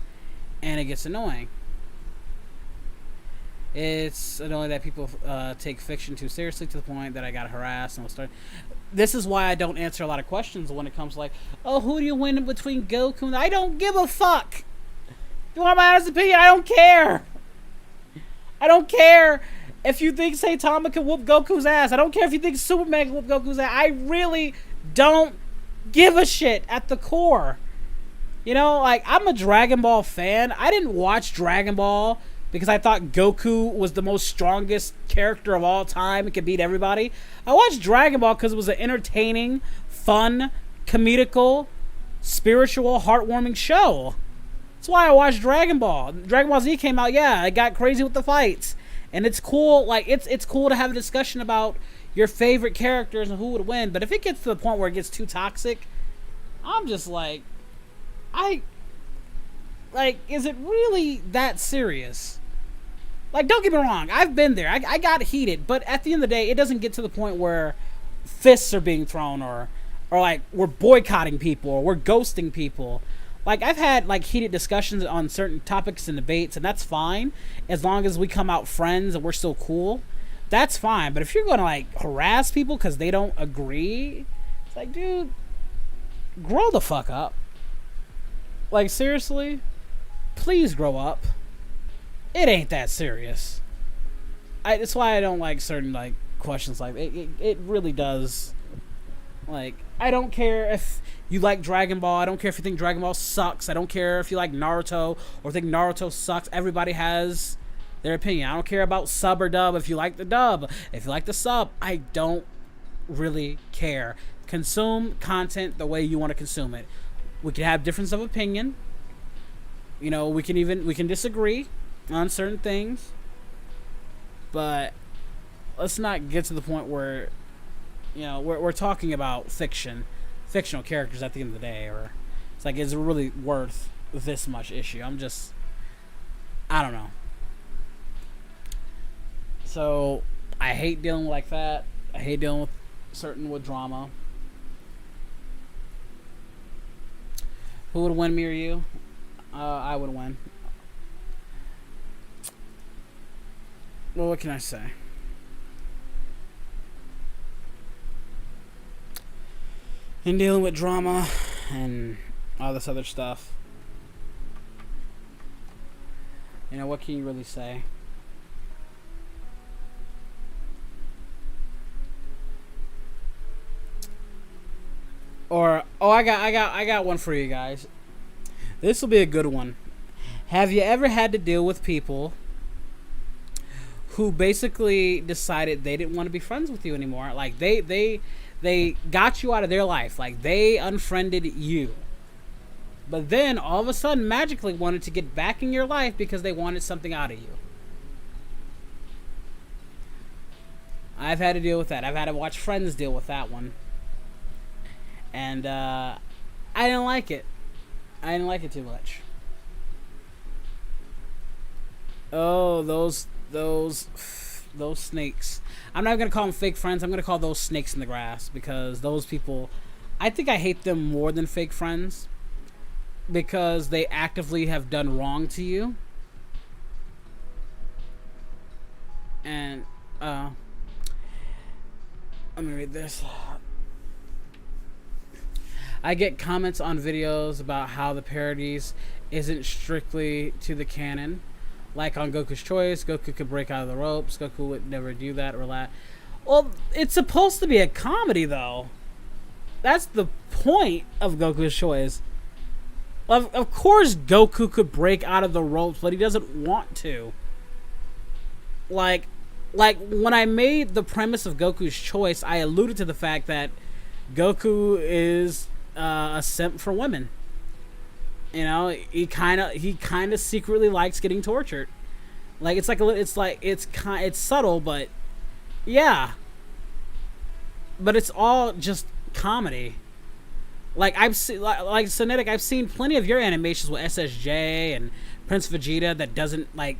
and it gets annoying. It's annoying that people take fiction too seriously to the point that I got harassed and will start. This is why I don't answer a lot of questions when it comes to like, oh, who do you win between Goku and I don't give a fuck. You want my honest opinion? I don't care. I don't care. If you think Saitama can whoop Goku's ass, I don't care if you think Superman can whoop Goku's ass. I really don't give a shit at the core. Like, I'm a Dragon Ball fan. I didn't watch Dragon Ball because I thought Goku was the most strongest character of all time and could beat everybody. I watched Dragon Ball because it was an entertaining, fun, comedical, spiritual, heartwarming show. That's why I watched Dragon Ball. Dragon Ball Z came out, yeah, it got crazy with the fights. And it's cool, like, it's cool to have a discussion about your favorite characters and who would win. But if it gets to the point where it gets too toxic, I'm just like, is it really that serious? Like, don't get me wrong, I've been there. I got heated, but at the end of the day, it doesn't get to the point where fists are being thrown or like, we're boycotting people or we're ghosting people. Like, I've had, like, heated discussions on certain topics and debates, and that's fine. As long as we come out friends and we're still cool, that's fine. But if you're going to, like, harass people because they don't agree, it's like, dude, grow the fuck up. Like, seriously? Please grow up. It ain't that serious. That's why I don't like certain, like, questions like it really does. Like, I don't care if you like Dragon Ball. I don't care if you think Dragon Ball sucks. I don't care if you like Naruto or think Naruto sucks. Everybody has their opinion. I don't care about sub or dub. If you like the dub, if you like the sub, I don't really care. Consume content the way you want to consume it. We can have difference of opinion. We can disagree on certain things. But let's not get to the point where we're talking about fictional characters at the end of the day, or it's like, is it really worth this much issue? I don't know. So I hate dealing like that. I hate dealing with drama. Who would win, me or you? I would win. Well, what can I say? In dealing with drama and all this other stuff, what can you really say? Or, I got one for you guys. This will be a good one. Have you ever had to deal with people who basically decided they didn't want to be friends with you anymore? Like, they got you out of their life. Like, they unfriended you. But then, all of a sudden, magically wanted to get back in your life because they wanted something out of you. I've had to deal with that. I've had to watch friends deal with that one. And, I didn't like it. I didn't like it too much. Oh, those those snakes. I'm not gonna call them fake friends. I'm gonna call those snakes in the grass, because those people, I think I hate them more than fake friends, because they actively have done wrong to you. And let me read this. I get comments on videos about how the parodies isn't strictly to the canon. Like on Goku's Choice, Goku could break out of the ropes. Goku would never do that or that. Well, it's supposed to be a comedy, though. That's the point of Goku's Choice. Of course Goku could break out of the ropes, but he doesn't want to. Like when I made the premise of Goku's Choice, I alluded to the fact that Goku is a simp for women. You know, he kind of secretly likes getting tortured. Like it's subtle, but yeah. But it's all just comedy. Like I've seen, like Sonetic, I've seen plenty of your animations with SSJ and Prince Vegeta that doesn't like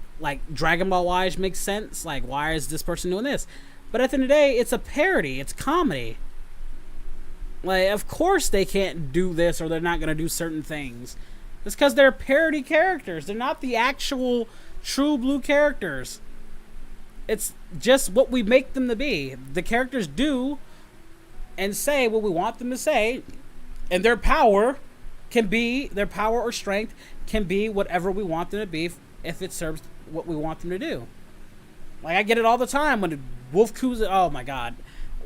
Dragon Ball wise makes sense. Like, why is this person doing this? But at the end of the day, it's a parody. It's comedy. Like, of course they can't do this, or they're not gonna do certain things. It's because they're parody characters. They're not the actual true blue characters. It's just what we make them to be. The characters do and say what we want them to say, and their power or strength can be whatever we want them to be if it serves what we want them to do. Like, I get it all the time when Wolfku's, oh my god,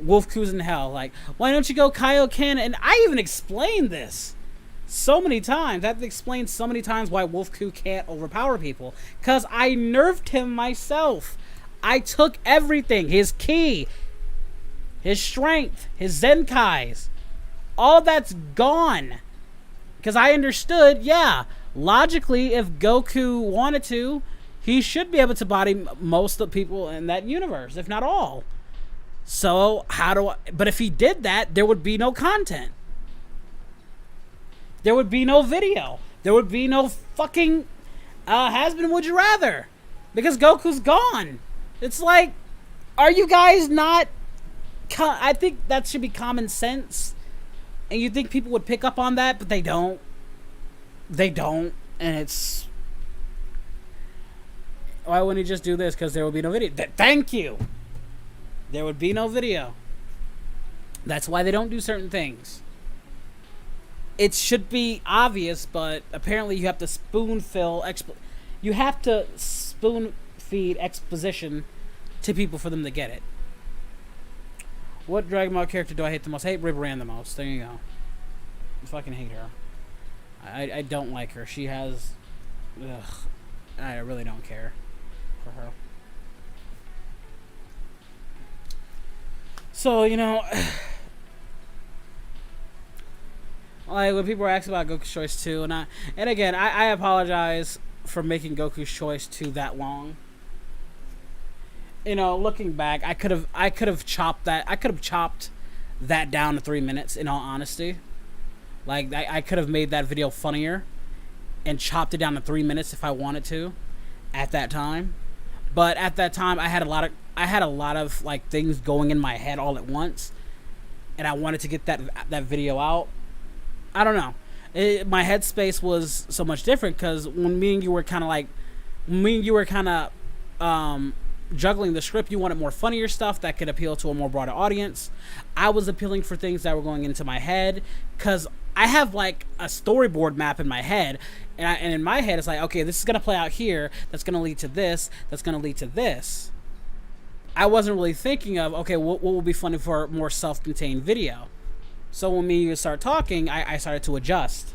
Wolfku's in hell. Like, why don't you go Kaioken? And I even explained this so many times. I have to explain so many times why Wolfku can't overpower people. Because I nerfed him myself. I took everything. His ki, his strength, his Zenkais. All that's gone. Because I understood, yeah, logically, if Goku wanted to, he should be able to body most of the people in that universe, if not all. So, but if he did that, there would be no content. There would be no video. There would be no fucking Hazbin Would You Rather. Because Goku's gone. It's like, are you guys not... I think that should be common sense. And you think people would pick up on that, but they don't. They don't. And it's... Why wouldn't he just do this? Because there would be no video. Thank you! There would be no video. That's why they don't do certain things. It should be obvious, but apparently you have to you have to spoon feed exposition to people for them to get it. What Dragon Ball character do I hate the most? I hate Riberan the most. There you go. I fucking hate her. I don't like her. She has... Ugh. I really don't care for her. So, you know... like, when people are asking about Goku's Choice 2, and again, I apologize for making Goku's Choice 2 that long. You know, looking back, I could have chopped that down to 3 minutes, in all honesty. Like, I could have made that video funnier and chopped it down to 3 minutes if I wanted to at that time. But at that time, I had a lot of like things going in my head all at once, and I wanted to get that video out. I don't know. My headspace was so much different because when me and you were kind of juggling the script, you wanted more funnier stuff that could appeal to a more broader audience. I was appealing for things that were going into my head because I have like a storyboard map in my head, and in my head it's like, okay, this is gonna play out here. That's gonna lead to this. That's gonna lead to this. I wasn't really thinking of, okay, what will be funny for a more self-contained video. So when me and you start talking, I started to adjust.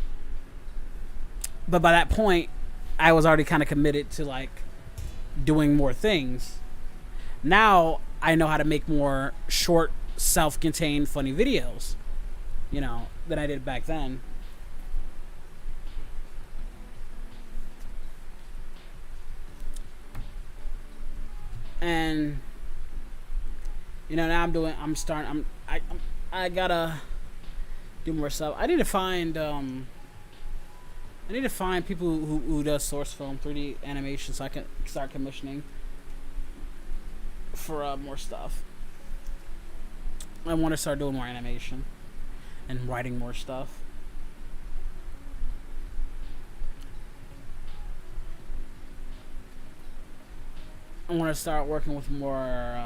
But by that point, I was already kind of committed to like doing more things. Now I know how to make more short, self-contained, funny videos, you know, than I did back then. And you know, now I gotta do more stuff. I need to find people who does source film 3D animation so I can start commissioning for more stuff. I want to start doing more animation and writing more stuff. I want to start working with more.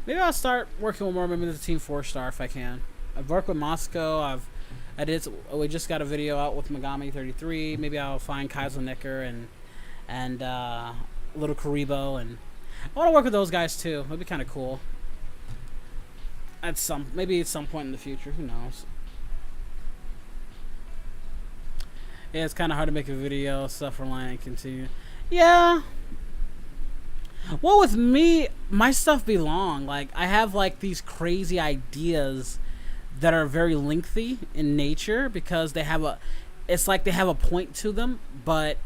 Maybe I'll start working with more members of the Team 4-star if I can. I've worked with Moscow. We just got a video out with Megami 33. Maybe I'll find Kaizo Nicker and Little Karibo, and I want to work with those guys too. It'd be kind of cool. Maybe at some point in the future. Who knows? Yeah, it's kind of hard to make a video. Self-reliant, continue. Yeah. Well, with me, my stuff be long. Like, I have like these crazy ideas that are very lengthy in nature because they have it's like they have a point to them, but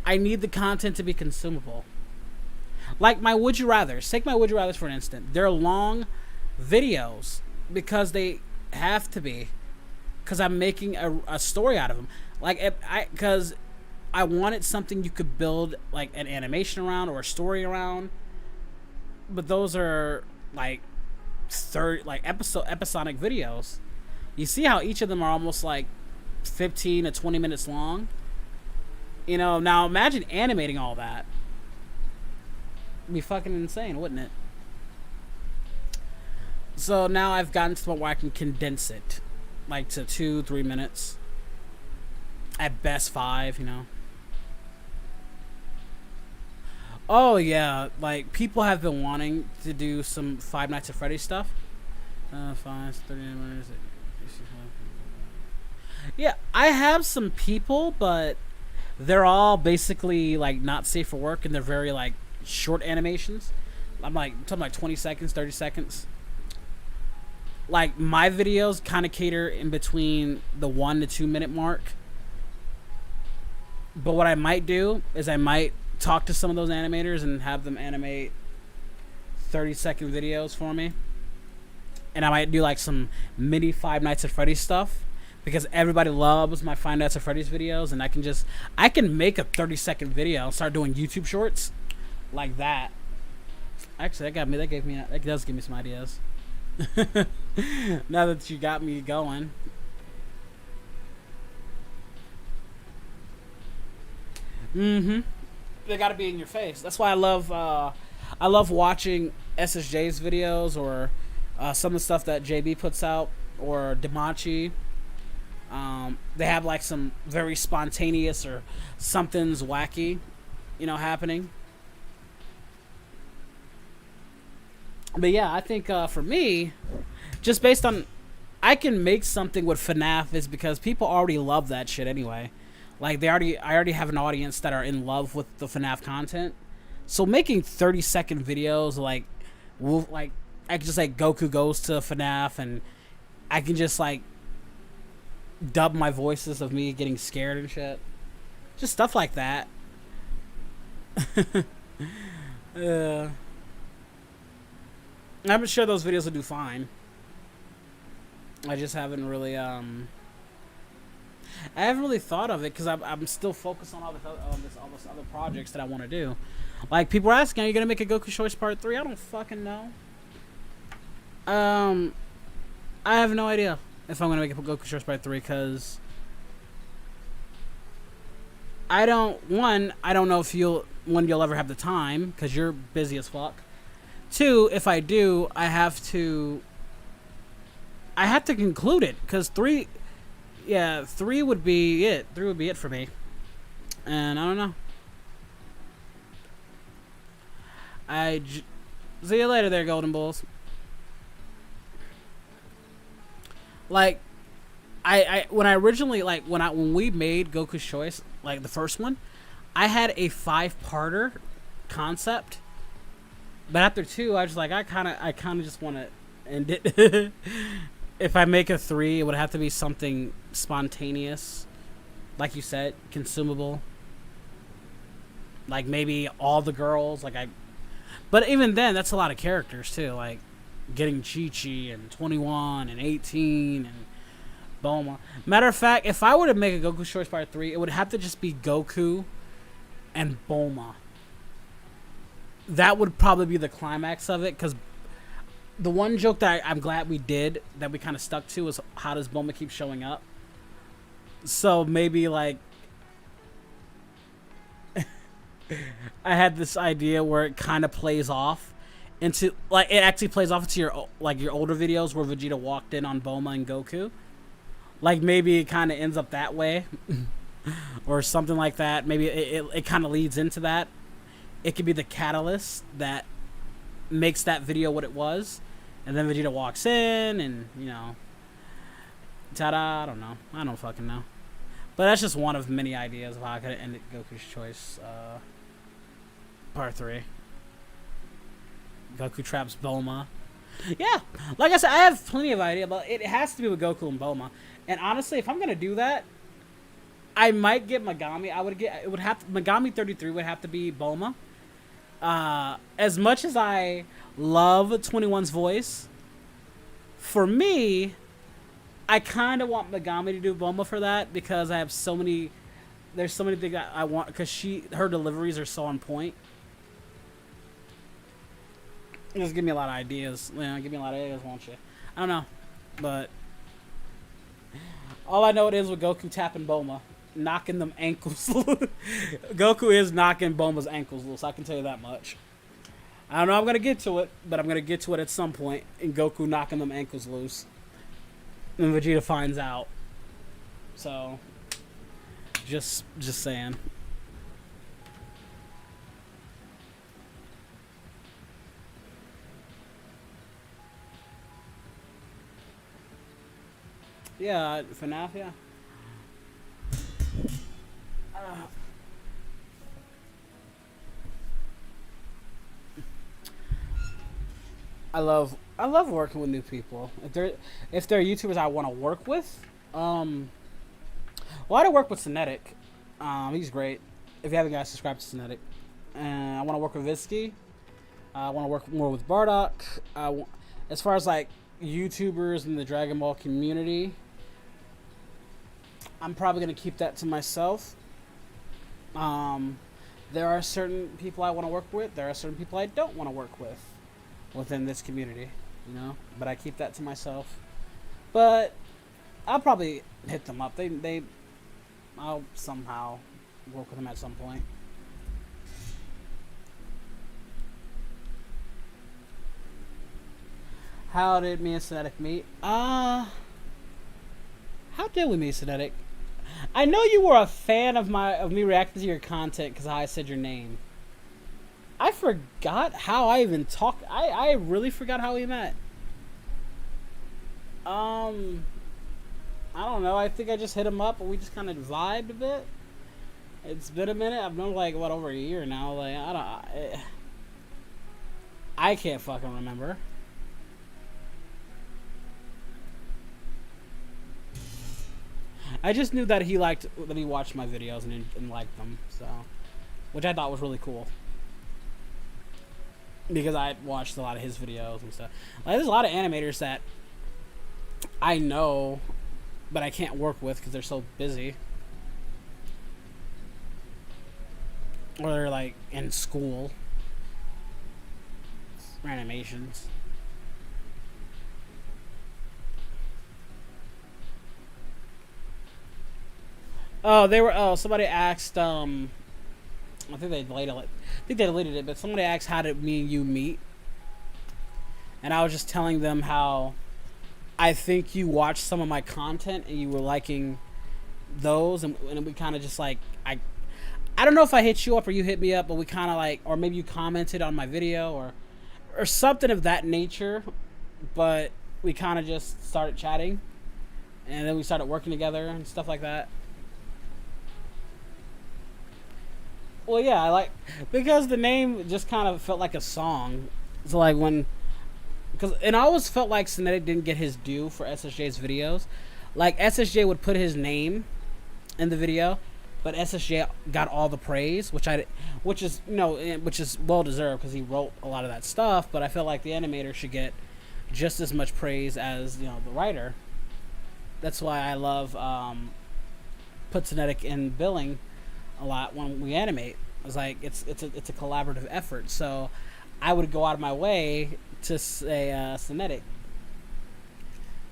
I need the content to be consumable. Like my Would You Rathers. Take my Would You Rathers for an instant. They're long videos because they have to be. Because I'm making a story out of them. Like, because I wanted something you could build like an animation around or a story around. But those are like episodic videos. You see how each of them are almost like 15 to 20 minutes long? You know, now imagine animating all that. It'd be fucking insane, wouldn't it? So now I've gotten to the point where I can condense it. Like to 2-3 minutes. At best 5, you know. Oh yeah, like people have been wanting to do some Five Nights at Freddy's stuff. 5, 30 minutes. Yeah, I have some people, but they're all basically like not safe for work, and they're very like short animations. I'm like talking like 20 seconds, 30 seconds. Like my videos kind of cater in between the 1 to 2 minute mark. But what I might do is I might talk to some of those animators and have them animate 30-second videos for me. And I might do like some mini Five Nights at Freddy's stuff because everybody loves my Five Nights at Freddy's videos, and I can make a 30-second video and start doing YouTube shorts like that. Actually, that does give me some ideas. Now that you got me going. They gotta be in your face. That's why I love watching SSJ's videos or some of the stuff that JB puts out or Demachi. They have like some very spontaneous or something's wacky, you know, happening. But yeah, I think for me, just based on, I can make something with FNAF is because people already love that shit anyway. Like I already have an audience that are in love with the FNAF content. So making 30-second videos like I can just like Goku goes to FNAF, and I can just like dub my voices of me getting scared and shit. Just stuff like that. I'm sure those videos will do fine. I just haven't really thought of it because I'm still focused on all this other projects that I want to do. Like people are asking, are you gonna make a Goku Shorts Part 3? I don't fucking know. I have no idea if I'm gonna make a Goku Shorts Part 3 because I don't know when you'll ever have the time because you're busy as fuck. 2, if I do, I have to conclude it because 3 would be it. 3 would be it for me. And I don't know. See you later there, Golden Bulls. Like, when we made Goku's Choice, like the first one, I had a 5-parter concept. But after 2, I was like, I kind of just want to end it. If I make a 3, it would have to be something spontaneous, like you said, consumable. Like maybe all the girls, but even then, that's a lot of characters too. Like getting Chi-Chi and 21 and 18 and Bulma. Matter of fact, if I were to make a Goku Shorts Part 3, it would have to just be Goku and Bulma. that would probably be the climax of it, because the one joke that I'm glad we did, that we kind of stuck to, is how does Bulma keep showing up? So maybe, like, I had this idea where it kind of plays off into, like, it actually plays off into your, like, your older videos where Vegeta walked in on Bulma and Goku. Like, maybe it kind of ends up that way. Or something like that. Maybe it kind of leads into that. It could be the catalyst that makes that video what it was. And then Vegeta walks in and, you know, ta-da, I don't know. I don't fucking know. But that's just one of many ideas of how I could have ended Goku's Choice, Part 3. Goku traps Bulma. Yeah, like I said, I have plenty of ideas, but it has to be with Goku and Bulma. And honestly, if I'm gonna do that, I might get Megami. Megami 33 would have to be Bulma. As much as I love 21's voice, for me, I kind of want Megami to do Bulma for that, because I have so many. There's so many things I want, because her deliveries are so on point. Just give me a lot of ideas. Yeah, give me a lot of ideas, won't you? I don't know, but all I know it is with Goku tapping Bulma, knocking them ankles loose. Goku is knocking Bulma's ankles loose. I can tell you that much. I don't know. I'm gonna get to it, but I'm gonna get to it at some point. And Goku knocking them ankles loose, and Vegeta finds out. So, just saying. Yeah, FNAF, yeah. I love working with new people. If they're YouTubers I want to work with, well, I work with Cinetic. He's great. If you haven't guys subscribed to Cinetic, I want to work with Visky. I want to work more with Bardock. As far as like YouTubers in the Dragon Ball community, I'm probably gonna keep that to myself. There are certain people I want to work with. There are certain people I don't want to work with within this community, you know. But I keep that to myself. But I'll probably hit them up. I'll somehow work with them at some point. How did me and Cinetic meet? How did we meet, Cinetic? I know you were a fan of me reacting to your content because I said your name. I forgot how I even talked. I really forgot how we met. I don't know. I think I just hit him up and we just kind of vibed a bit. It's been a minute. I've known like over a year now. Like I can't fucking remember. I just knew that he watched my videos and liked them, so, which I thought was really cool, because I watched a lot of his videos and stuff. Like, there's a lot of animators that I know, but I can't work with because they're so busy, or they're like in school for animations. Oh, somebody asked, I think they deleted it, but somebody asked how did me and you meet? And I was just telling them how I think you watched some of my content and you were liking those, and we kind of just like, I don't know if I hit you up or you hit me up, but we kind of like, or maybe you commented on my video or something of that nature, but we kind of just started chatting, and then we started working together and stuff like that. Well, yeah, because the name just kind of felt like a song. So like and I always felt like Cinetic didn't get his due for SSJ's videos. Like, SSJ would put his name in the video, but SSJ got all the praise, which is well deserved because he wrote a lot of that stuff. But I feel like the animator should get just as much praise as, you know, the writer. That's why I love put Cinetic in billing a lot when we animate, It's like it's a collaborative effort. So I would go out of my way to say Cinetic.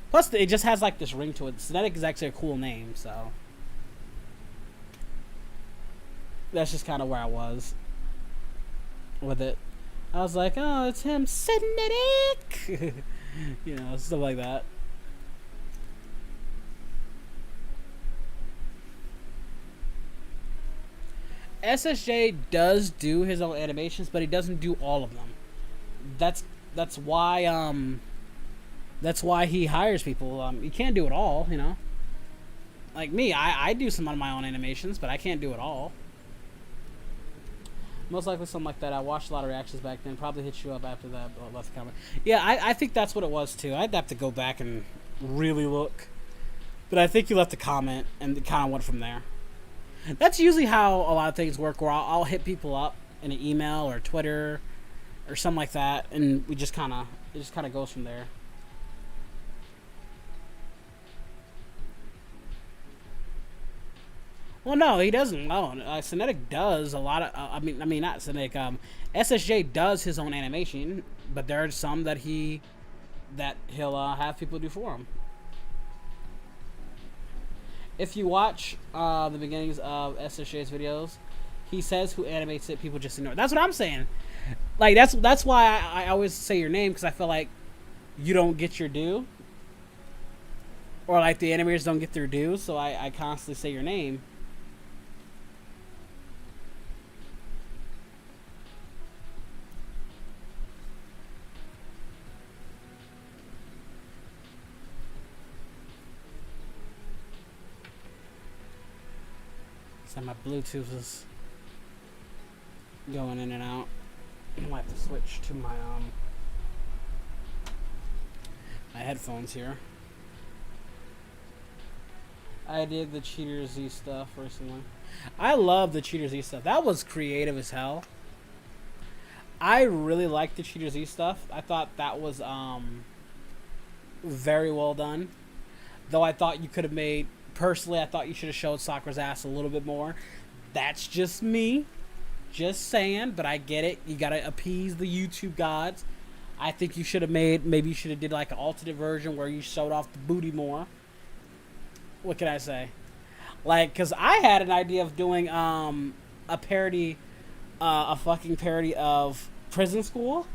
Plus, it just has like this ring to it. Cinetic is actually a cool name, so that's just kind of where I was with it. I was like, oh, it's him, Cinetic. You know, stuff like that. SSJ does do his own animations, but he doesn't do all of them. That's why he hires people. You can't do it all, you know. Like me, I do some of my own animations, but I can't do it all. Most likely something like that. I watched a lot of reactions back then. Probably hit you up after that, but left a comment. Yeah, I think that's what it was too. I'd have to go back and really look. But I think you left a comment and it kind of went from there. That's usually how a lot of things work, where I'll hit people up in an email or Twitter or something like that, and it just kind of goes from there. Well, no, he doesn't. No, Cinetic does a lot of. I mean, not Cinetic. SSJ does his own animation, but there are some that he'll have people do for him. If you watch the beginnings of SSJ's videos, he says who animates it. People just ignore it. That's what I'm saying. Like that's why I always say your name, because I feel like you don't get your due, or like the animators don't get their due. So I constantly say your name. So my Bluetooth is going in and out. I might have to switch to my headphones here. I did the Cheater Z stuff recently. I love the Cheater Z stuff. That was creative as hell. I really liked the Cheater Z stuff. I thought that was very well done. Though I thought you could have made... Personally, I thought you should have showed Sakura's ass a little bit more. That's just me. Just saying, but I get it. You gotta appease the YouTube gods. I think you should have maybe you should have did like an alternate version where you showed off the booty more. What can I say? Like, cause I had an idea of doing a parody, a fucking parody of Prison School.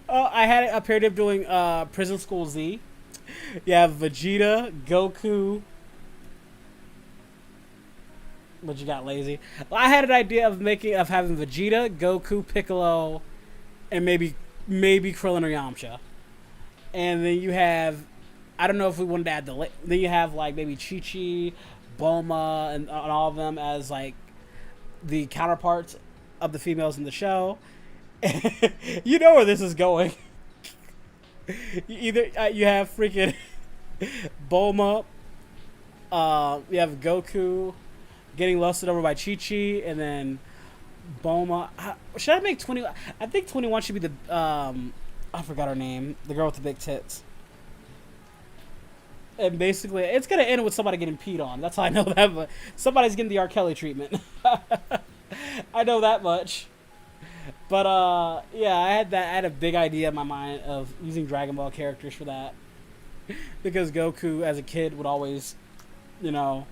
I had a parody of doing Prison School Z. You have Vegeta, Goku. But you got lazy. I had an idea of having Vegeta, Goku, Piccolo, and maybe Krillin or Yamcha. And then you have, I don't know if we wanted to add then you have like maybe Chi-Chi, Bulma, and all of them as like the counterparts of the females in the show. You know where this is going. Either you have freaking Bulma, you have Goku getting lusted over by Chi-Chi, and then Bulma. Should I make 20? I think 21 should be the I forgot her name, the girl with the big tits. And basically, it's gonna end with somebody getting peed on. That's how I know that. But somebody's getting the R. Kelly treatment. I know that much. But yeah, I had a big idea in my mind of using Dragon Ball characters for that, because Goku as a kid would always, you know,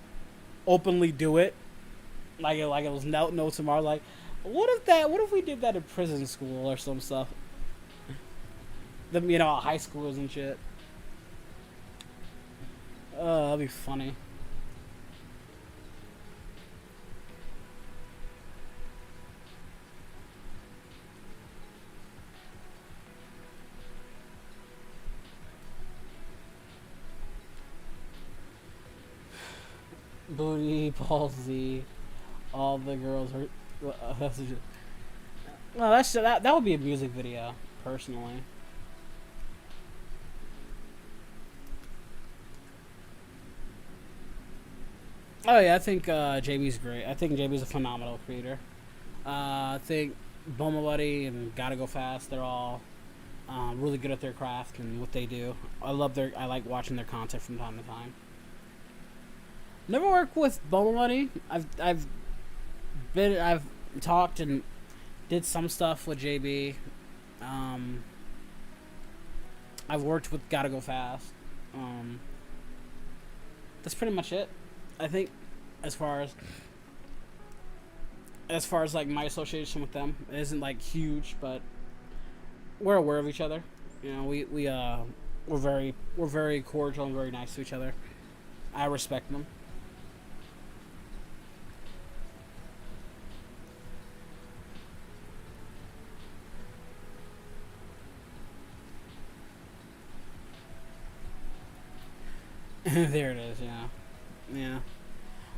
openly do it, like it was no tomorrow. Like, what if we did that in Prison School or some stuff? You know, high schoolers and shit. That'd be funny. Booty, palsy, all the girls are. Well, that would be a music video, personally. Oh yeah, I think JB's great. I think JB's a phenomenal creator. I think Bulma Buddy and Gotta Go Fast, they're all really good at their craft and what they do. I like watching their content from time to time. Never worked with Bulma Buddy. I've I've talked and did some stuff with JB. I've worked with Gotta Go Fast. That's pretty much it. I think as far as like my association with them, it isn't like huge, but we're aware of each other. You know, we're very cordial and very nice to each other. I respect them. There it is, yeah. Yeah.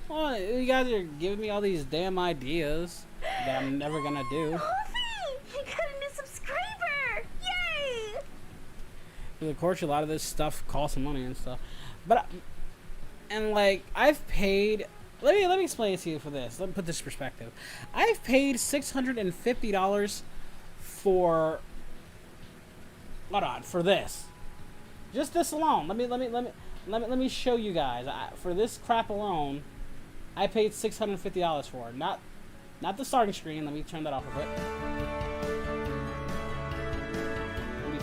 Well, you guys are giving me all these damn ideas that I'm never gonna do. You got a new subscriber! Yay! Because of course a lot of this stuff costs some money and stuff. But, and like, I've paid, let me explain it to you for this. Let me put this in perspective. I've paid $650 for, hold on, for this. Just this alone. Let me show you guys. For this crap alone, I paid $650 for it. Not the starting screen. Let me turn that off a bit. Let me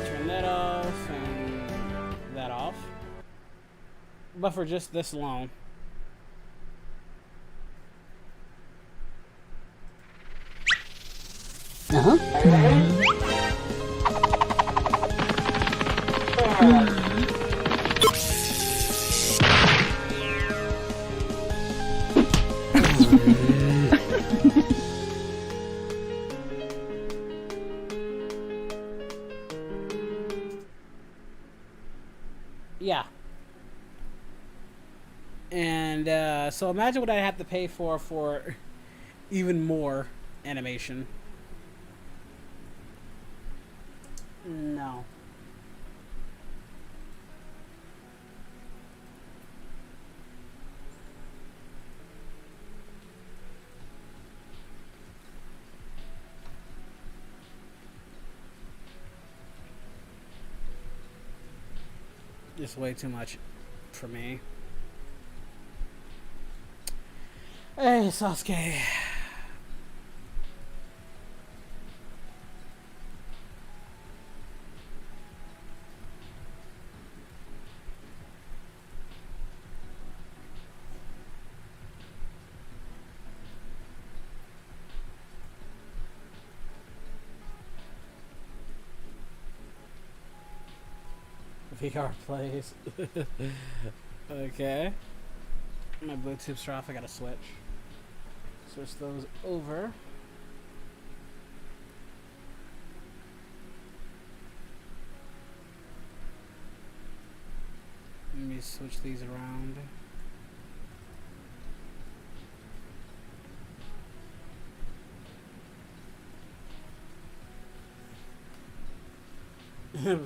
turn that off and that off. But for just this alone. Yeah. And so imagine what I have to pay for even more animation. No. Just way too much for me. Hey, Sasuke. VR plays. Okay. My Bluetooth's off. I gotta switch. Switch those over. Let me switch these around.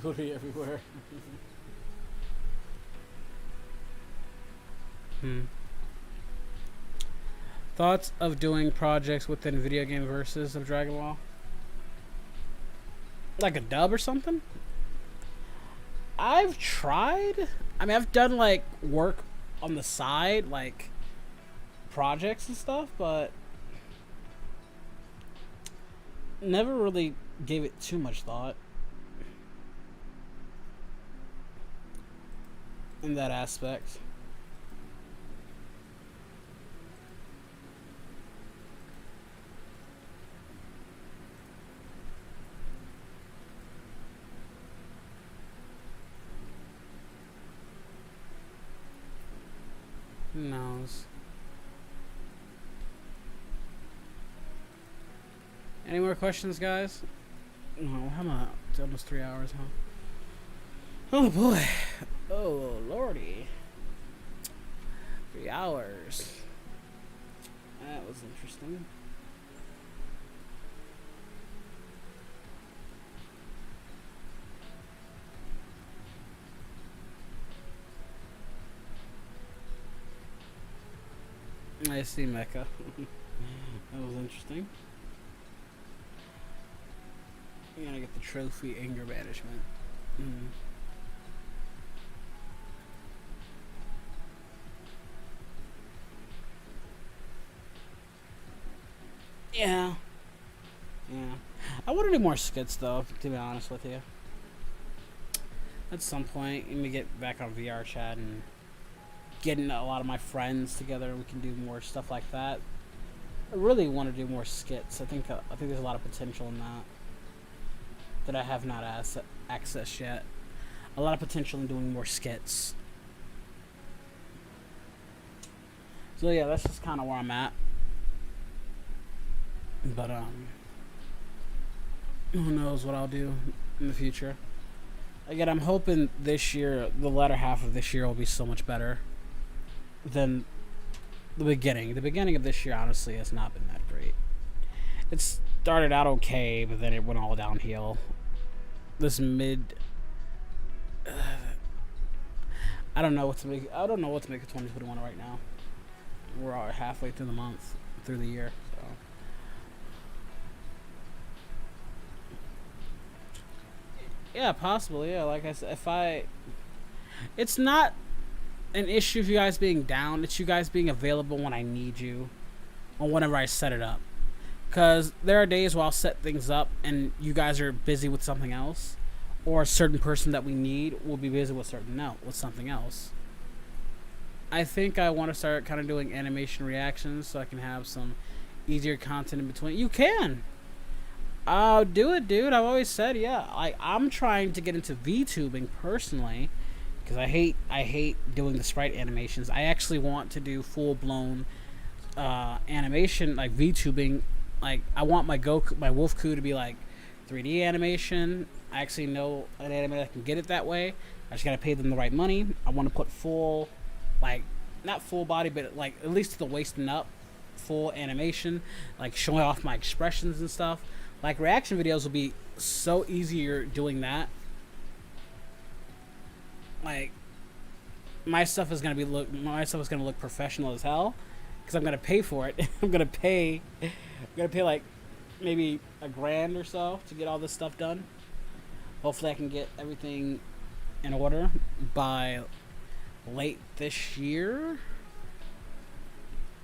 Booty everywhere. Thoughts of doing projects within video game verses of Dragon Ball? Like a dub or something? I've tried. I mean, I've done like work on the side, like projects and stuff, but never really gave it too much thought in that aspect. Who knows? Any more questions, guys? No, how about it's almost 3 hours, huh? Oh boy. Oh lordy. 3 hours. That was interesting. I see Mecha. That was interesting. You're gonna get the trophy anger management. Yeah. Yeah. I want to do more skits, though, to be honest with you. At some point, let me get back on VR chat and getting a lot of my friends together, and we can do more stuff like that. I really want to do more skits. I think there's a lot of potential in that I have not accessed yet. A lot of potential in doing more skits. So yeah, that's just kind of where I'm at. But who knows what I'll do in the future. Again, I'm hoping this year, the latter half of this year, will be so much better than the beginning. The beginning of this year, honestly, has not been that great. It started out okay, but then it went all downhill. This I don't know what to make. I don't know what to make of 2021 right now. We're already halfway through the month, through the year. So. Yeah, possibly. Yeah, like I said, it's not an issue of you guys being down. It's you guys being available when I need you, or whenever I set it up. Because there are days where I'll set things up and you guys are busy with something else, or a certain person that we need will be busy with something else. I think I want to start kind of doing animation reactions so I can have some easier content in between. You can. Do it, dude. I've always said, yeah. I'm trying to get into VTubing personally because I hate doing the sprite animations. I actually want to do full blown animation, like VTubing. Like I want my Wolfku to be like 3D animation. I actually know an animator that can get it that way. I just gotta pay them the right money. I want to put full, like not full body, but like at least to the waist and up, full animation, like showing off my expressions and stuff. Like reaction videos will be so easier doing that. Like my stuff is gonna look professional as hell because I'm gonna pay for it. I'm gonna pay like maybe $1,000 or so to get all this stuff done. Hopefully I can get everything in order by late this year.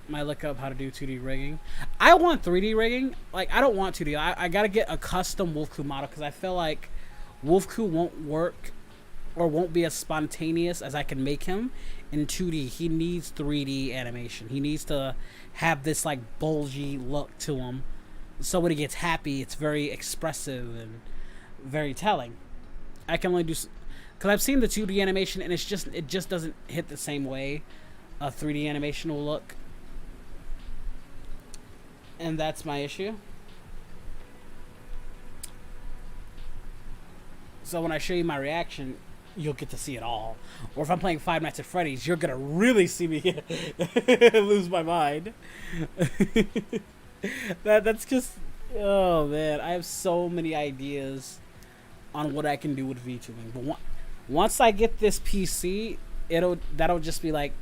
Might look up how to do 2D rigging. I want 3D rigging. Like, I don't want 2D. I gotta get a custom Wolfku model because I feel like Wolfku won't work or won't be as spontaneous as I can make him in 2D. He needs 3D animation. He needs to have this, like, bulgy look to him. So when he gets happy, it's very expressive and very telling. I can only do... Because I've seen the 2D animation, and it just doesn't hit the same way a 3D animation will look. And that's my issue. So when I show you my reaction, you'll get to see it all. Or if I'm playing Five Nights at Freddy's, you're going to really see me lose my mind. That's just... Oh, man. I have so many ideas on what I can do with VTubing. But once I get this PC, that'll just be like...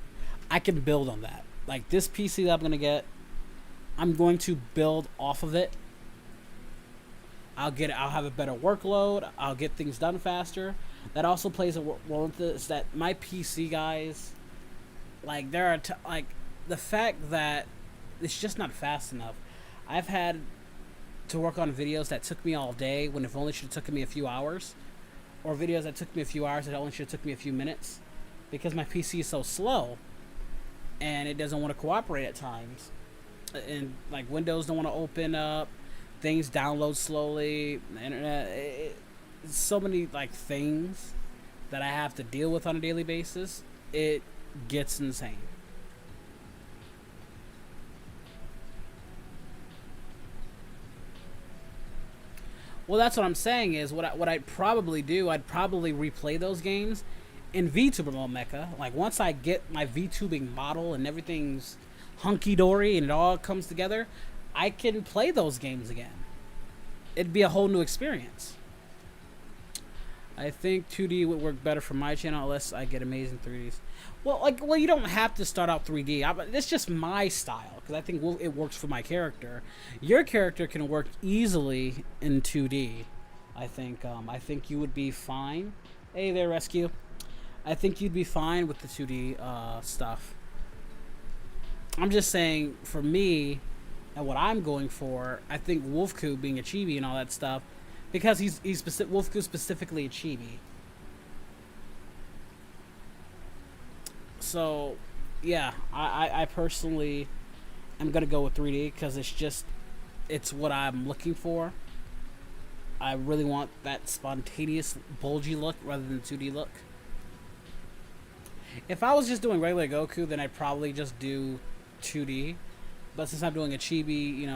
I can build on that. Like, this PC that I'm going to get, I'm going to build off of it. I'll have a better workload. I'll get things done faster. That also plays a role with this, that my PC guys, like, like, the fact that it's just not fast enough. I've had to work on videos that took me all day when it only should have taken me a few hours, or videos that took me a few hours that only should have took me a few minutes, because my PC is so slow and it doesn't want to cooperate at times. And like Windows don't want to open up, things download slowly, the internet, so many like things that I have to deal with on a daily basis. It gets insane. Well, that's what I'm saying is what I'd probably do, I'd probably replay those games in VTuber mode mecha. Like once I get my VTubing model and everything's hunky-dory and it all comes together, I can play those games again. It'd be a whole new experience. I think 2D would work better for my channel unless I get amazing 3Ds. Well, you don't have to start out 3D. It's just my style because I think it works for my character. Your character can work easily in 2D. I think you would be fine. Hey there, Rescue. I think you'd be fine with the 2D stuff. I'm just saying, for me, And what I'm going for, I think Wolfku being a chibi and all that stuff, because Wolfku specifically a chibi. So, yeah, I personally am gonna go with 3D because it's what I'm looking for. I really want that spontaneous, bulgy look rather than 2D look. If I was just doing regular Goku, then I'd probably just do 2D. But since I'm doing a chibi,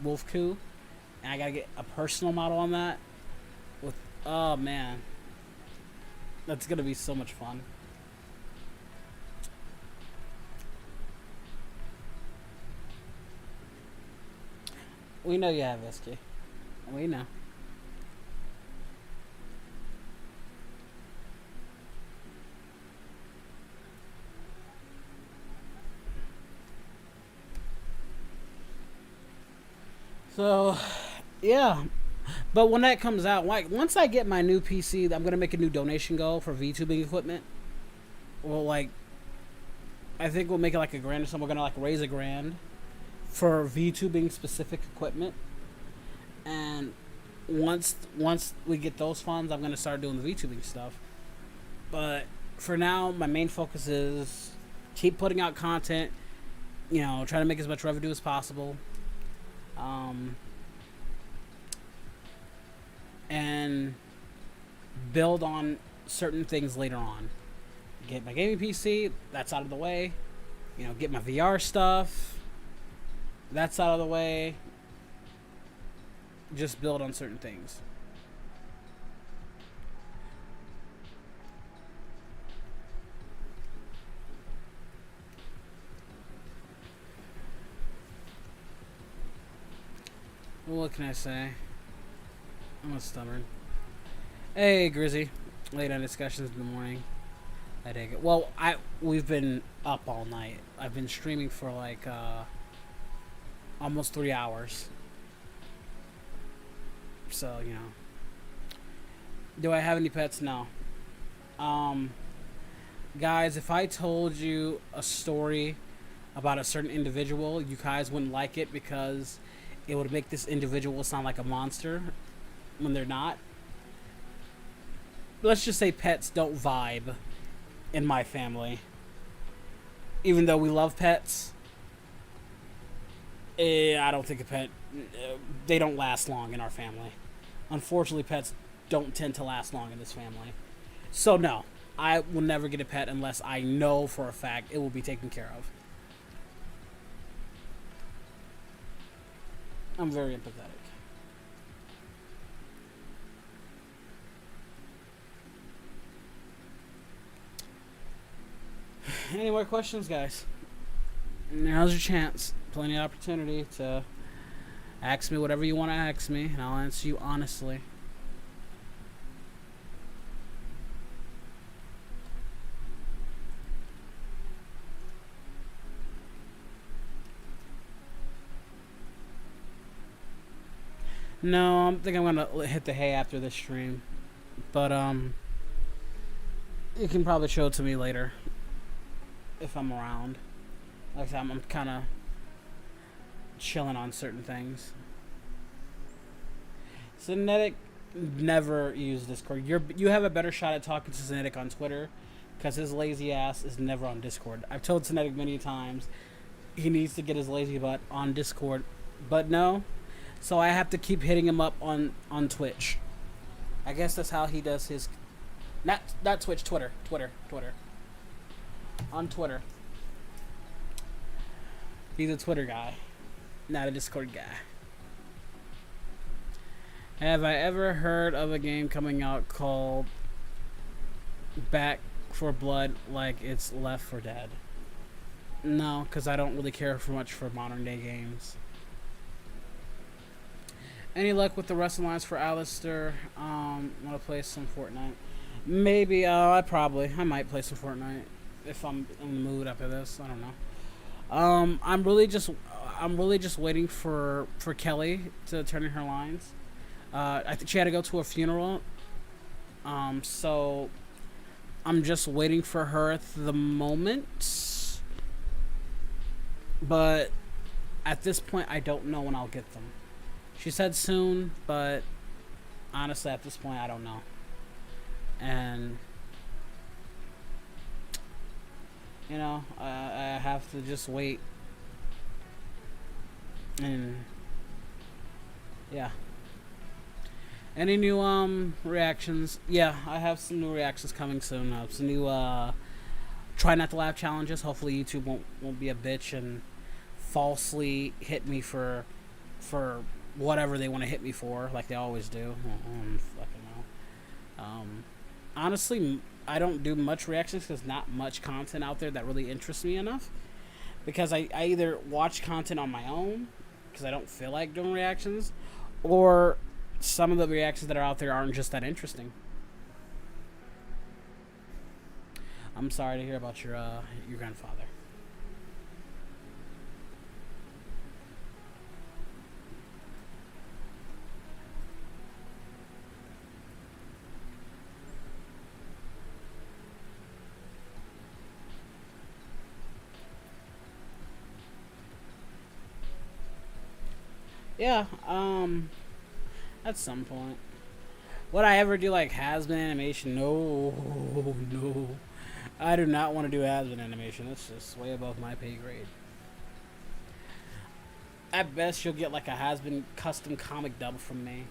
Wolfku, and I gotta get a personal model on that, oh man, that's gonna be so much fun. We know you have SK. We know. So, yeah. But when that comes out, like once I get my new PC, I'm gonna make a new donation goal for VTubing equipment. Well, like, I think we'll make it like $1,000 or something. We're gonna like raise $1,000 for VTubing specific equipment. And once we get those funds, I'm gonna start doing the VTubing stuff. But for now, my main focus is keep putting out content. Try to make as much revenue as possible. And build on certain things later on. Get my gaming PC, that's out of the way. Get my VR stuff, that's out of the way. Just build on certain things. Well, what can I say? I'm stubborn. Hey, Grizzy. Late night discussions in the morning. I dig it. Well, we've been up all night. I've been streaming for like almost 3 hours. So, Do I have any pets? No. Guys, if I told you a story about a certain individual, you guys wouldn't like it because it would make this individual sound like a monster when they're not. Let's just say pets don't vibe in my family. Even though we love pets, I don't think a pet, they don't last long in our family. Unfortunately, pets don't tend to last long in this family. So no, I will never get a pet unless I know for a fact it will be taken care of. I'm very empathetic. Any more questions, guys? Now's your chance. Plenty of opportunity to ask me whatever you want to ask me, and I'll answer you honestly. No, I think I'm gonna hit the hay after this stream, but you can probably show it to me later if I'm around. Like I said, I'm kind of chilling on certain things. Cinetic never use Discord. You have a better shot at talking to Cinetic on Twitter, because his lazy ass is never on Discord. I've told Cinetic many times he needs to get his lazy butt on Discord, but no. So I have to keep hitting him up on Twitch. I guess that's how he does his... Not Twitch, Twitter. On Twitter. He's a Twitter guy, not a Discord guy. Have I ever heard of a game coming out called Back for Blood like it's Left 4 Dead? No, because I don't really care for much for modern day games. Any luck with the wrestling lines for Alastor? Want to play some Fortnite? Maybe. I might play some Fortnite if I'm in the mood after this. I don't know. I'm really just waiting for Kelly to turn in her lines. I think she had to go to a funeral. So I'm just waiting for her at the moment. But at this point, I don't know when I'll get them. She said soon, but honestly, at this point, I don't know. And, you know, I have to just wait. And, yeah. Any new reactions? Yeah, I have some new reactions coming soon. Some new try not to laugh challenges. Hopefully YouTube won't be a bitch and falsely hit me for whatever they want to hit me for, like they always do. Fucking know. Honestly, I don't do much reactions because not much content out there that really interests me enough. Because I either watch content on my own because I don't feel like doing reactions, or some of the reactions that are out there aren't just that interesting. I'm sorry to hear about your grandfather. Yeah, at some point. Would I ever do like Hazbin animation? No, no. I do not want to do Hazbin animation. That's just way above my pay grade. At best, you'll get like a Hazbin custom comic dub from me.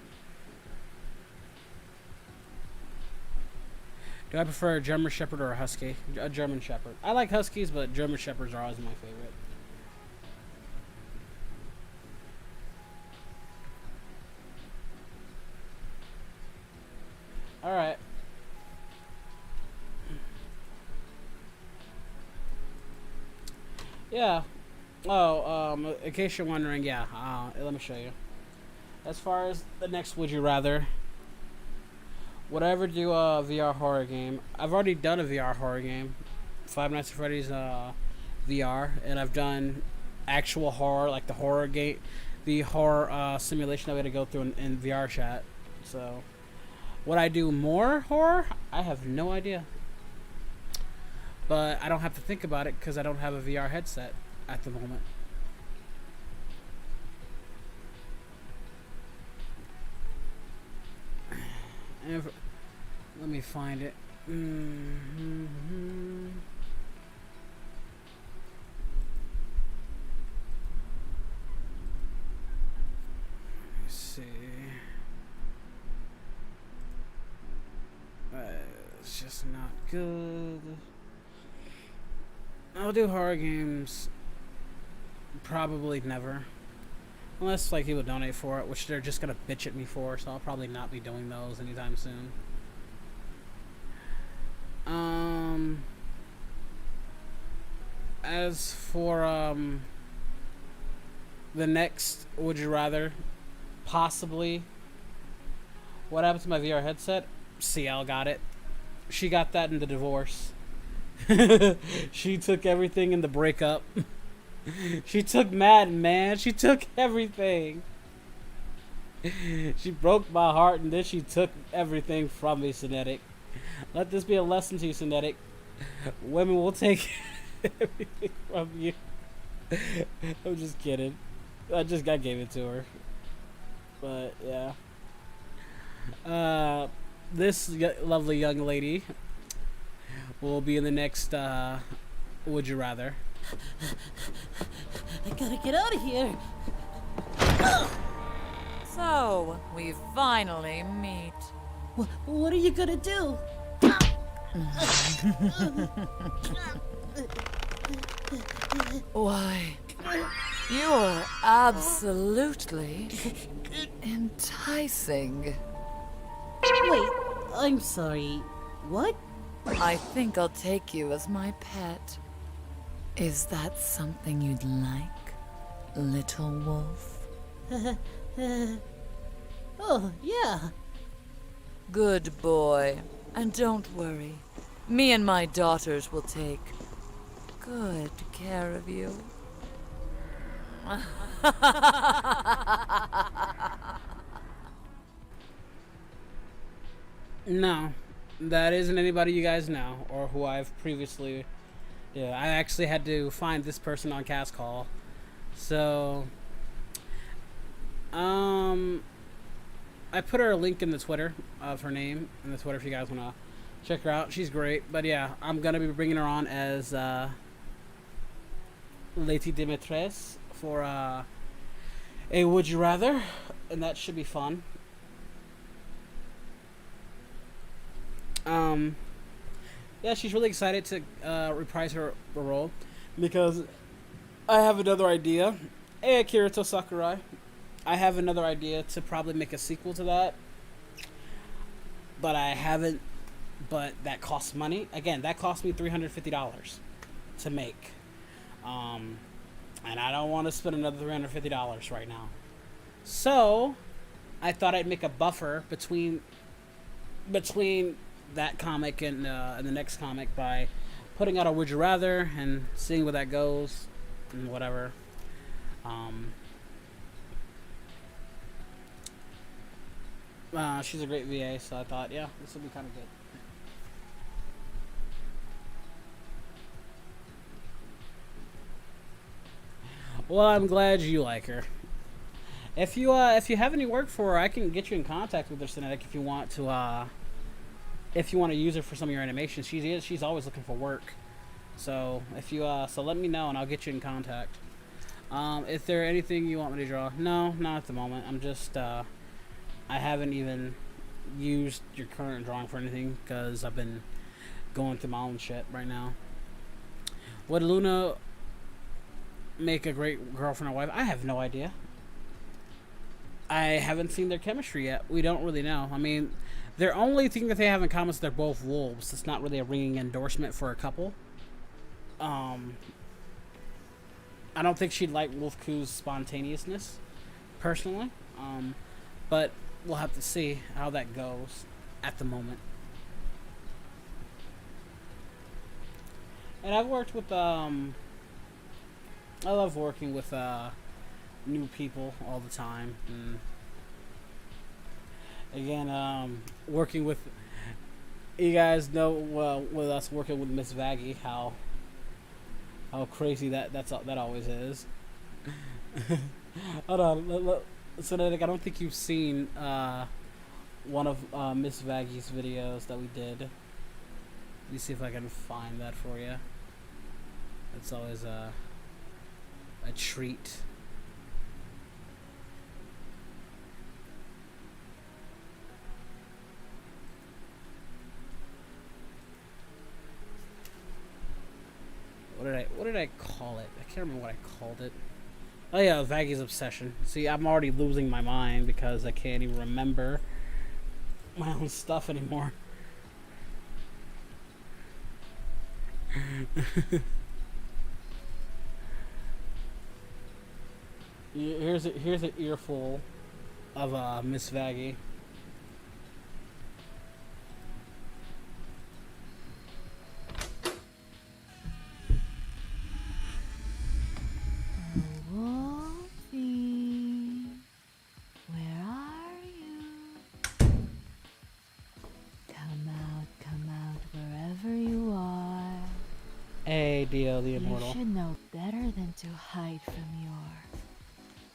Do I prefer a German Shepherd or a Husky? A German Shepherd. I like Huskies, but German Shepherds are always my favorite. Alright. Yeah. Oh, in case you're wondering, yeah, let me show you. As far as the next Would You Rather, would I ever do a VR horror game? I've already done a VR horror game, Five Nights at Freddy's VR, and I've done actual horror, like the horror game, the horror simulation that we had to go through in VR chat. So, would I do more horror? I have no idea. But I don't have to think about it because I don't have a VR headset at the moment. Let me find it. Let me see. It's just not good. I'll do horror games. Probably never. Unless like people donate for it, which they're just gonna bitch at me for, so I'll probably not be doing those anytime soon. As for the next Would You Rather, possibly. What happened to my VR headset? CL got it. She got that in the divorce. She took everything in the breakup. She took Madden, man. She took everything. She broke my heart, and then she took everything from me, Cinetic. Let this be a lesson to you, Cinetic. Women will take everything from you. I'm just kidding. I gave it to her. But, yeah. This lovely young lady will be in the next Would You Rather. I gotta get out of here. So, we finally meet. What are you gonna do? Why, you're absolutely enticing. Wait, I'm sorry. What? I think I'll take you as my pet. Is that something you'd like, little wolf? Oh, yeah. Good boy. And don't worry. Me and my daughters will take good care of you. No, that isn't anybody you guys know or who I've previously. Yeah, I actually had to find this person on Cast Call So, I put her a link in the Twitter of her name in the Twitter if you guys want to check her out. She's great. But yeah, I'm going to be bringing her on as Lady Dimitrescu for a Would You Rather. And that should be fun. Yeah, she's really excited to reprise her role because I have another idea. Hey, Kirito Sakurai. I have another idea to probably make a sequel to that. But I haven't. But that costs money. Again, that cost me $350 to make. And I don't want to spend another $350 right now. So, I thought I'd make a buffer between that comic and the next comic by putting out a Would You Rather and seeing where that goes and whatever. She's a great VA, so I thought, yeah, this would be kind of good. Well, I'm glad you like her. If you have any work for her, I can get you in contact with her, Cinetic, if you want to use her for some of your animations. She's always looking for work. So if you so let me know and I'll get you in contact. Is there anything you want me to draw? No, not at the moment. I'm just I haven't even used your current drawing for anything because I've been going through my own shit right now. Would Luna make a great girlfriend or wife? I have no idea. I haven't seen their chemistry yet. We don't really know. I mean, their only thing that they have in common is they're both wolves. It's not really a ringing endorsement for a couple. I don't think she'd like Wolf Ku's spontaneousness, personally. But we'll have to see how that goes at the moment. And I've worked with, I love working with, new people all the time. And again, working with, you guys know, with us working with Miss Vaggie, how crazy that always is. Hold on, Cinetic, I don't think you've seen one of Miss Vaggie's videos that we did. Let me see if I can find that for you. It's always a treat. What did I call it? I can't remember what I called it. Oh yeah, Vaggie's Obsession. See, I'm already losing my mind because I can't even remember my own stuff anymore. Here's an earful of Miss Vaggie. Wolfie, where are you? Come out, wherever you are. Hey, Dio the Immortal. You should know better than to hide from your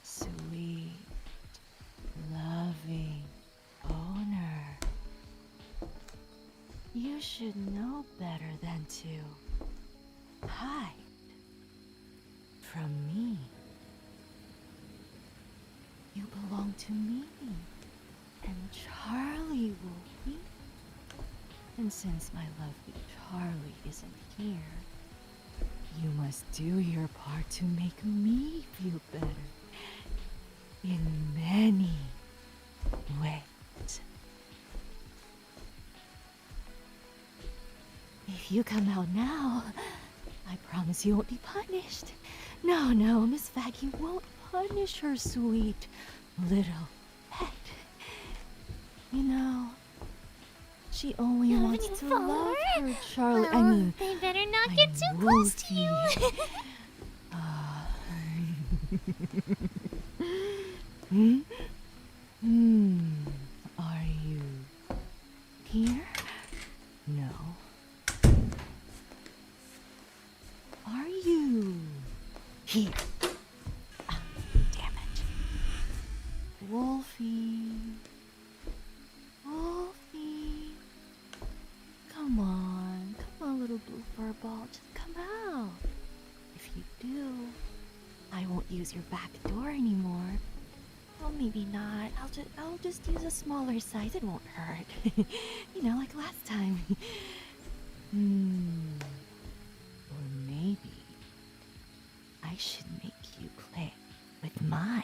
sweet, loving owner. You should know better than to hide from me. You belong to me and Charlie, Wolfie. And since my lovely Charlie isn't here, you must do your part to make me feel better in many ways. If you come out now, I promise you won't be punished. No, Miss Vaggie won't punish her sweet little pet. You know, she only wants to love her Charlie. Well, I mean, they better not get too close to you. Are you here? No. Are you here? use your back door anymore. Well, maybe not. I'll just use a smaller size. It won't hurt. You know, like last time. Or maybe I should make you play with mine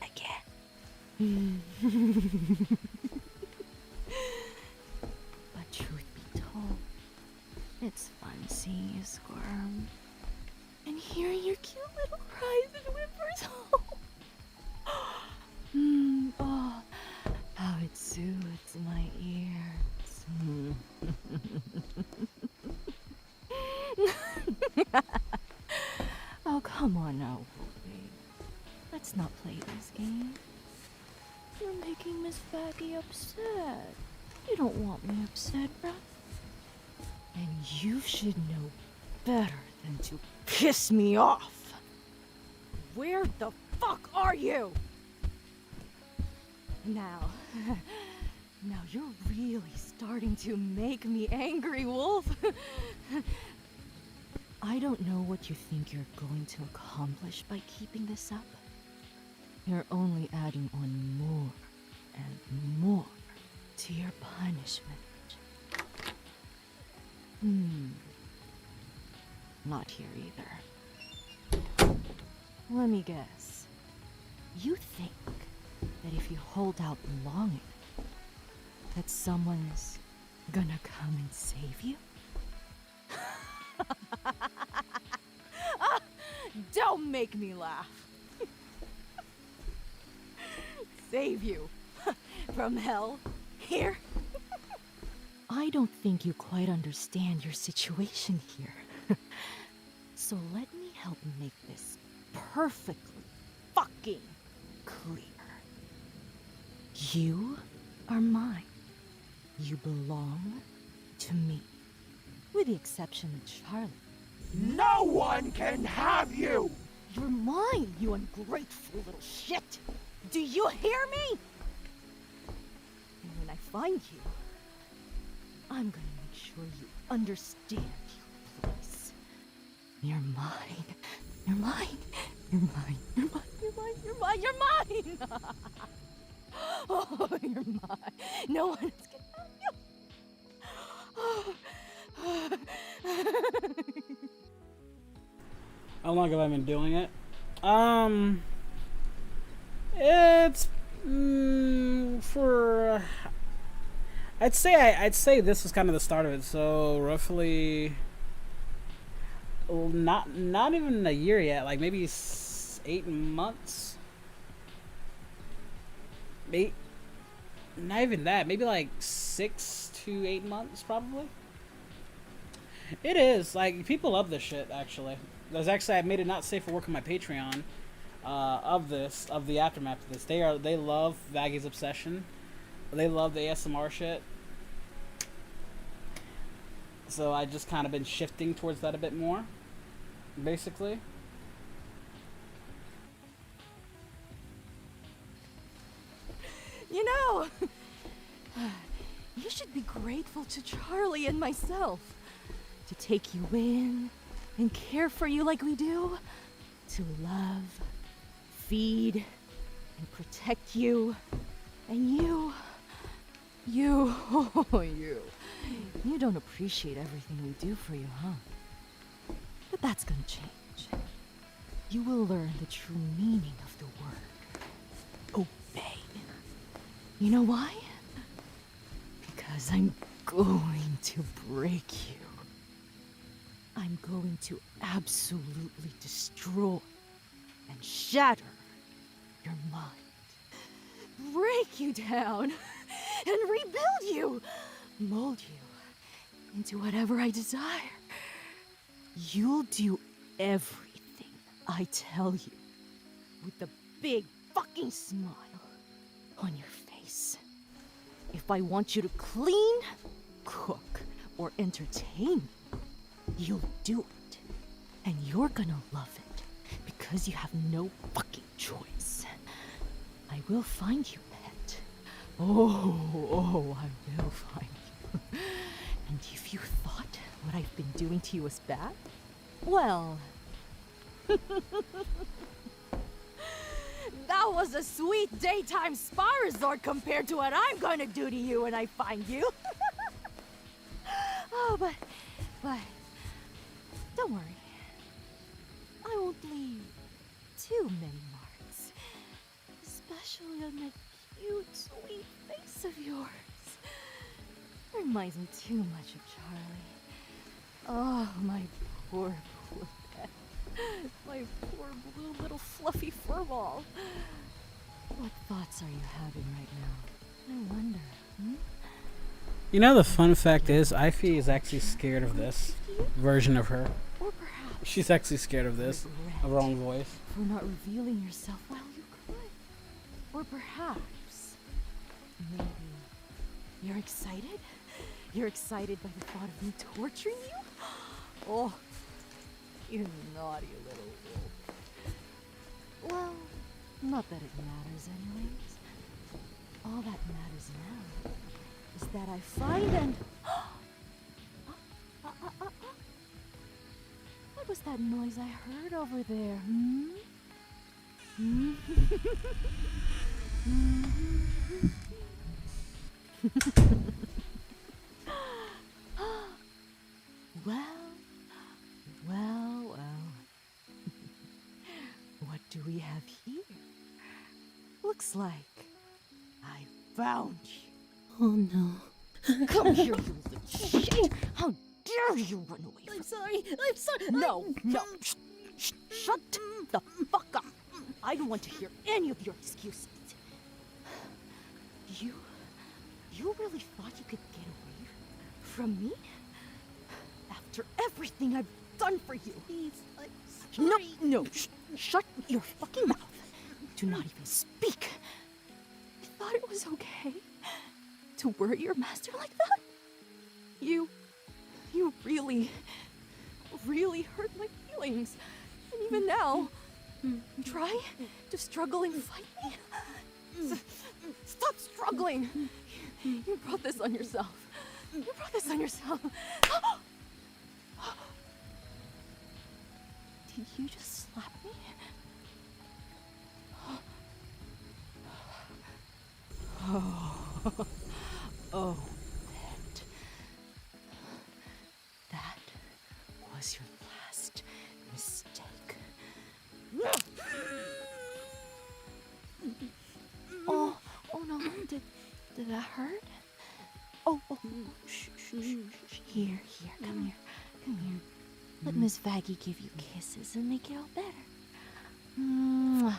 again. But truth be told, it's fun seeing you squirm and hearing your cute little cries and whimpers. Oh, how it soothes my ears. Oh, come on now, Wolfie. Let's not play this game. You're making Miss Baggy upset. You don't want me upset, right? And you should know better than to piss me off. Where the fuck are you? Now you're really starting to make me angry, Wolf. I don't know what you think you're going to accomplish by keeping this up. You're only adding on more and more to your punishment. Not here either. Let me guess. You think that if you hold out long enough, that someone's gonna come and save you? Don't make me laugh. Save you from hell here? I don't think you quite understand your situation here. So let me help make this perfectly fucking clear. You are mine. You belong to me. With the exception of Charlie. No one can have you! You're mine, you ungrateful little shit! Do you hear me? And when I find you, I'm gonna make sure you understand your place. You're mine. You're mine. You're mine. You're mine. You're mine. You're mine. You're mine! Oh, you're mine. No one else can have you. How long have I been doing it? It's for I'd say this was kind of the start of it. So roughly, not even a year yet. Like maybe 8 months. Maybe not even that. Maybe like 6 to 8 months, probably. It is like people love this shit. Actually, there's actually I made it not safe for work on my Patreon. Of the aftermath of this, they love Vaggy's obsession. They love the ASMR shit. So I just kind of been shifting towards that a bit more, basically. You know, you should be grateful to Charlie and myself to take you in and care for you like we do, to love, feed, and protect you, and you don't appreciate everything we do for you, huh? But that's gonna change. You will learn the true meaning of the word obey. You know why? Because I'm going to break you. I'm going to absolutely destroy and shatter your mind. Break you down and rebuild you. Mold you into whatever I desire. You'll do everything I tell you with a big fucking smile on your face. If I want you to clean, cook, or entertain me, you'll do it. And you're gonna love it because you have no fucking choice. I will find you, pet. Oh, I will find you. And if you thought what I've been doing to you was bad, well, That was a sweet daytime spa resort compared to what I'm gonna do to you when I find you. Oh, but, don't worry. I won't leave too many marks. Especially on that cute, sweet face of yours. Reminds me too much of Charlie. Oh, my poor pet. My poor blue little fluffy fur ball. What thoughts are you having right now? I wonder, You know, the fun fact is, Ivy is actually scared of this version of her. Or perhaps She's actually scared of this, of her own voice. for not revealing yourself while you could. Or perhaps, maybe, you're excited? You're excited by the thought of me torturing you? Oh, you naughty little wolf. Well, not that it matters anyways. All that matters now is that I find and... What was that noise I heard over there, Well. What do we have here? Looks like I found you. Oh no. Come here, you little shit! How dare you run away from I'm sorry. I'm sorry. No. Shut the fuck up. I don't want to hear any of your excuses. You really thought you could get away from me? After everything I've done for you. Please, I'm sorry. No. Shut your fucking mouth. Do not even speak. You thought it was okay to worry your master like that? You really hurt my feelings. And even now, try to struggle and fight me? Stop struggling. You brought this on yourself. Did you just slap me? Oh, pet. That was your last mistake. Oh no, did that hurt? Oh, shh. Here, come here. Let Miss Vaggie give you kisses and make it all better. Mwah.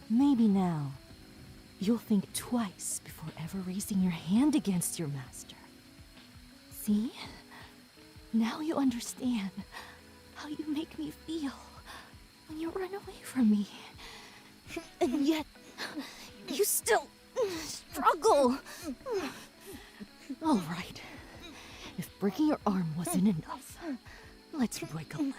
Maybe now you'll think twice before ever raising your hand against your master. See? Now you understand how you make me feel when you run away from me. And yet, you still struggle. All right. If breaking your arm wasn't enough, let's break a leg.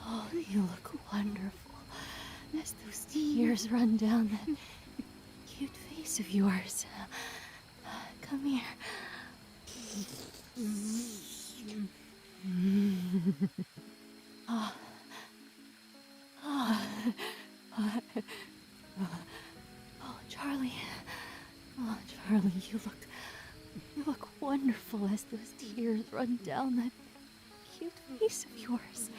Oh, you look wonderful as those tears run down that cute face of yours. Come here. Charlie. Oh, Charlie, you look wonderful as those tears run down that cute face of yours.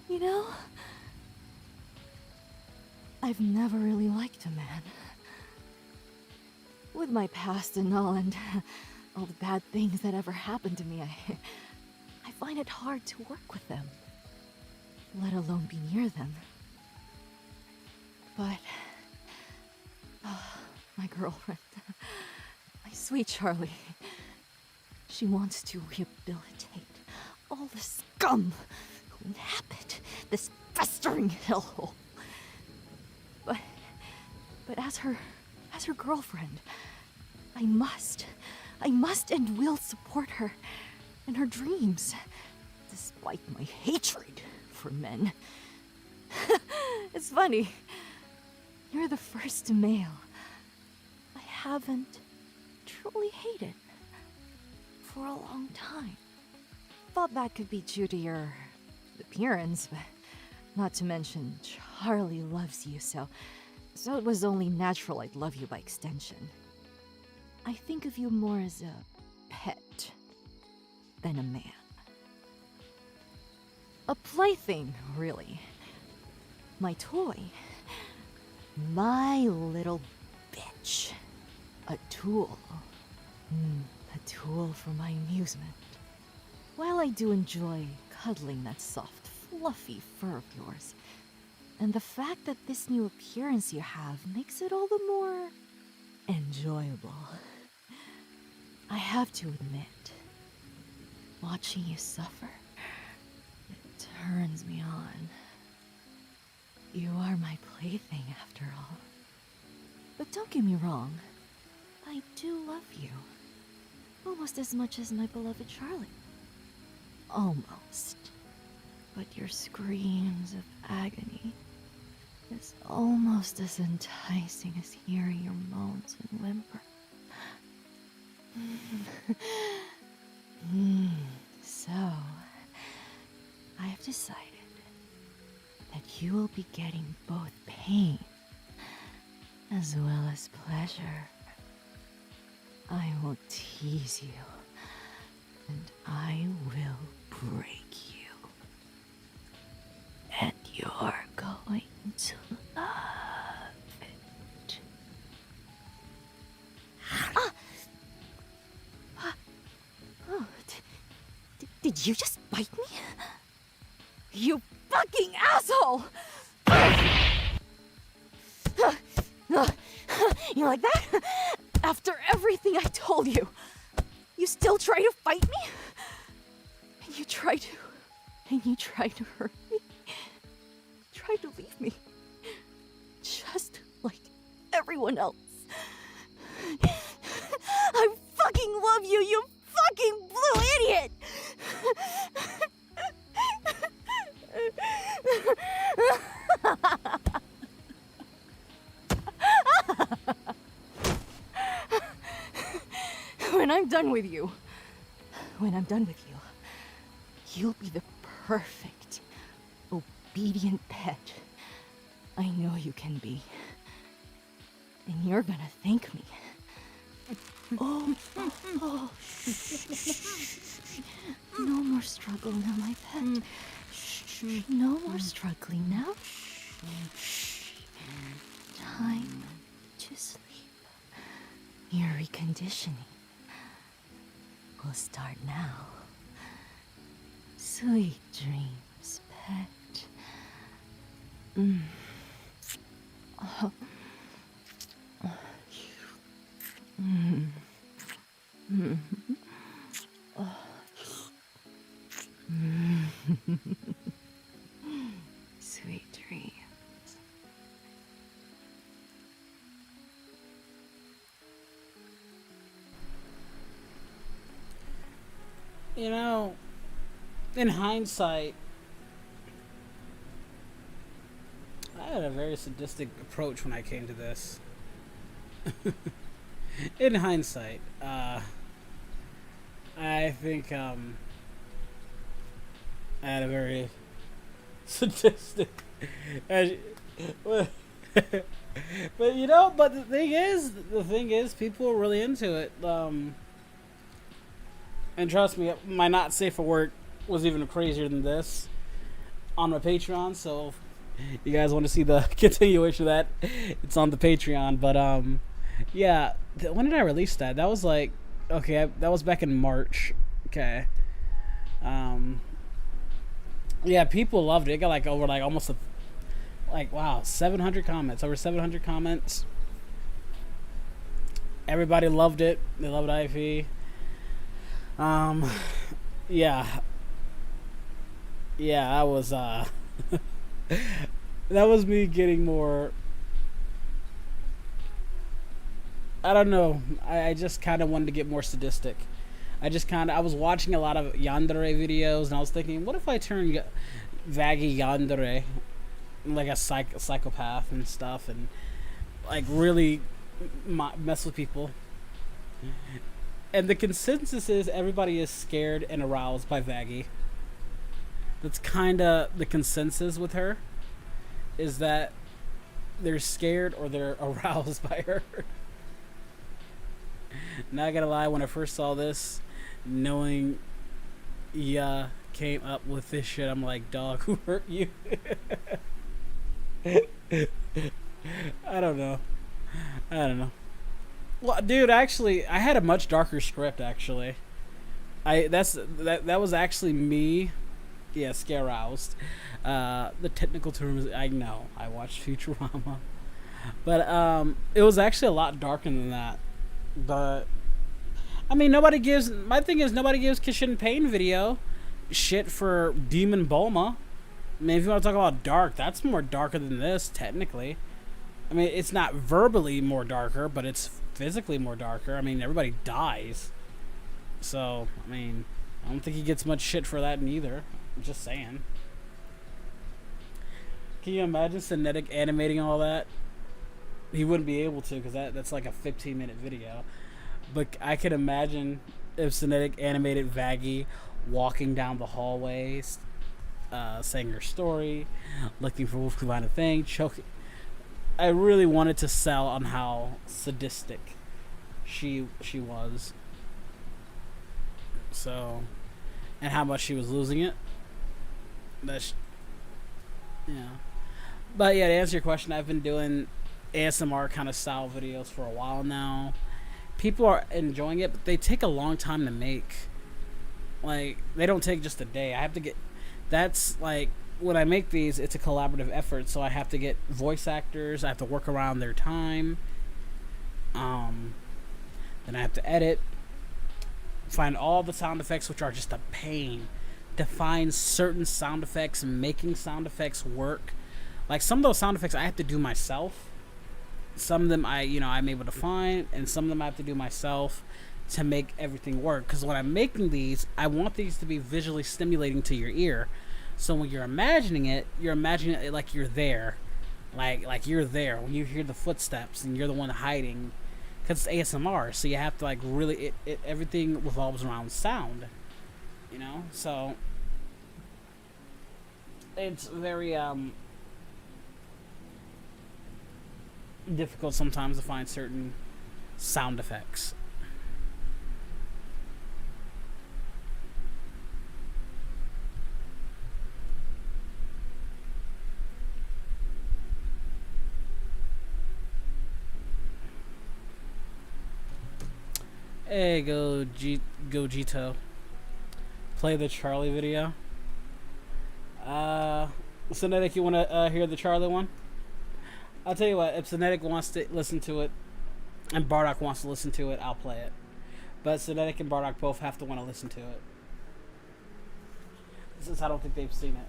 You know, I've never really liked a man. With my past and all the bad things that ever happened to me, I find it hard to work with them, let alone be near them. But my girlfriend, my sweet Charlie, she wants to rehabilitate all the scum who inhabit it, this festering hellhole. But as her girlfriend, I must and will support her in her dreams, despite my hatred for men. It's funny. You're the first male I haven't truly hated for a long time. Thought that could be due to your appearance, but not to mention Charlie loves you, so it was only natural I'd love you by extension. I think of you more as a pet than a man. A plaything, really. My toy. My little bitch. A tool. A tool for my amusement. While I do enjoy cuddling that soft, fluffy fur of yours, and the fact that this new appearance you have makes it all the more enjoyable. I have to admit, watching you suffer, it turns me on. You are my plaything after all. But don't get me wrong, I do love you. Almost as much as my beloved Charlie. Almost. But your screams of agony is almost as enticing as hearing your moans and whimper. So, I have decided that you will be getting both pain as well as pleasure. I will tease you, and I will break you. And you're going to love it. Oh, did you just bite me? You fucking asshole! You like that? After everything I told you, you still try to fight me? And you try to hurt me? Try to leave me. Just like everyone else. I fucking love you, you fucking blue idiot! When I'm done with you, you'll be the perfect, obedient pet I know you can be. And you're gonna thank me. Oh. No more struggle now, my pet. No more struggling now. Time to sleep. Your reconditioning will start now. Sweet dreams, pet. Oh. Sweet dreams. You know, in hindsight, I had a very sadistic approach when I came to this. In hindsight, I think I had a very sadistic, but you know, but the thing is, people are really into it. And trust me, my not safe for work was even crazier than this on my Patreon. So, if you guys want to see the continuation of that, it's on the Patreon. But yeah, when did I release that? That was like, okay, that was back in March. Okay. Yeah, people loved it. It got like over like almost wow, 700 comments. Over 700 comments. Everybody loved it. They loved IV. Yeah. Yeah, that was that was me getting more. I don't know. I just kind of wanted to get more sadistic. I was watching a lot of yandere videos, and I was thinking, what if I turn Vaggy yandere like a psychopath and stuff, and like really mess with people. And the consensus is everybody is scared and aroused by Vaggy. That's kind of the consensus with her, is that they're scared or they're aroused by her. Not gonna lie, when I first saw this, knowing came up with this shit, I'm like, dog, who hurt you? I don't know. Well, dude, actually, I had a much darker script. Actually, that was actually me. Yeah, scare aroused. The technical term is, I know. I watched Futurama, but it was actually a lot darker than that. But I mean, my thing is nobody gives Kishin Pain video shit for Demon Bulma. I mean, if you want to talk about dark, that's more darker than this, technically. I mean, it's not verbally more darker, but it's physically more darker. I mean, everybody dies. So, I mean, I don't think he gets much shit for that neither. I'm just saying. Can you imagine Cinetic animating all that? He wouldn't be able to, because that's like a 15-minute video. But I could imagine if Cinetic animated Vaggy walking down the hallways, saying her story, looking for Wolf Divine thing, choking. I really wanted to sell on how sadistic she was. So, and how much she was losing it. Yeah. But yeah, to answer your question, I've been doing ASMR kind of style videos for a while now. People are enjoying it, but they take a long time to make. Like, they don't take just a day. I have to get... That's, like, when I make these, it's a collaborative effort, so I have to get voice actors. I have to work around their time. Then I have to edit. Find all the sound effects, which are just a pain. To find certain sound effects and making sound effects work. Like, some of those sound effects I have to do myself. Some of them I'm able to find, and some of them I have to do myself to make everything work. Because when I'm making these, I want these to be visually stimulating to your ear. So when you're imagining it like you're there. Like you're there when you hear the footsteps and you're the one hiding. Because it's ASMR, so you have to like really, everything revolves around sound. You know? So it's very difficult sometimes to find certain sound effects. Hey, go Jito. Play the Charlie video. Cinetic, you want to hear the Charlie one? I'll tell you what, if Cinetic wants to listen to it, and Bardock wants to listen to it, I'll play it. But Cinetic and Bardock both have to want to listen to it. Since I don't think they've seen it.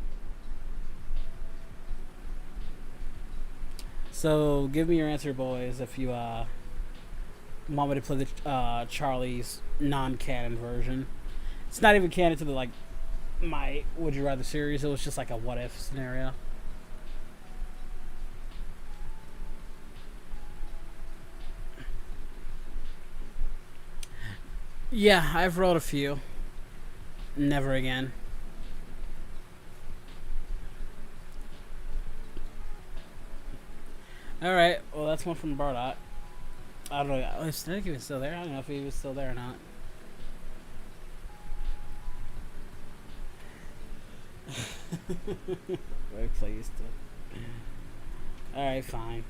So, give me your answer, boys, if you, want me to play the, Charlie's non-canon version. It's not even canon to the, like, my Would You Rather series. It was just like a what-if scenario. Yeah, I've wrote a few. Never again. Alright, well that's one from Bardock. I don't know, is Snake even still there? I don't know if he was still there or not. Very pleased to. Alright, fine.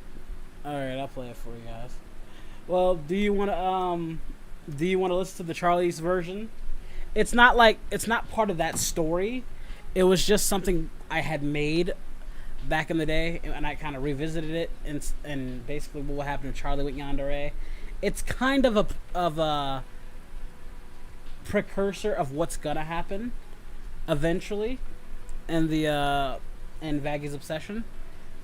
Alright, I'll play it for you guys. Well, do you want to listen to the Charlie's version? It's not part of that story. It was just something I had made back in the day, and I kind of revisited it, and basically what happened to Charlie with Yandere. It's kind of a precursor of what's gonna happen eventually. in the in Vaggy's obsession,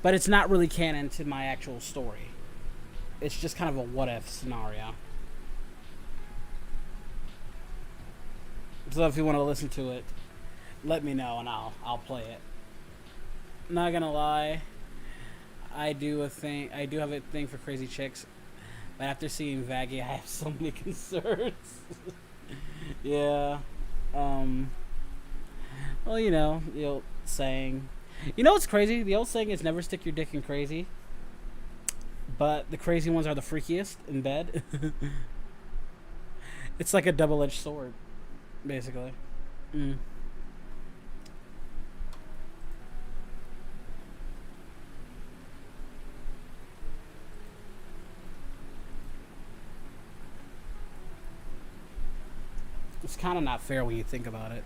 but it's not really canon to my actual story. It's just kind of a what if scenario. So if you want to listen to it, let me know and I'll play it. Not gonna lie, I do have a thing for crazy chicks, but after seeing Vaggy, I have so many concerns. Yeah. Well, you know, the old saying. You know what's crazy? The old saying is never stick your dick in crazy. But the crazy ones are the freakiest in bed. It's like a double-edged sword, basically. Mm. It's kind of not fair when you think about it.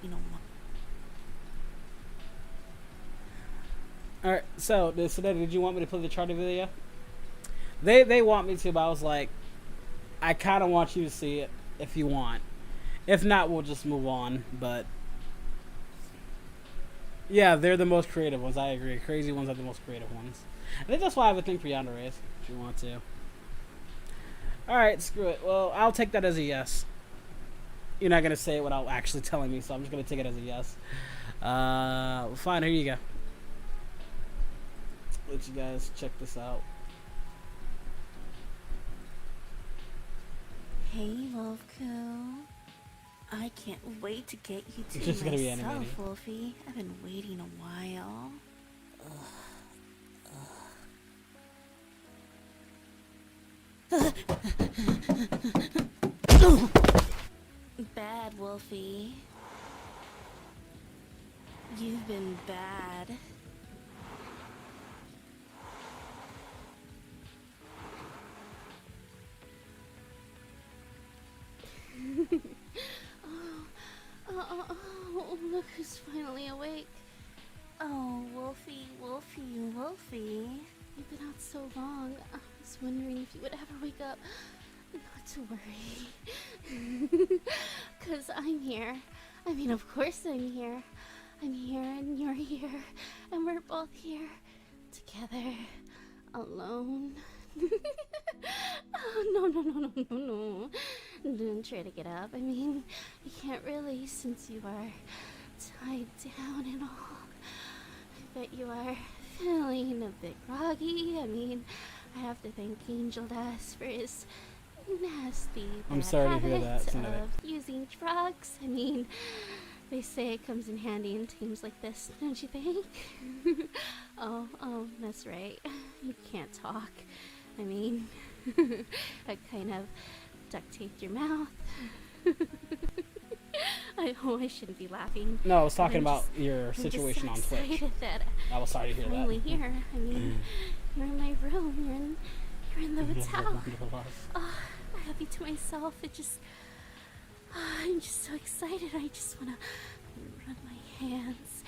You know. Alright, so did you want me to play the charter video? They want me to, but I was like, I kind of want you to see it if you want. If not, we'll just move on. But yeah, they're the most creative ones. I agree. Crazy ones are the most creative ones. I think that's why I have a thing for yanderes, if you want to. Alright, screw it. Well, I'll take that as a yes. You're not going to say it without actually telling me, so I'm just going to take it as a yes. Fine, here you go. Let you guys check this out. Hey, Wolfco. I can't wait to get you to It's just gonna be myself, animated. Wolfie. I've been waiting a while. Bad, Wolfie. You've been bad. Oh, look who's finally awake. Oh, Wolfie, Wolfie, Wolfie. You've been out so long. I was wondering if you would ever wake up. Not to worry. 'Cause I'm here. I mean, of course I'm here. I'm here and you're here. And we're both here. Together. Alone. Oh, no. Don't try to get up. I mean, you can't really since you are tied down and all. I bet you are feeling a bit groggy. I mean, I have to thank Angel Dust for his nasty I'm bad sorry to hear habit that, Cinderella. of using drugs. I mean, they say it comes in handy in teams like this, don't you think? Oh, that's right. You can't talk. I mean, I kind of duct taped your mouth. I shouldn't be laughing. No, I was talking I'm about just- your I'm just situation so on Twitch. excited that I was sorry to hear finally that. here. I mean, you're in my room. You're in the hotel. Oh, I have you to myself. I'm just so excited. I just want to run my hands.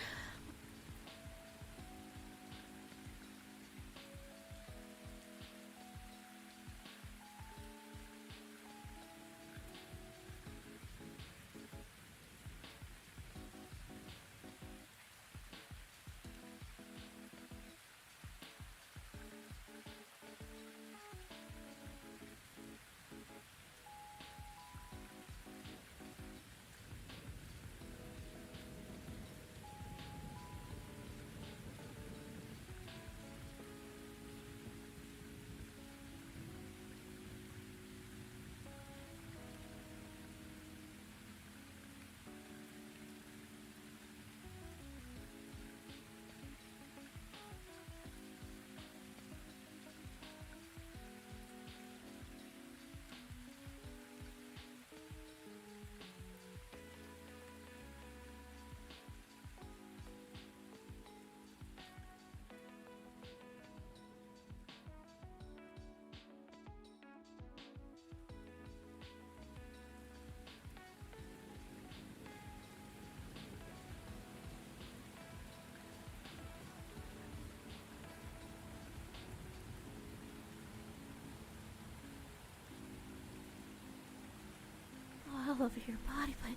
all over your body, but I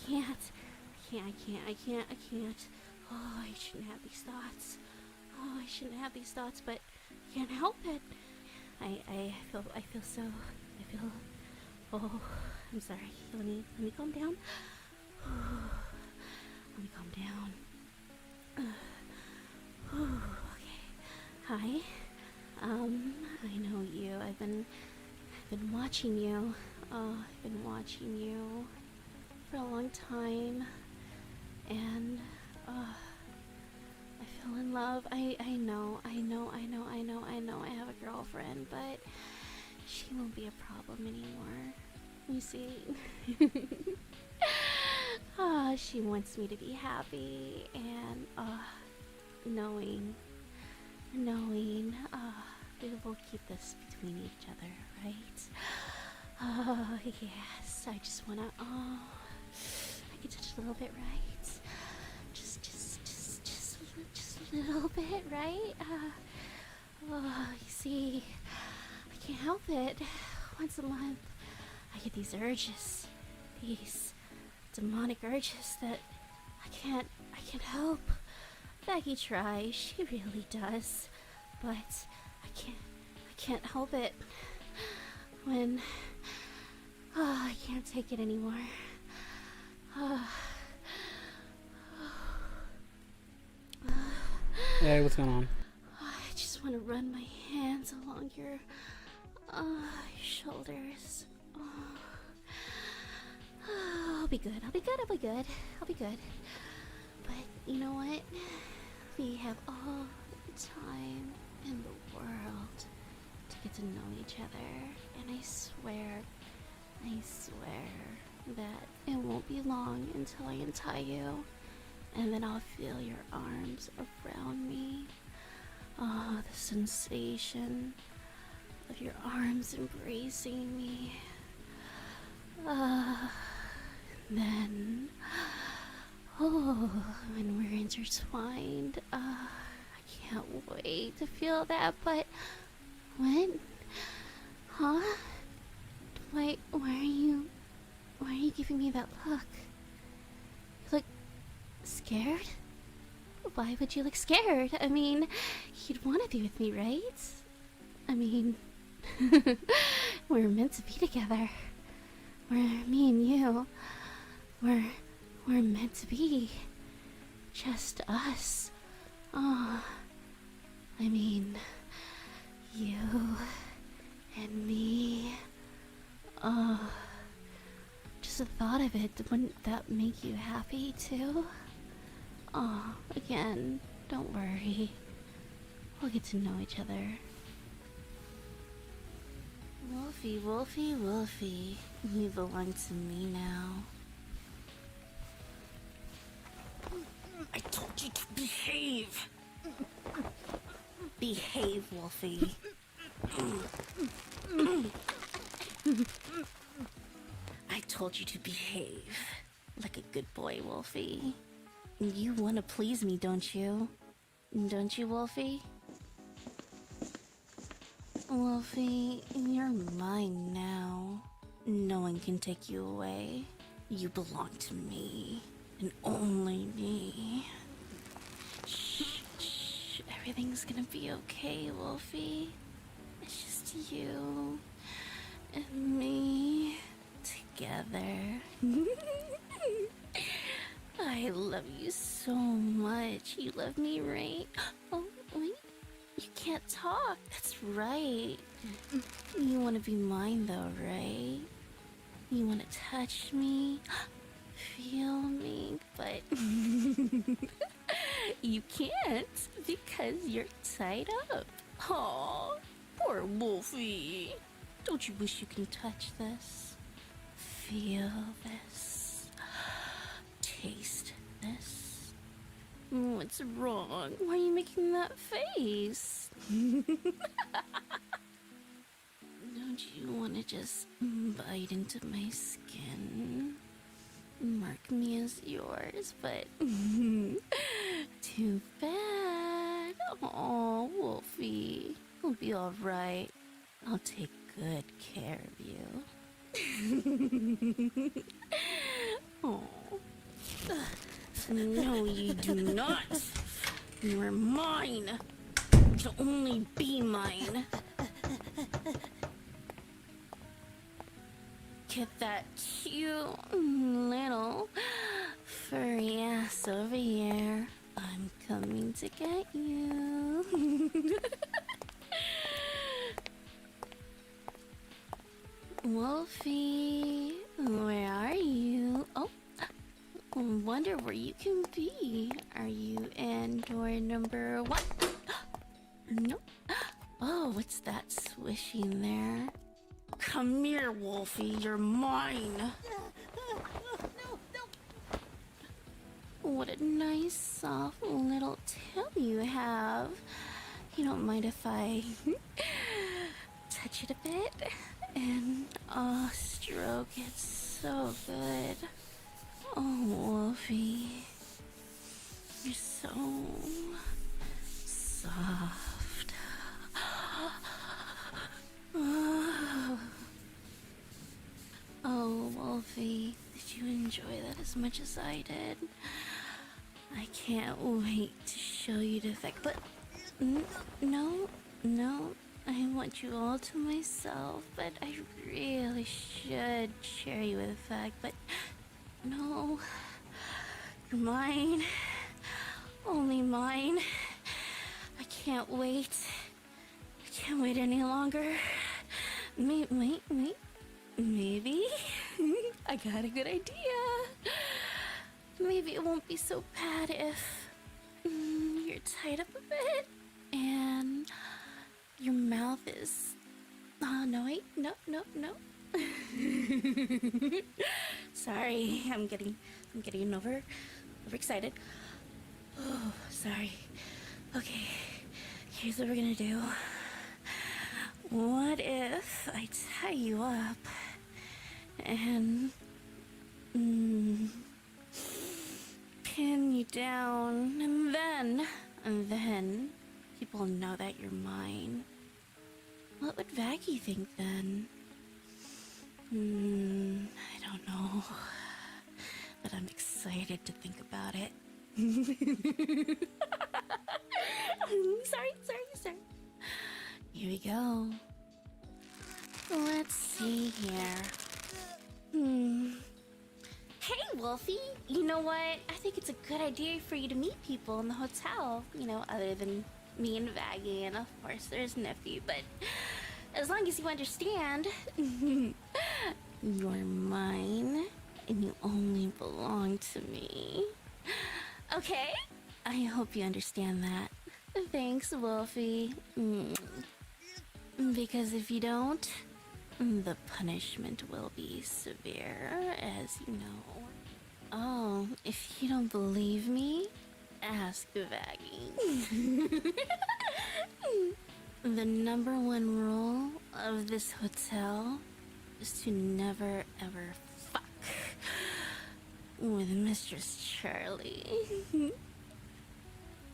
can't. I can't. Oh, I shouldn't have these thoughts. Oh, I shouldn't have these thoughts, but I can't help it. I feel. Oh, I'm sorry. Let me calm down. Let me calm down. Okay. Hi. I know you. I've been watching you. Oh, I've been watching you for a long time, and I fell in love. I know. I have a girlfriend, but she won't be a problem anymore. You see, she wants me to be happy, and knowing, we will keep this between each other, right? Yes, I just wanna, I can touch a little bit, right? Just a little bit, right? You see, I can't help it. Once a month, I get these urges, these demonic urges that I can't help. Becky tries, she really does, but I can't help it. When I can't take it anymore. Hey, what's going on? I just want to run my hands along your shoulders. I'll be good. But you know what? We have all the time in the world to get to know each other, and I swear that it won't be long until I untie you, and then I'll feel your arms around me. Oh, the sensation of your arms embracing me. Then, when we're intertwined, I can't wait to feel that, but what? Huh? Why are you giving me that look? You look scared? Why would you look scared? I mean, you'd want to be with me, right? I mean, we're meant to be together. Me and you, we're meant to be. Just us. Oh, I mean, you and me. Oh, just the thought of it, wouldn't that make you happy too? Oh, again, don't worry. We'll get to know each other. Wolfie, you belong to me now. I told you to behave. Behave, Wolfie. I told you to behave like a good boy, Wolfie. You want to please me, don't you? Don't you, Wolfie? Wolfie, you're mine now. No one can take you away. You belong to me, and only me. Shh. Everything's gonna be okay, Wolfie. It's just you and me together. I love you so much. You love me, right? Oh, wait. You can't talk. That's right. You want to be mine, though, right? You want to touch me, feel me, but you can't because you're tied up. Aw, poor Wolfie. Don't you wish you can touch this? Feel this? Taste this? What's wrong? Why are you making that face? Don't you want to just bite into my skin? Mark me as yours, but too bad. Aw, Wolfie. You'll be alright. I'll take good care of you. Oh. No, you do not. You are mine. You'll only be mine. Get that cute little furry ass over here. I'm coming to get you. Wolfie, where are you? Oh, I wonder where you can be. Are you in door number 1? No. Oh, what's that swishing there? Come here, Wolfie, you're mine. What a nice, soft little tail you have. You don't mind if I touch it a bit? And oh, stroke it so good. Oh, Wolfie, you're so soft. Oh, Wolfie, did you enjoy that as much as I did? I can't wait to show you the effect, but no, I want you all to myself, but I really should share you with the fact, but no, you're mine, only mine. I can't wait any longer. Wait, maybe I got a good idea. Maybe it won't be so bad if you're tied up a bit and your mouth is... Oh, no, wait. No. Sorry, I'm getting overexcited. Oh, sorry. Okay, here's what we're gonna do. What if I tie you up and pin you down, and then people know that you're mine? What would Vaggie think then? I don't know, but I'm excited to think about it. Sorry. Here we go. Let's see here. Hey, Wolfie! You know what? I think it's a good idea for you to meet people in the hotel. You know, other than me and Vaggie, and of course there's Nifty, but as long as you understand, you're mine, and you only belong to me. Okay? I hope you understand that. Thanks, Wolfie. Because if you don't, the punishment will be severe, as you know. Oh, if you don't believe me, ask Vaggie. The #1 rule of this hotel is to never ever fuck with Mistress Charlie.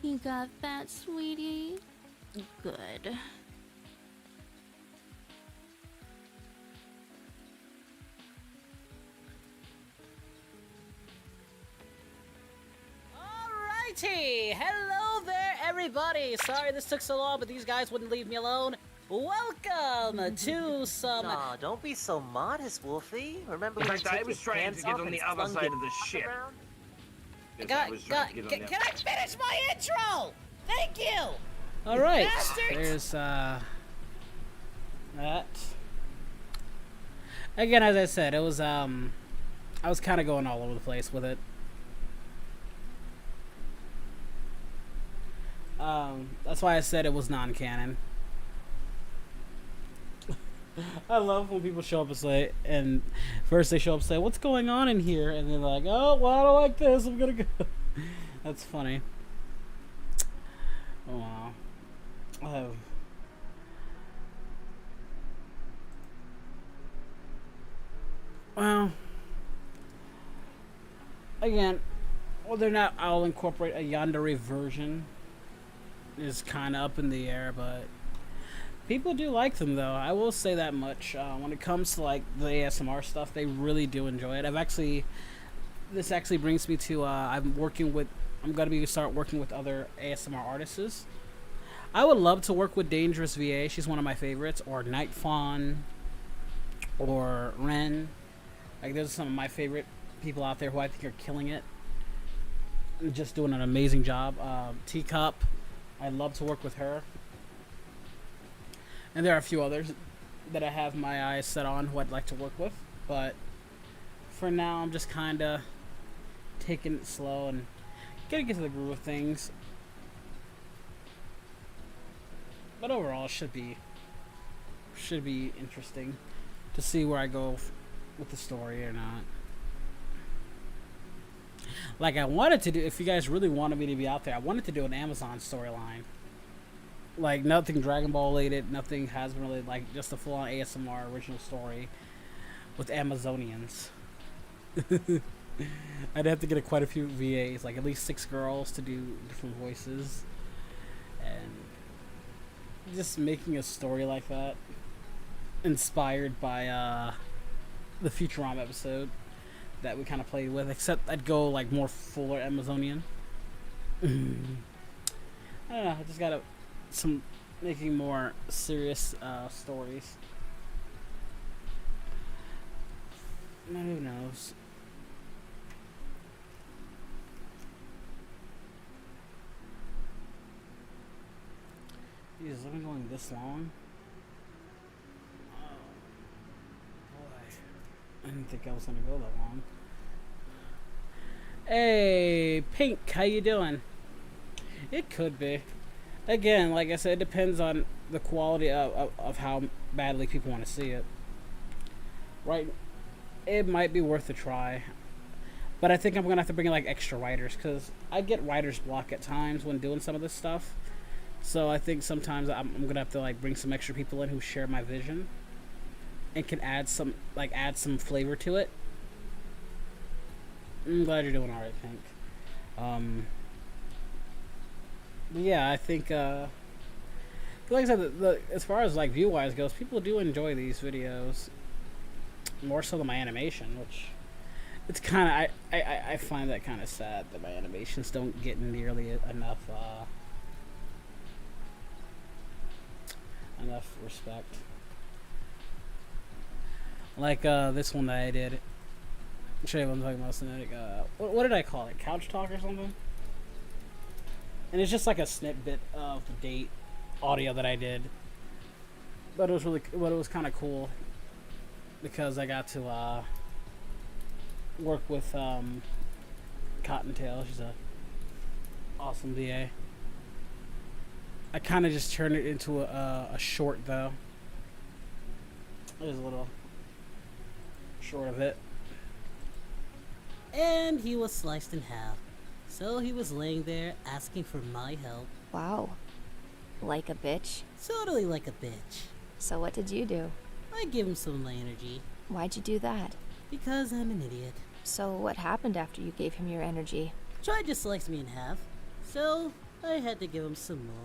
You got that, sweetie? Good. Alrighty! Hello there, everybody! Sorry this took so long, but these guys wouldn't leave me alone. Welcome to some... Aw, don't be so modest, Wolfie. Remember In when you fact, I took was your trying pants to get off on and the other slung side your of the cock ship. around? Can I finish my intro? Thank you! Alright, there's that. Again, as I said, it was I was kind of going all over the place with it. That's why I said it was non-canon. I love when people show up and say, and first they show up and say, what's going on in here? And they're like, oh, well, I don't like this, I'm gonna go. That's funny. Oh, wow. Well, again, whether or not I'll incorporate a yandere version is kind of up in the air, but People do like them though. I will say that much. When it comes to like the ASMR stuff, they really do enjoy it. This actually brings me to I'm gonna start working with other ASMR artists. I would love to work with Dangerous VA. She's one of my favorites, or Night Fawn, or Ren. Like, those are some of my favorite people out there who I think are killing it, and just doing an amazing job. Teacup, I'd love to work with her. And there are a few others that I have my eyes set on who I'd like to work with. But for now, I'm just kind of taking it slow and getting to the groove of things. But overall, it should be interesting to see where I go with the story or not. Like, I wanted to do, if you guys really wanted me to be out there, I wanted to do an Amazon storyline. Like, nothing Dragon Ball related, nothing Hazbin related, like just a full-on ASMR original story with Amazonians. I'd have to get quite a few VAs, like at least 6 girls to do different voices. And just making a story like that, inspired by the Futurama episode that we kind of played with, except I'd go like more fuller Amazonian. I don't know, I just gotta making more serious stories. Who knows? Jesus, I've been going this long. Oh boy, I didn't think I was gonna go that long. Hey, Pink, how you doing? It could be. Again, like I said, it depends on the quality of how badly people want to see it. Right? It might be worth a try. But I think I'm going to have to bring in like extra writers, because I get writer's block at times when doing some of this stuff. So I think sometimes I'm going to have to like bring some extra people in who share my vision and can add some flavor to it. I'm glad you're doing alright, Pink. Yeah, I think, like I said, as far as like view-wise goes, people do enjoy these videos more so than my animation, which it's kind of, I find that kind of sad that my animations don't get nearly enough respect. Like this one that I did. I'll show you what I'm talking about. Like, what did I call it? Couch Talk or something? And it's just like a snippet of the date audio that I did. But it was kind of cool because I got to work with Cottontail. She's a awesome VA. I kind of just turned it into a short though. There's a little short of it. And he was sliced in half. So he was laying there asking for my help. Wow. Like a bitch? Totally like a bitch. So what did you do? I gave him some of my energy. Why'd you do that? Because I'm an idiot. So what happened after you gave him your energy? Tried to slice me in half. So I had to give him some more.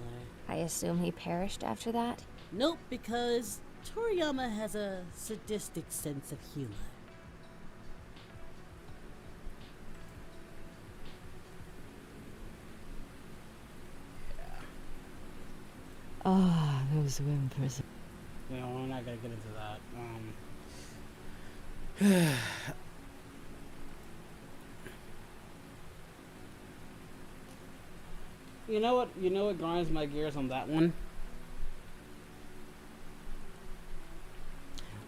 I assume he perished after that? Nope, because Toriyama has a sadistic sense of humor. Ah, those whimpers. You know, we're not gonna get into that. You know what? You know what grinds my gears on that one?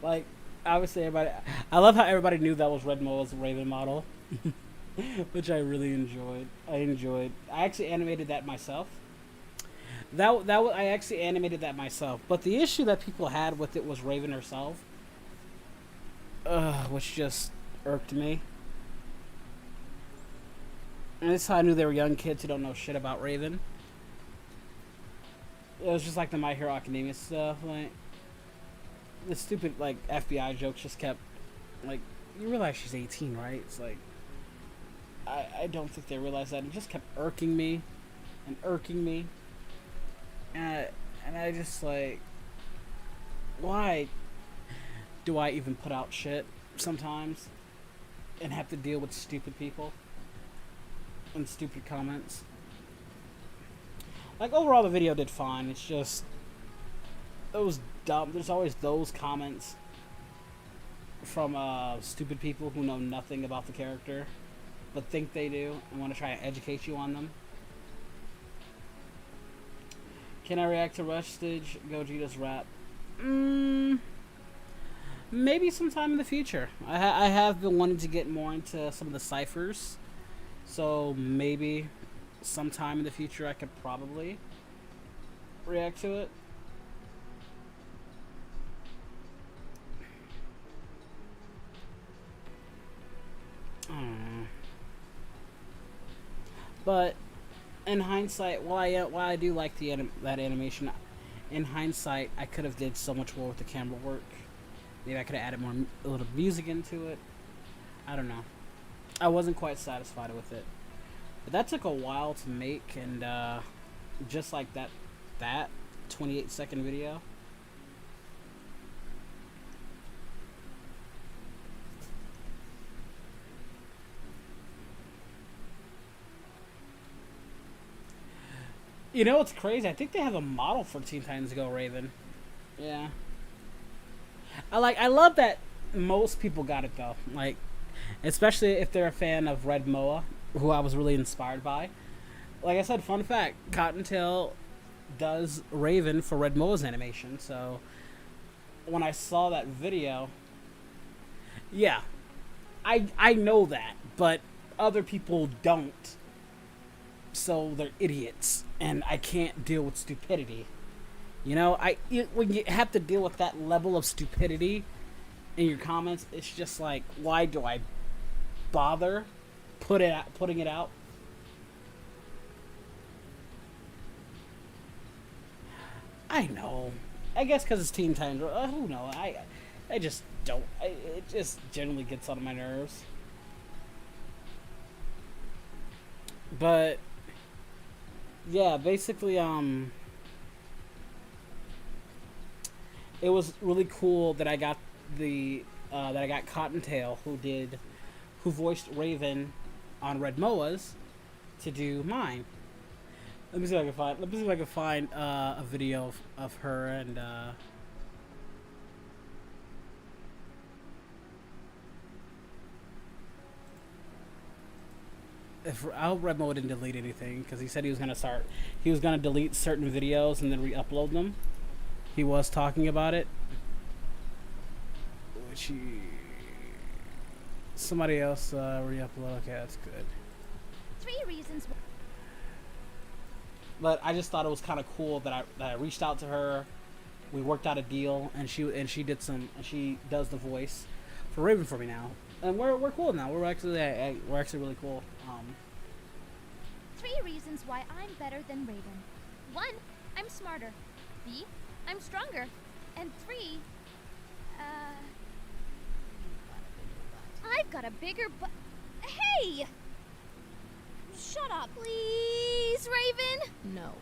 Like, obviously everybody... I love how everybody knew that was Red Moa's Raven model. Which I really enjoyed. I actually animated that myself. I actually animated that myself. But the issue that people had with it was Raven herself. Which just irked me. And this is how I knew they were young kids who don't know shit about Raven. It was just like the My Hero Academia stuff. Like, the stupid, like, FBI jokes just kept, like, you realize she's 18, right? It's like, I don't think they realized that. It just kept irking me. And irking me. And I just, like, why do I even put out shit sometimes and have to deal with stupid people and stupid comments? Like, overall the video did fine. It's just those dumb, there's always those comments from stupid people who know nothing about the character but think they do and want to try and educate you on them. Can I react to Rustage Gogeta's rap? Maybe sometime in the future. I have been wanting to get more into some of the ciphers, so maybe sometime in the future I could probably react to it. I don't know. But in hindsight, while I do like that animation, in hindsight I could have did so much more with the camera work. Maybe I could have added a little music into it. I don't know. I wasn't quite satisfied with it. But that took a while to make, and just like that 28-second video. You know what's crazy? I think they have a model for Teen Titans Go Raven. Yeah. I love that most people got it though. Like, especially if they're a fan of Red Moa, who I was really inspired by. Like I said, fun fact, Cottontail does Raven for Red Moa's animation, so when I saw that video, yeah, I know that, but other people don't. So they're idiots, and I can't deal with stupidity. You know, when you have to deal with that level of stupidity in your comments, it's just like, why do I bother putting it out? I know. I guess because it's Teen Titans. Who knows? I just don't. It just generally gets on my nerves. But yeah, basically, it was really cool that I got Cottontail, who voiced Raven on Red Moa's, to do mine. Let me see if I can find a video of her and I hope Red Moa didn't delete anything, because he said he was gonna delete certain videos and then re-upload them. He was talking about it, which somebody else re-upload. Okay, that's good. 3 reasons. But I just thought it was kind of cool that I reached out to her. We worked out a deal, and she does the voice for Raven for me now, and we're cool now. We're actually really cool. 3 reasons why I'm better than Raven. 1, I'm smarter. B, I'm stronger. And 3, I've got a bigger butt. Hey! Shut up. Please, Raven? No.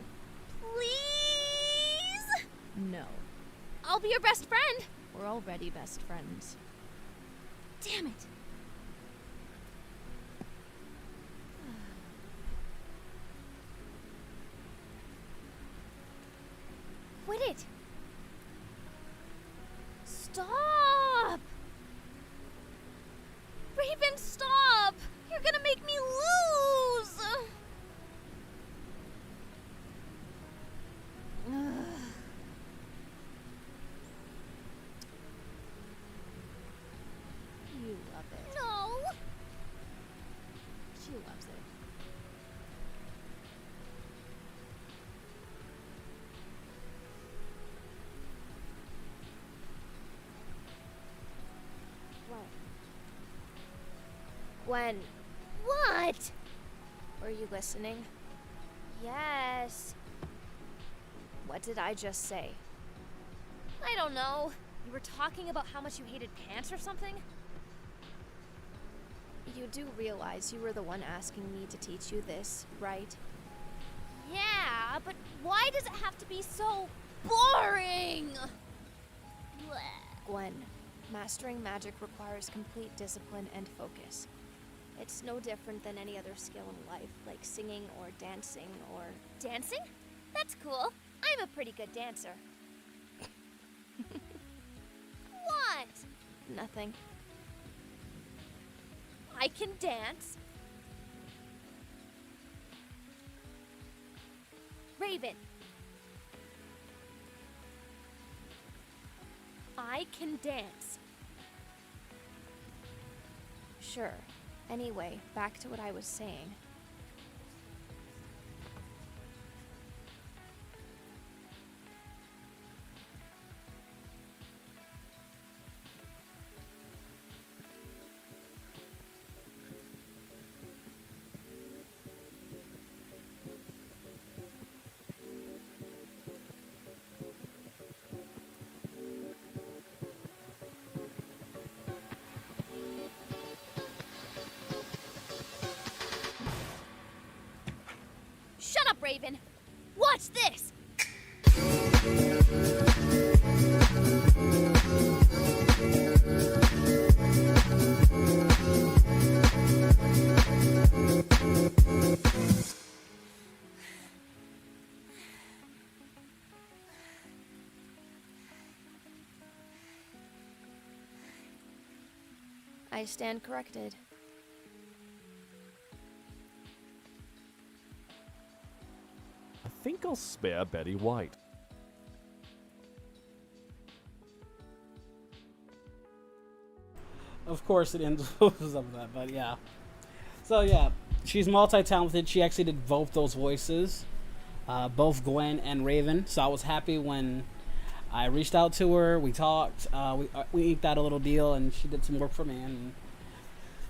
Please? No. I'll be your best friend. We're already best friends. Damn it. Quit it. Stop. Raven, stop. You're gonna make me lose. You love it. No. She loves it. Gwen, What? were you listening? Yes. What did I just say? I don't know. You were talking about how much you hated pants or something? You do realize you were the one asking me to teach you this, right? Yeah, but why does it have to be so boring? Gwen, mastering magic requires complete discipline and focus. It's no different than any other skill in life, like singing or dancing or... Dancing? That's cool. I'm a pretty good dancer. What? Nothing. I can dance. Raven. I can dance. Sure. Anyway, back to what I was saying. Shut up, Raven. Watch this. I stand corrected. I think I'll spare Betty White. Of course it ends with some of that, but yeah. So yeah, she's multi-talented. She actually did both those voices, both Gwen and Raven. So I was happy when I reached out to her. We talked. We inked out a little deal, and she did some work for me. And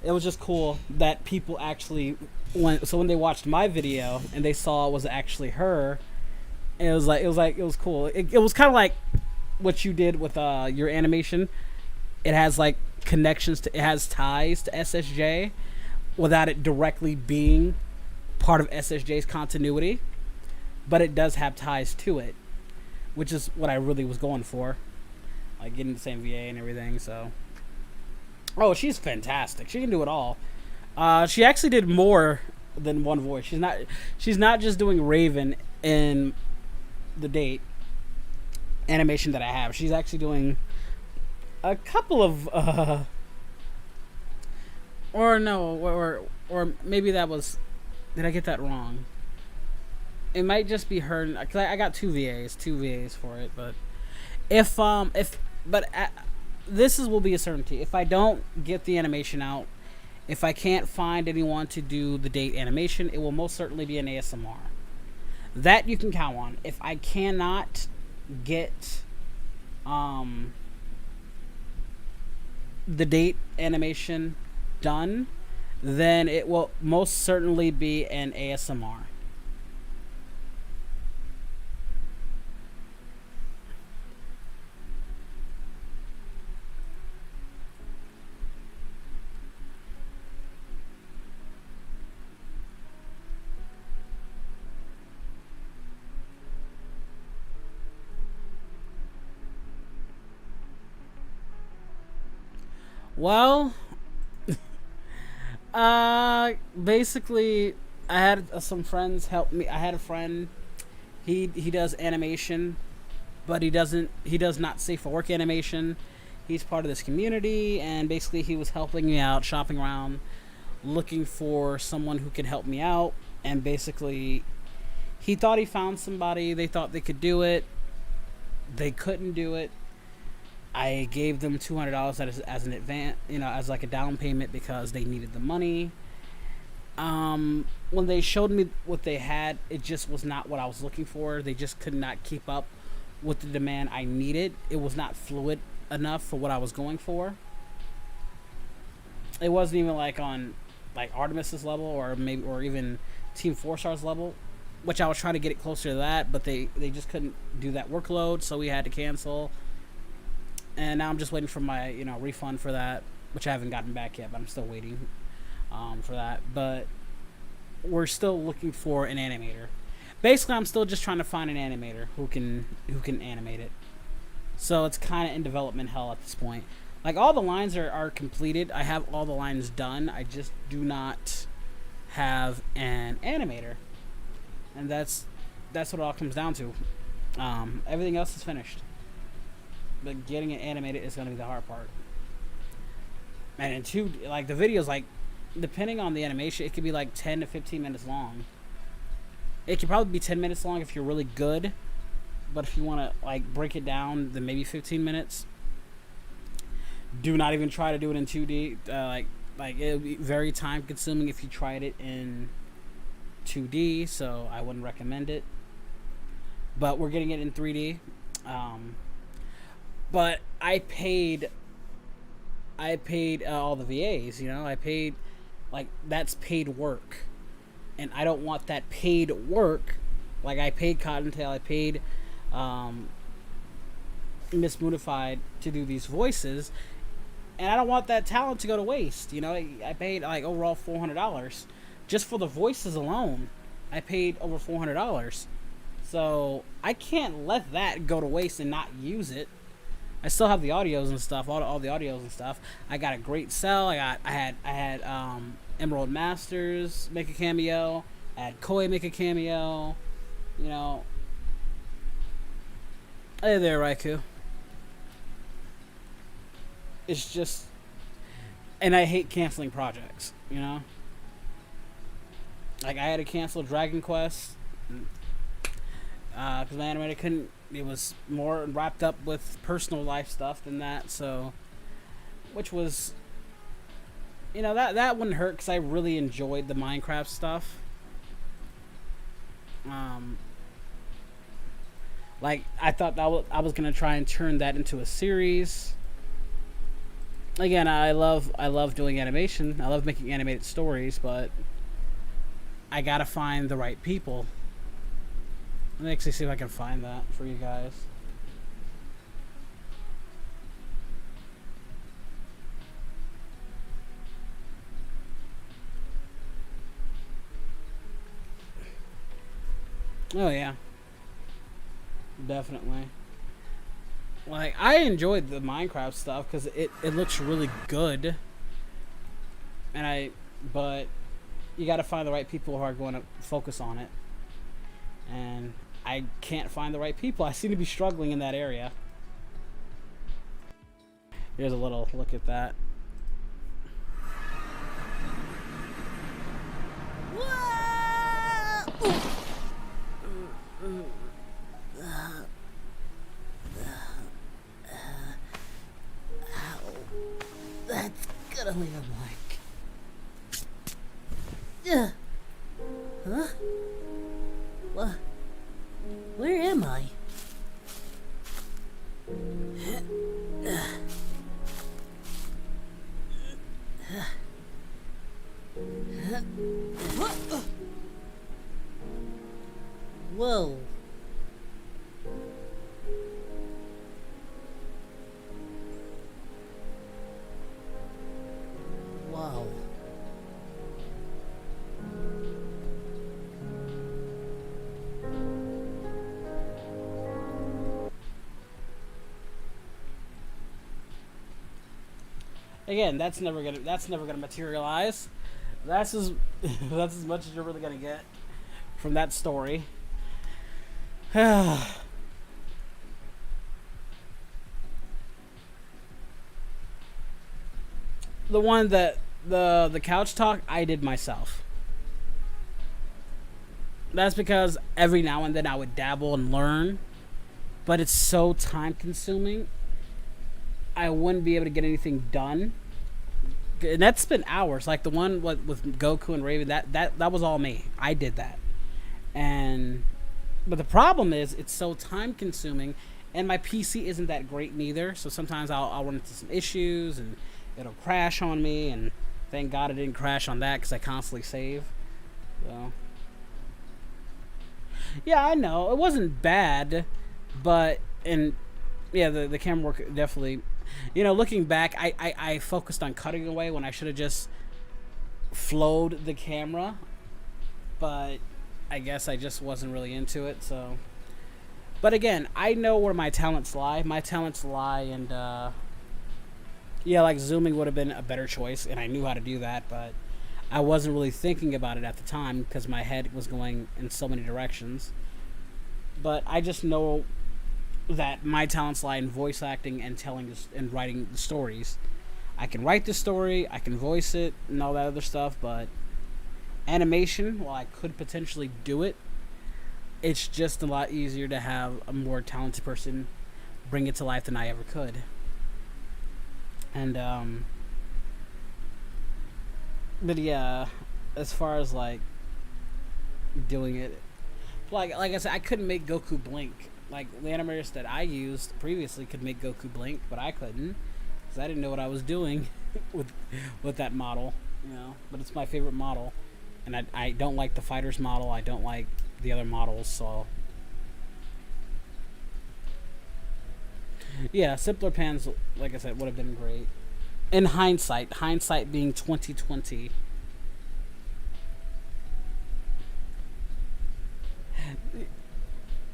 it was just cool that people actually when they watched my video and they saw it was actually her. It was cool. It was kind of like what you did with your animation. It has like connections to, it has ties to SSJ without it directly being part of SSJ's continuity, but it does have ties to it, which is what I really was going for, like getting the same VA and everything. So, oh, she's fantastic. She can do it all. She actually did more than one voice. She's not just doing Raven in the date animation that I have. She's actually doing a couple of or maybe that was, did I get that wrong? It might just be her, cause I got two VAs for it. But this will be a certainty. If I don't get the animation out, if I can't find anyone to do the date animation, it will most certainly be an ASMR. That you can count on. If I cannot get the date animation done, then it will most certainly be an ASMR. Well, basically, I had some friends help me. I had a friend, he does animation, but he does not safe for work animation. He's part of this community, and basically he was helping me out, shopping around, looking for someone who could help me out, and basically he thought he found somebody. They thought they could do it. They couldn't do it. I gave them $200 as an advance, as like a down payment because they needed the money. When they showed me what they had, it just was not what I was looking for. They just could not keep up with the demand I needed. It was not fluid enough for what I was going for. It wasn't even like on like Artemis's level or even Team 4-Star's level, which I was trying to get it closer to that, but they just couldn't do that workload, so we had to cancel. And now I'm just waiting for my, refund for that, which I haven't gotten back yet, but I'm still waiting for that. But we're still looking for an animator. Basically, I'm still just trying to find an animator who can animate it. So it's kind of in development hell at this point. Like, all the lines are completed. I have all the lines done. I just do not have an animator. And that's what it all comes down to. Everything else is finished. But getting it animated is going to be the hard part. And in 2D, like, the videos, like, depending on the animation, it could be like 10 to 15 minutes long. It could probably be 10 minutes long if you're really good. But if you want to, like, break it down, then maybe 15 minutes. Do not even try to do it in 2D. Like it would be very time consuming if you tried it in 2D, so I wouldn't recommend it. But we're getting it in 3D. But I paid all the VAs, you know. I paid, like, that's paid work. And I don't want that paid work. Like, I paid Cottontail, I paid Miss Moonified to do these voices, and I don't want that talent to go to waste. You know, I paid, like, overall $400 just for the voices alone. I paid over $400, so I can't let that go to waste and not use it. I still have the audios and stuff, all the audios and stuff. I got a great sell. I had Emerald Masters make a cameo. I had Koi make a cameo. You know. Hey there, Raikou. It's just, and I hate canceling projects, you know? Like, I had to cancel Dragon Quest because my animator couldn't, it was more wrapped up with personal life stuff than that, so, which was, you know, that wouldn't hurt because I really enjoyed the Minecraft stuff. Like, I thought that I was gonna try and turn that into a series. Again, I love doing animation. I love making animated stories, but I gotta find the right people. Let me actually see if I can find that for you guys. Oh yeah. Definitely. Like, I enjoyed the Minecraft stuff because it looks really good. But you gotta find the right people who are going to focus on it. And I can't find the right people. I seem to be struggling in that area. Here's a little look at that. That's gonna leave a mark. Huh? What? Where am I? Whoa. Wow. Again, that's never gonna materialize. That's as that's as much as you're really gonna get from that story. The one that the couch talk I did myself. That's because every now and then I would dabble and learn, but it's so time consuming. I wouldn't be able to get anything done. And that's been hours. Like the one with Goku and Raven, that was all me. I did that. But the problem is it's so time consuming, and my PC isn't that great neither. So sometimes I'll run into some issues and it'll crash on me. And thank God it didn't crash on that because I constantly save. So yeah, I know it wasn't bad, but yeah, the camera work definitely. You know, looking back, I focused on cutting away when I should have just flowed the camera. But I guess I just wasn't really into it, so. But again, I know where my talents lie. My talents lie in, yeah, like zooming would have been a better choice, and I knew how to do that, but I wasn't really thinking about it at the time because my head was going in so many directions. But I just know that my talents lie in voice acting and telling and writing the stories. I can write the story, I can voice it, and all that other stuff, but animation, while I could potentially do it, it's just a lot easier to have a more talented person bring it to life than I ever could. And, but yeah, as far as, like, doing it, like I said, I couldn't make Goku blink. Like, the animators that I used previously could make Goku blink, but I couldn't, because I didn't know what I was doing with that model, you know, but it's my favorite model. And I don't like the fighter's model, I don't like the other models, so yeah, simpler pans, like I said, would have been great. In hindsight being 2020.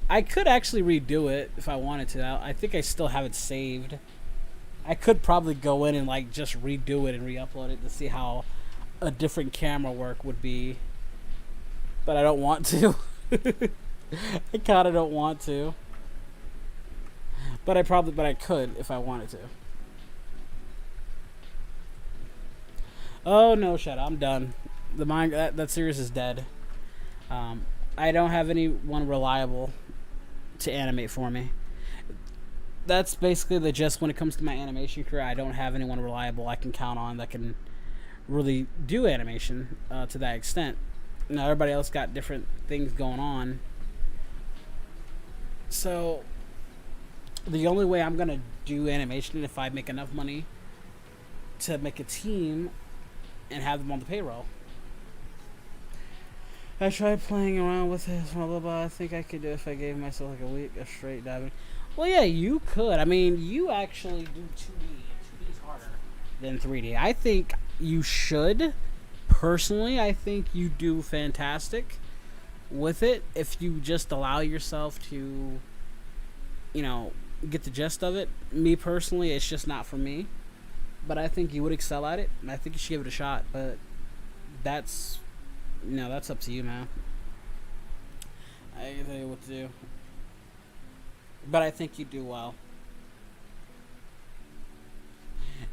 I could actually redo it if I wanted to. I think I still have it saved. I could probably go in and like just redo it and re-upload it to see how a different camera work would be. But I don't want to. I kind of don't want to. But I could if I wanted to. Oh no, shut up. I'm done. The manga, that series is dead. I don't have anyone reliable to animate for me. That's basically the gist when it comes to my animation career. I don't have anyone reliable I can count on that can really do animation to that extent. Now everybody else got different things going on. So the only way I'm gonna do animation if I make enough money to make a team and have them on the payroll. I tried playing around with this, blah blah blah. I think I could do it if I gave myself like a week of straight diving. Well, yeah, you could. I mean, you actually do 2D. 2D is harder than 3D. I think you should. Personally, I think you do fantastic with it if you just allow yourself to, you know, get the gist of it. Me personally, it's just not for me. But I think you would excel at it, and I think you should give it a shot. But that's, you know, that's up to you, man. I can tell you what to do. But I think you do well.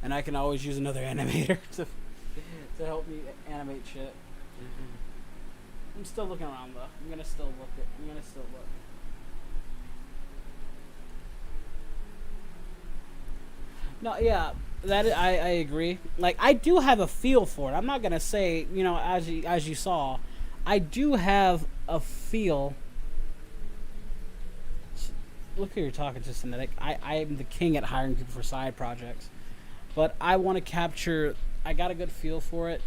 And I can always use another animator to help me animate shit. I'm still looking around though. I'm gonna still look. No, yeah, I agree. Like, I do have a feel for it. I'm not gonna say, you know, as you saw, I do have a feel. Look who you're talking to, Cinetic. I am the king at hiring people for side projects. But I want to capture, I got a good feel for it.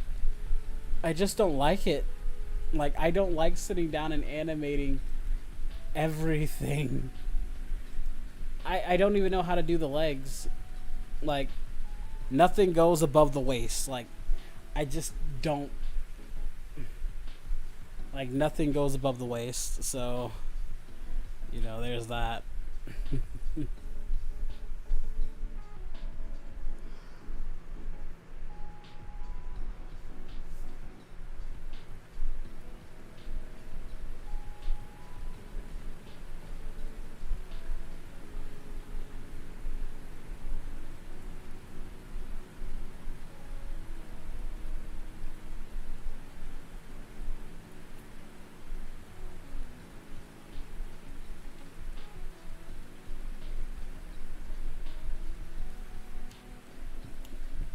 I just don't like it. Like, I don't like sitting down and animating everything. I don't even know how to do the legs. Like, nothing goes above the waist. Like, I just don't. Like, nothing goes above the waist. So, you know, there's that.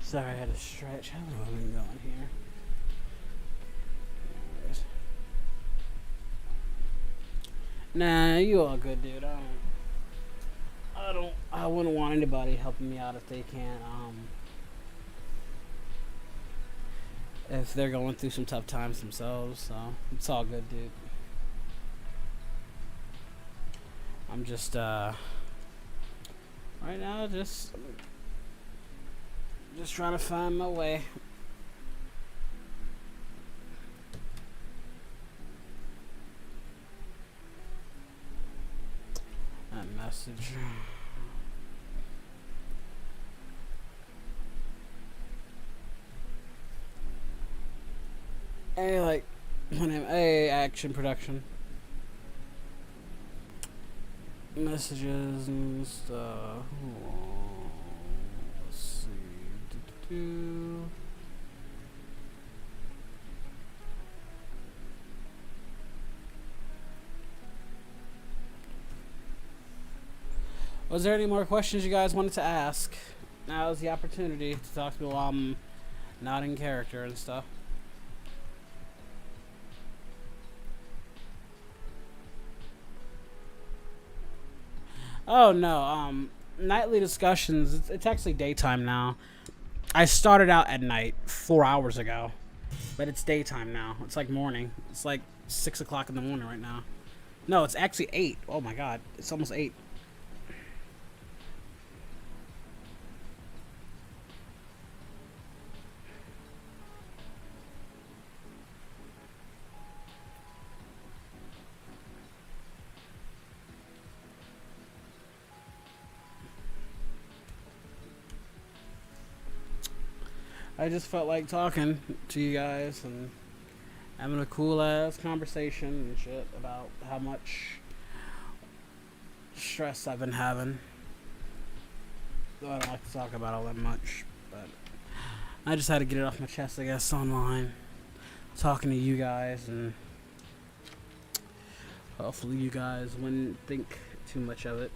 Sorry, I had to stretch. I don't know what I'm going here. Nah, you all good, dude. I wouldn't want anybody helping me out if they can't, if they're going through some tough times themselves, so it's all good, dude. I'm just, right now, just trying to find my way. message. A like my name A action production. Messages and stuff. Let's see. Was there any more questions you guys wanted to ask? Now is the opportunity to talk to me while I'm not in character and stuff. Oh no, nightly discussions, it's actually daytime now. I started out at night 4 hours ago, but it's daytime now. It's like morning. It's like 6 o'clock in the morning right now. No, it's actually 8. Oh my god, it's almost 8. I just felt like talking to you guys and having a cool ass conversation and shit about how much stress I've been having. Though I don't like to talk about all that much, but I just had to get it off my chest, I guess, online. Talking to you guys, and hopefully you guys wouldn't think too much of it.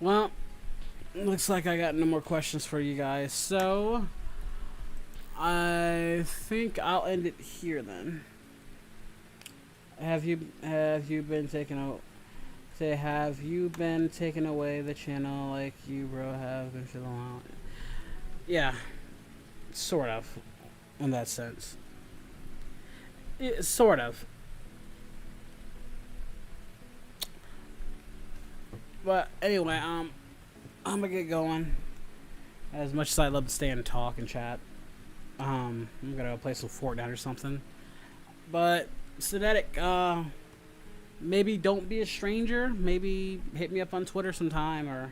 Well, looks like I got no more questions for you guys, so I think I'll end it here then. Have you been taken out? Say, have you been taking away the channel like you bro have been feeling out? Yeah, sort of, in that sense. Sort of. But anyway, I'm gonna get going. As much as I love to stay and talk and chat, I'm gonna go play some Fortnite or something. But Sedetic, maybe don't be a stranger. Maybe hit me up on Twitter sometime, or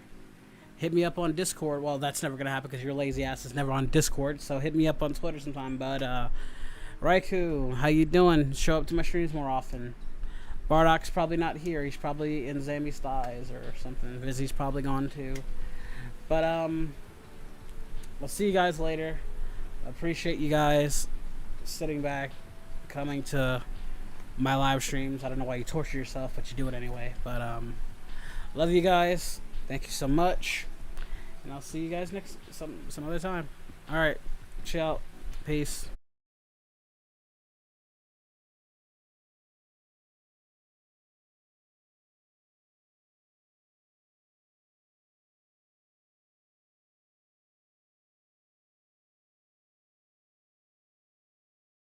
hit me up on Discord. Well, that's never gonna happen because your lazy ass is never on Discord. So hit me up on Twitter sometime. But Raikou, how you doing? Show up to my streams more often. Bardoc's probably not here. He's probably in Zammy's thighs or something. Vizzy's probably gone too. But I'll see you guys later. I appreciate you guys sitting back, coming to my live streams. I don't know why you torture yourself, but you do it anyway. But love you guys. Thank you so much. And I'll see you guys some other time. Alright. Chill. Peace.